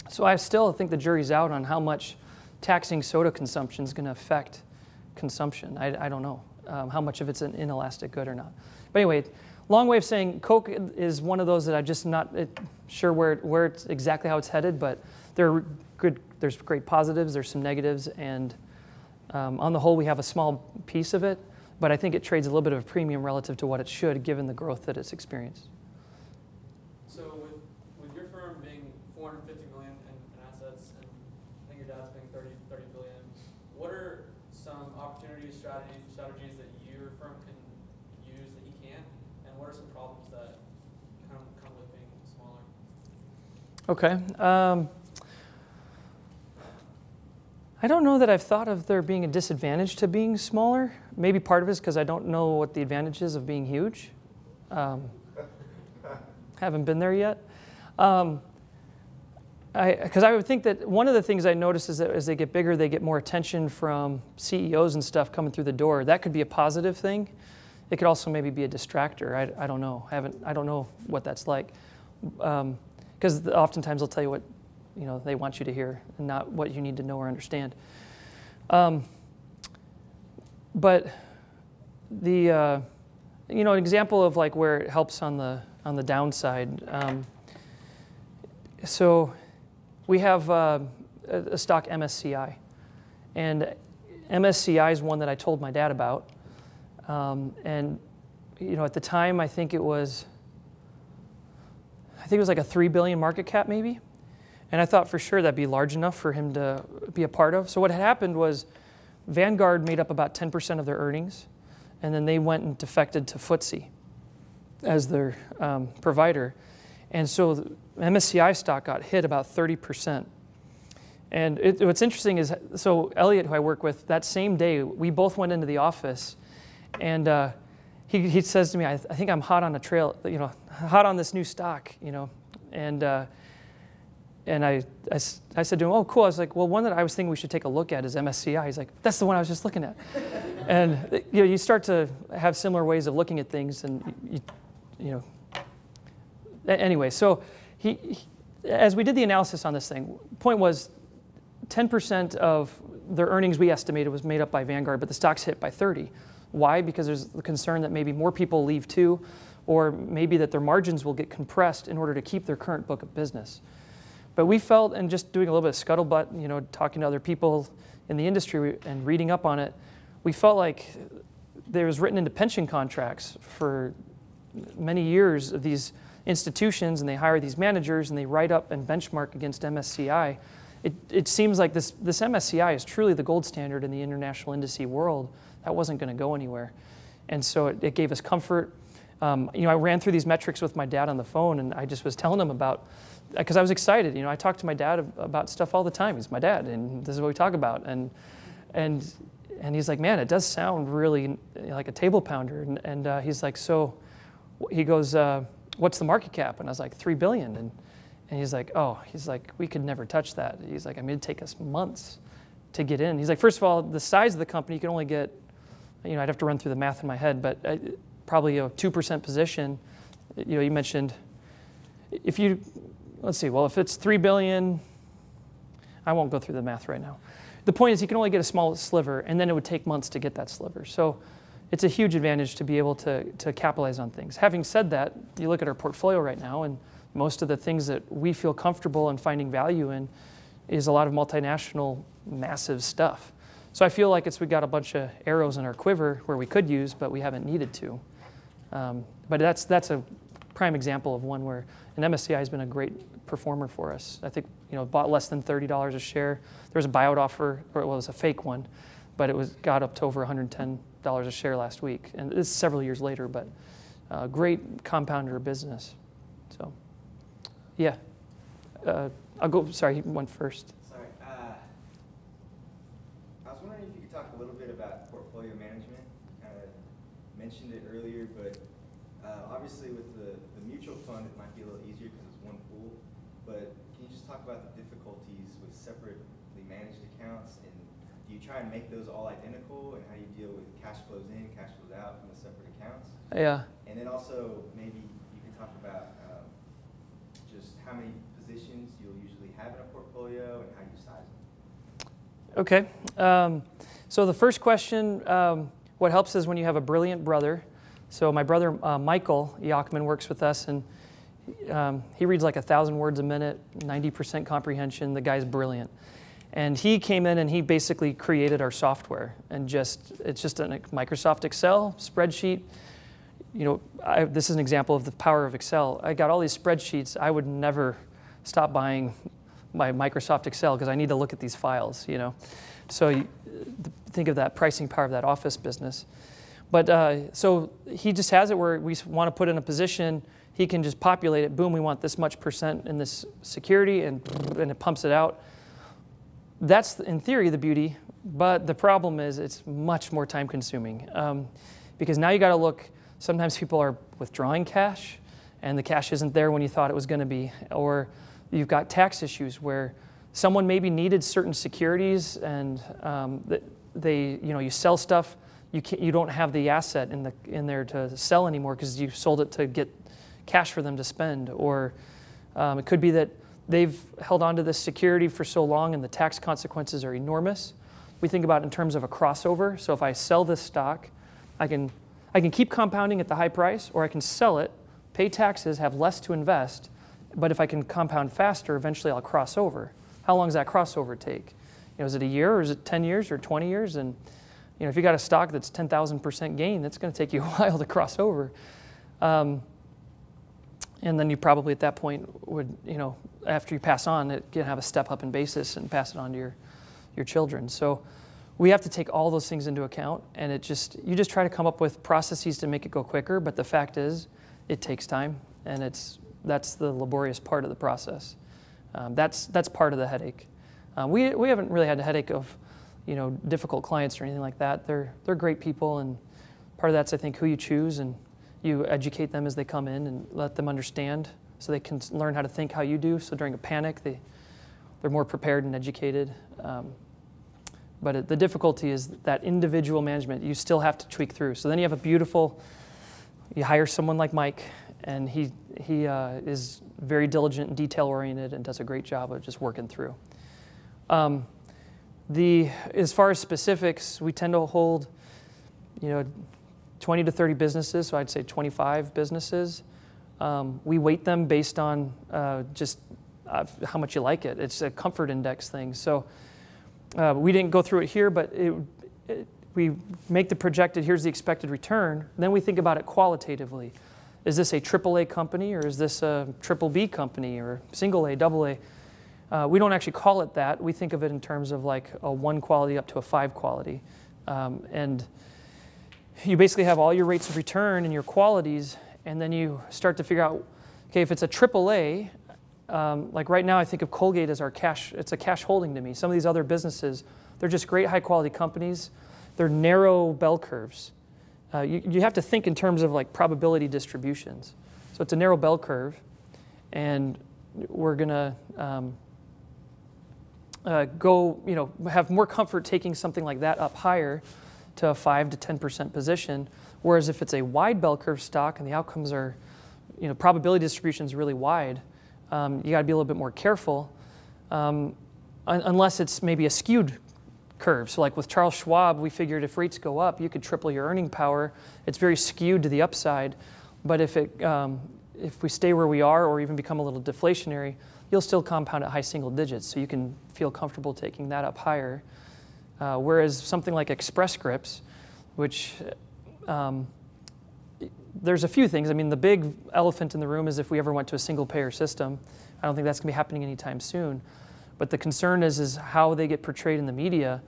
So I still think the jury's out on how much taxing soda consumption is going to affect consumption. I don't know how much of it's an inelastic good or not. But anyway, long way of saying Coke is one of those that I'm just not sure where it's exactly how it's headed, but they're good. There's great positives, there's some negatives, and on the whole, we have a small piece of it, but I think it trades a little bit of a premium relative to what it should, given the growth that it's experienced. So with your firm being $450 million in assets, and I think your dad's being $30 billion, what are some opportunities, strategies that your firm can use that he can't, and what are some problems that come with being smaller? Okay. I don't know that I've thought of there being a disadvantage to being smaller. Maybe part of it is because I don't know what the advantage is of being huge. Haven't been there yet. Because I would think that one of the things I notice is that as they get bigger, they get more attention from CEOs and stuff coming through the door. That could be a positive thing. It could also maybe be a distractor. I don't know. I don't know what that's like. Because oftentimes they'll tell you what they want you to hear and not what you need to know or understand. But the an example of like where it helps on the downside. So we have a stock MSCI, and MSCI is one that I told my dad about. And at the time I think it was like a $3 billion market cap maybe. And I thought for sure that'd be large enough for him to be a part of. So what had happened was Vanguard made up about 10% of their earnings, and then they went and defected to FTSE as their provider. And so the MSCI stock got hit about 30%. And what's interesting is, so Elliot, who I work with, that same day, we both went into the office, and he says to me, I think I'm hot on a trail, hot on this new stock, And I said to him, oh, cool. I was like, well, one that I was thinking we should take a look at is MSCI. He's like, that's the one I was just looking at. And you start to have similar ways of looking at things, and anyway. So as we did the analysis on this thing, point was 10% of their earnings we estimated was made up by Vanguard, but the stock's hit by 30. Why? Because there's the concern that maybe more people leave too, or maybe that their margins will get compressed in order to keep their current book of business. But we felt, and just doing a little bit of scuttlebutt, talking to other people in the industry and reading up on it, we felt like there was written into pension contracts for many years of these institutions, and they hire these managers and they write up and benchmark against MSCI. It seems like this MSCI is truly the gold standard in the international indice world. That wasn't going to go anywhere. And so it gave us comfort. I ran through these metrics with my dad on the phone, and I just was telling him about, because I was excited. I talk to my dad about stuff all the time. He's my dad, and this is what we talk about. And he's like, man, it does sound really like a table pounder. And he's like, so, he goes, what's the market cap? And I was like, $3 billion. And he's like, oh, we could never touch that. He's like, it'd take us months to get in. He's like, first of all, the size of the company, you can only get, I'd have to run through the math in my head, but probably a 2% position. You mentioned, let's see, well, if it's $3 billion, I won't go through the math right now. The point is you can only get a small sliver, and then it would take months to get that sliver. So it's a huge advantage to be able to capitalize on things. Having said that, you look at our portfolio right now, and most of the things that we feel comfortable in finding value in is a lot of multinational, massive stuff. So I feel like we got a bunch of arrows in our quiver where we could use, but we haven't needed to. But that's a prime example of one where an MSCI has been a great performer for us. I think bought less than $30 a share. There was a buyout offer, or it was a fake one, but it got up to over $110 a share last week. And this is several years later, but great compounder of business. So, yeah. I'll go, sorry, he went first. Sorry. I was wondering if you could talk a little bit about portfolio management. Mentioned it earlier, but obviously with the mutual fund, it might be a little easier because it's one pool. But can you just talk about the difficulties with separately managed accounts, and do you try and make those all identical, and how you deal with cash flows in, cash flows out from the separate accounts? Yeah. And then also maybe you can talk about just how many positions you'll usually have in a portfolio and how you size them. Okay. So the first question, what helps is when you have a brilliant brother. So my brother Michael Yacktman works with us, and he reads like 1,000 words a minute, 90% comprehension. The guy's brilliant. And he came in and he basically created our software, and it's just a Microsoft Excel spreadsheet. This is an example of the power of Excel. I got all these spreadsheets. I would never stop buying my Microsoft Excel because I need to look at these files, So think of that pricing power of that office business. But so he just has it where we want to put in a position, he can just populate it, boom, we want this much percent in this security, and it pumps it out. That's, in theory, the beauty, but the problem is it's much more time consuming because now you got to look, sometimes people are withdrawing cash and the cash isn't there when you thought it was going to be, or you've got tax issues where someone maybe needed certain securities and you sell stuff, you don't have the asset in there to sell anymore because you sold it to get cash for them to spend, or it could be that they've held on to this security for so long and the tax consequences are enormous. We think about it in terms of a crossover. So if I sell this stock, I can keep compounding at the high price, or I can sell it, pay taxes, have less to invest, but if I can compound faster, eventually I'll cross over. How long does that crossover take? Is it a year, or is it 10 years or 20 years? And if you got a stock that's 10,000% gain, that's going to take you a while to cross over. And then you probably at that point would, after you pass on, it can have a step up in basis and pass it on to your children. So we have to take all those things into account, and you just try to come up with processes to make it go quicker, but the fact is it takes time, and that's the laborious part of the process. That's part of the headache. We haven't really had a headache of difficult clients or anything like that. They're great people, and part of that's, I think, who you choose, and you educate them as they come in and let them understand so they can learn how to think how you do. So during a panic, they're more prepared and educated. But the difficulty is that individual management, you still have to tweak through. So then you have you hire someone like Mike, and he is very diligent and detail-oriented and does a great job of just working through. As far as specifics, we tend to hold, 20 to 30 businesses, so I'd say 25 businesses. We weight them based on just how much you like it. It's a comfort index thing. So we didn't go through it here, but we make the projected, here's the expected return. Then we think about it qualitatively. Is this a AAA company, or is this a BBB company, or single A, double A? We don't actually call it that. We think of it in terms of like a 1 quality up to a 5 quality. And you basically have all your rates of return and your qualities, and then you start to figure out, okay, if it's a AAA, like right now I think of Colgate as our cash, it's a cash holding to me. Some of these other businesses, they're just great high quality companies. They're narrow bell curves. You have to think in terms of like probability distributions. So it's a narrow bell curve, and we're gonna go, have more comfort taking something like that up higher to a 5 to 10% position. Whereas if it's a wide bell curve stock and the outcomes are, probability distribution is really wide, you got to be a little bit more careful, unless it's maybe a skewed curve. So like with Charles Schwab, we figured if rates go up, you could triple your earning power. It's very skewed to the upside, but if we stay where we are or even become a little deflationary, you'll still compound at high single digits, so you can feel comfortable taking that up higher. Whereas something like Express Scripts, which there's a few things. I mean, the big elephant in the room is if we ever went to a single payer system. I don't think that's going to be happening anytime soon. But the concern is how they get portrayed in the media.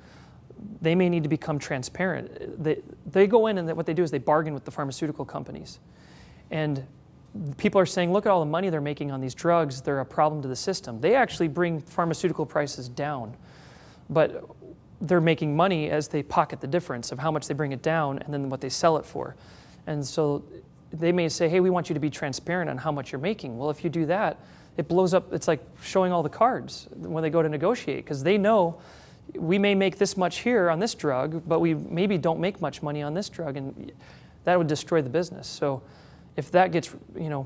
They may need to become transparent. They go in and what they do is they bargain with the pharmaceutical companies. And people are saying, look at all the money they're making on these drugs. They're a problem to the system. They actually bring pharmaceutical prices down. But they're making money as they pocket the difference of how much they bring it down and then what they sell it for. And so they may say, hey, we want you to be transparent on how much you're making. Well, if you do that, it blows up. It's like showing all the cards when they go to negotiate, because they know we may make this much here on this drug, but we maybe don't make much money on this drug, and that would destroy the business. So if that gets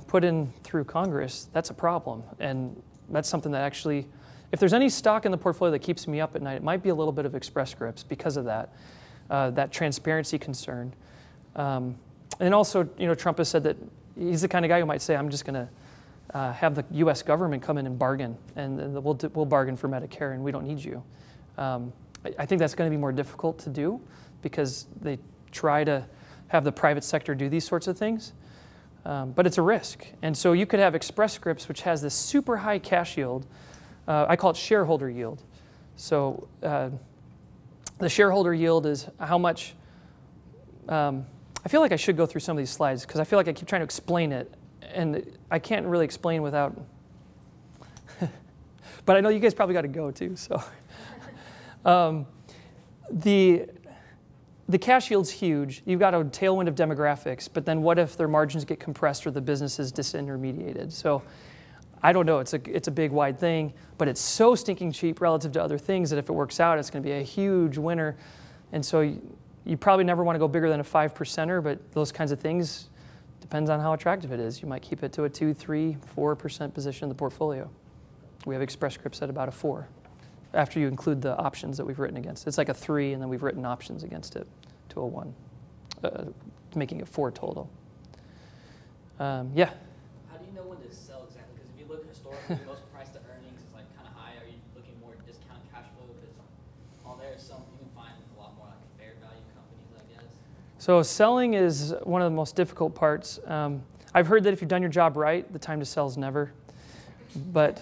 put in through Congress, that's a problem. And that's something that actually, if there's any stock in the portfolio that keeps me up at night, it might be a little bit of Express Scripts because of that transparency concern. And also, Trump has said that he's the kind of guy who might say, I'm just going to have the U.S. government come in and bargain, and we'll bargain for Medicare, and we don't need you. I think that's going to be more difficult to do because they try to have the private sector do these sorts of things, but it's a risk. And so you could have Express Scripts, which has this super high cash yield. I call it shareholder yield. So the shareholder yield is how much. I feel like I should go through some of these slides because I feel like I keep trying to explain it, and I can't really explain without. But I know you guys probably got to go too. So the cash yield's huge. You've got a tailwind of demographics, but then what if their margins get compressed or the business is disintermediated? So I don't know. It's a big, wide thing, but it's so stinking cheap relative to other things that if it works out, it's going to be a huge winner. And so you probably never want to go bigger than a 5%er, but those kinds of things depends on how attractive it is. You might keep it to a 2, 3, 4% position in the portfolio. We have Express Scripts at about a 4, after you include the options that we've written against. It's like a 3, and then we've written options against it to a 1, making it 4 total. Yeah. How do you know when to sell exactly? Because if you look historically, most price to earnings is like kind of high. Are you looking more discount cash flow? Because while there's some, you can find a lot more like fair value companies, I guess. So selling is one of the most difficult parts. I've heard that if you've done your job right, the time to sell is never. But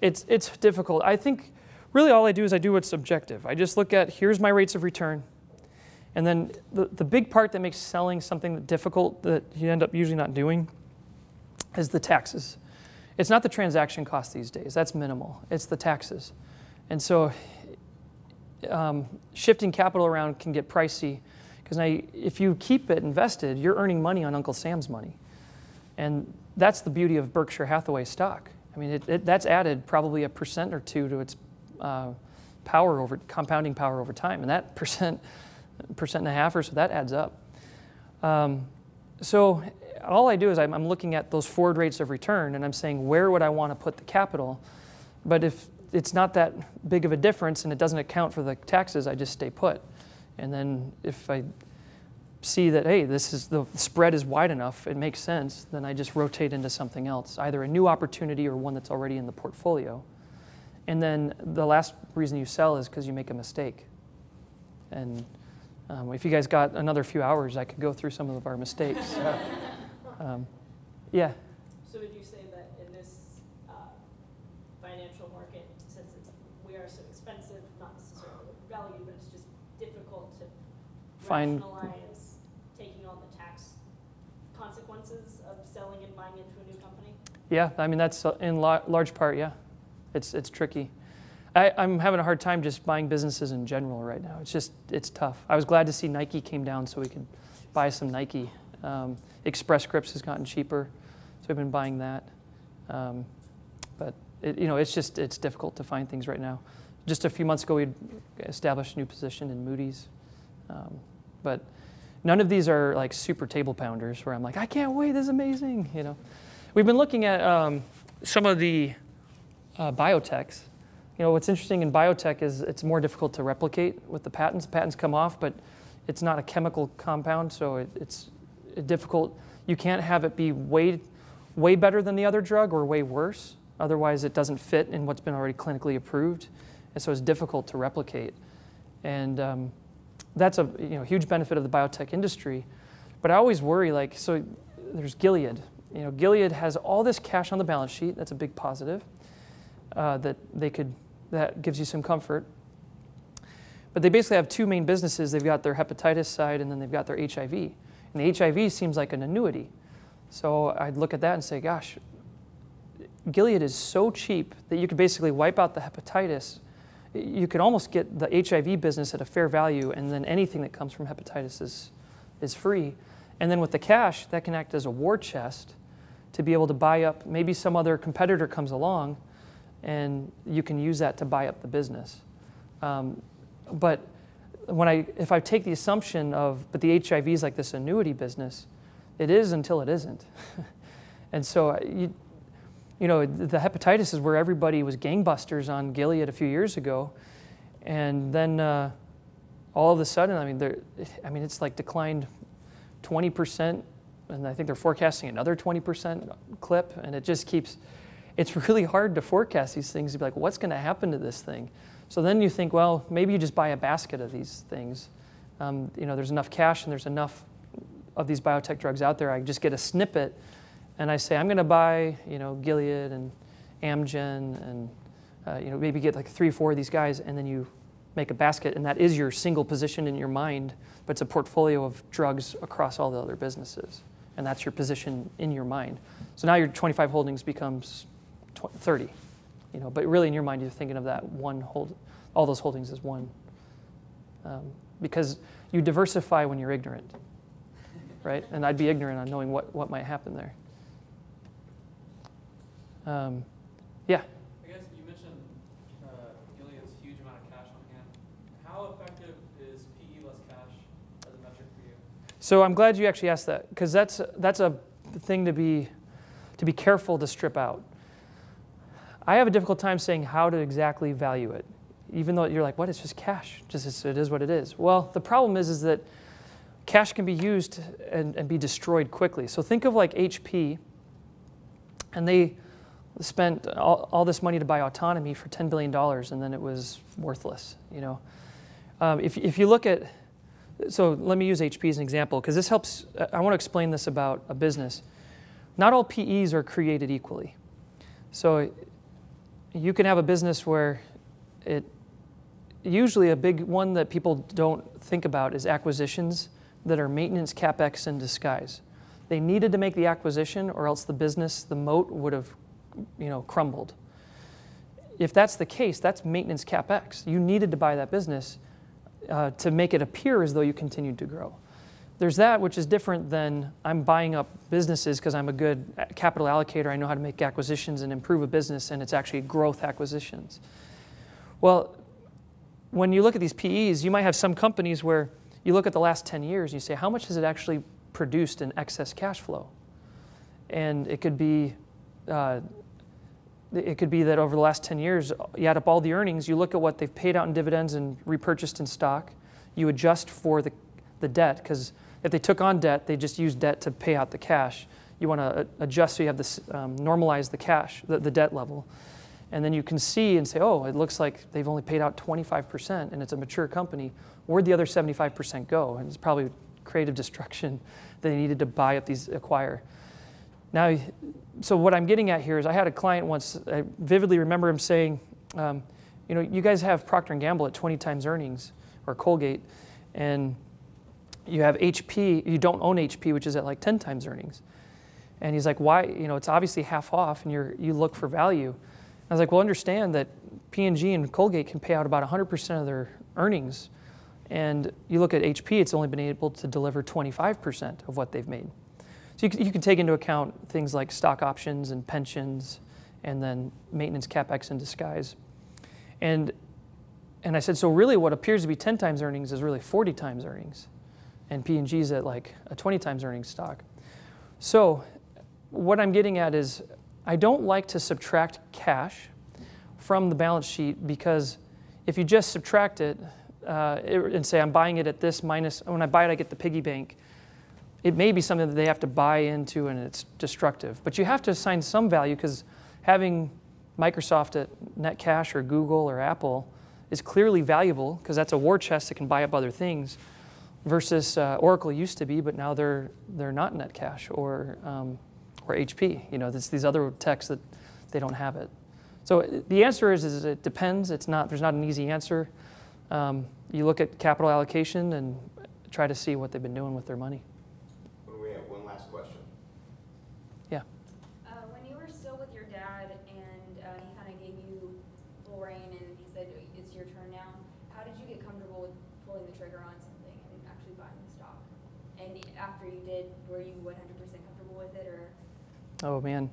it's difficult. I think really all I do is I do what's objective. I just look at, here's my rates of return. And then the big part that makes selling something difficult that you end up usually not doing is the taxes. It's not the transaction cost these days. That's minimal. It's the taxes. And so shifting capital around can get pricey because now if you keep it invested, you're earning money on Uncle Sam's money. And that's the beauty of Berkshire Hathaway stock. I mean, that's added probably 1% or 2% to its compounding power over time. And that 1.5% or so, that adds up. So all I do is I'm looking at those forward rates of return, and I'm saying, where would I want to put the capital? But if it's not that big of a difference and it doesn't account for the taxes, I just stay put. And then if I see that, hey, the spread is wide enough, it makes sense, then I just rotate into something else, either a new opportunity or one that's already in the portfolio. And then the last reason you sell is because you make a mistake. And if you guys got another few hours, I could go through some of our mistakes. Yeah. So would you say that in this financial market, since we are so expensive, not necessarily value, but it's just difficult to rationalize taking on the tax consequences of selling and buying into a new company? Yeah, I mean, that's in large part, yeah. It's tricky. I'm having a hard time just buying businesses in general right now. It's tough. I was glad to see Nike came down so we could buy some Nike. Express Scripts has gotten cheaper, so we've been buying that. But it's difficult to find things right now. Just a few months ago, we established a new position in Moody's. But none of these are like super table pounders where I'm like, I can't wait, this is amazing. We've been looking at some of the biotechs. What's interesting in biotech is it's more difficult to replicate with the patents. Patents come off, but it's not a chemical compound, so it's difficult. You can't have it be way better than the other drug or way worse. Otherwise, it doesn't fit in what's been already clinically approved, and so it's difficult to replicate. And that's a huge benefit of the biotech industry. But I always worry, so there's Gilead. Gilead has all this cash on the balance sheet. That's a big positive. That gives you some comfort. But they basically have two main businesses. They've got their hepatitis side, and then they've got their HIV. And the HIV seems like an annuity. So I'd look at that and say, gosh, Gilead is so cheap that you could basically wipe out the hepatitis. You could almost get the HIV business at a fair value, and then anything that comes from hepatitis is free. And then with the cash, that can act as a war chest to be able to buy up. Maybe some other competitor comes along, and you can use that to buy up the business. But if I take the assumption but the HIV is like this annuity business, it is until it isn't. And so the hepatitis is where everybody was gangbusters on Gilead a few years ago, and then all of a sudden, it's like declined 20%, and I think they're forecasting another 20% clip, and it just keeps. It's really hard to forecast these things. To be like, what's going to happen to this thing? So then you think, well, maybe you just buy a basket of these things. There's enough cash and there's enough of these biotech drugs out there. I just get a snippet, and I say, I'm going to buy, Gilead and Amgen, and maybe get like 3 or 4 of these guys, and then you make a basket, and that is your single position in your mind, but it's a portfolio of drugs across all the other businesses, and that's your position in your mind. So now your 25 holdings becomes 30, but really in your mind you're thinking of that one all those holdings as one, because you diversify when you're ignorant, right? And I'd be ignorant on knowing what might happen there. Yeah. I guess you mentioned Gilead's huge amount of cash on hand. How effective is PE less cash as a metric for you? So I'm glad you actually asked that, because that's a thing to be careful to strip out. I have a difficult time saying how to exactly value it, even though you're like, what? It's just cash. It is what it is. Well, the problem is that cash can be used and be destroyed quickly. So think of like HP, and they spent all this money to buy autonomy for $10 billion, and then it was worthless. If you look at, so let me use HP as an example, because this helps. I want to explain this about a business. Not all PEs are created equally. So you can have a business where usually a big one that people don't think about is acquisitions that are maintenance CapEx in disguise. They needed to make the acquisition, or else the moat would have crumbled. If that's the case, that's maintenance CapEx. You needed to buy that business to make it appear as though you continued to grow. There's that, which is different than I'm buying up businesses because I'm a good capital allocator. I know how to make acquisitions and improve a business, and it's actually growth acquisitions. Well, when you look at these PEs, you might have some companies where you look at the last 10 years and you say, how much has it actually produced in excess cash flow? And it could be that over the last 10 years, you add up all the earnings, you look at what they've paid out in dividends and repurchased in stock, you adjust for the debt, because if they took on debt, they just use debt to pay out the cash. You want to adjust so you have this, normalize the cash, the debt level. And then you can see and say, oh, it looks like they've only paid out 25% and it's a mature company. Where'd the other 75% go? And it's probably creative destruction that they needed to buy up these, acquire. Now, so what I'm getting at here is I had a client once, I vividly remember him saying, you know, you guys have Procter & Gamble at 20 times earnings, or Colgate, and you have HP, you don't own HP, which is at like 10 times earnings. And he's like, why? You know, it's obviously half off and you look for value. I was like, well, understand that P&G and Colgate can pay out about 100% of their earnings. And you look at HP, it's only been able to deliver 25% of what they've made. So you can take into account things like stock options and pensions and then maintenance CapEx in disguise. And I said, so really what appears to be 10 times earnings is really 40 times earnings. And P&G's at like a 20 times earnings stock. So what I'm getting at is I don't like to subtract cash from the balance sheet, because if you just subtract it and say I'm buying it at this minus, when I buy it I get the piggy bank, it may be something that they have to buy into and it's destructive. But you have to assign some value, because having Microsoft at net cash or Google or Apple is clearly valuable, because that's a war chest that can buy up other things, versus Oracle used to be, but now they're not net cash, or HP. You know, there's these other techs that they don't have it. So the answer is it depends. It's not, there's not an easy answer. You look at capital allocation and try to see what they've been doing with their money. We have one last question. Yeah. When you were still with your dad and he kind of gave you full reign and he said it's your turn now, how did you get comfortable with pulling the trigger on something and actually buying the stock? And after you did, were you 100% comfortable with it, or? Oh man.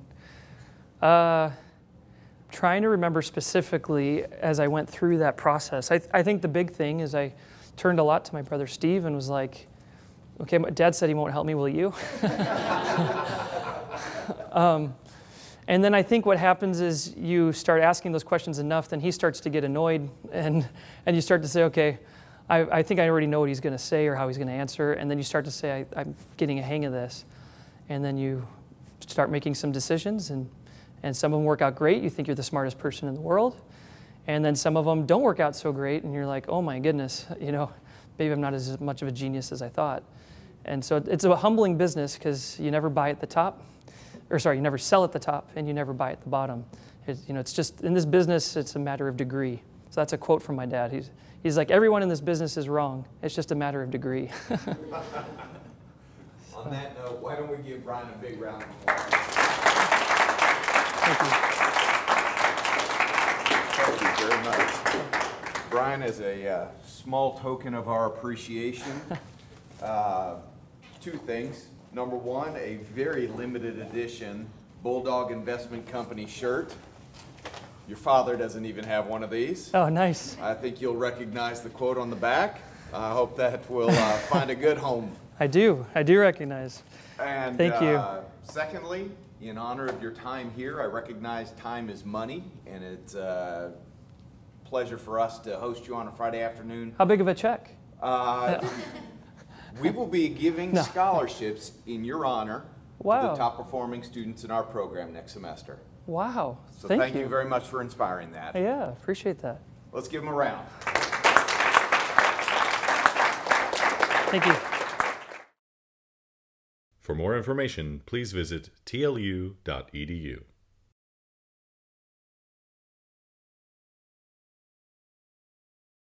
Trying to remember specifically as I went through that process. I think the big thing is I turned a lot to my brother Steve and was like, okay, my dad said he won't help me, will you? And then I think what happens is you start asking those questions enough, then he starts to get annoyed, and you start to say, okay, I think I already know what he's going to say or how he's going to answer, and then you start to say, I'm getting a hang of this. And then you start making some decisions, and some of them work out great. You think you're the smartest person in the world. And then some of them don't work out so great, and you're like, oh my goodness, you know, maybe I'm not as much of a genius as I thought. And so it's a humbling business, because you never buy at the top, or sorry, you never sell at the top, and you never buy at the bottom. You know, it's just, in this business, it's a matter of degree. So that's a quote from my dad. He's like, everyone in this business is wrong. It's just a matter of degree. On that note, why don't we give Brian a big round of applause? Thank you. Thank you very much. Brian, as a small token of our appreciation, two things. Number one, a very limited edition Bulldog Investment Company shirt. Your father doesn't even have one of these. Oh, nice. I think you'll recognize the quote on the back. I hope that will find a good home. I do recognize. And thank you. Secondly, in honor of your time here, I recognize time is money, and it's a pleasure for us to host you on a Friday afternoon. How big of a check? We will be giving scholarships in your honor to the top performing students in our program next semester. Wow. So thank you very much for inspiring that. Yeah, appreciate that. Let's give them a round. Thank you. For more information, please visit tlu.edu.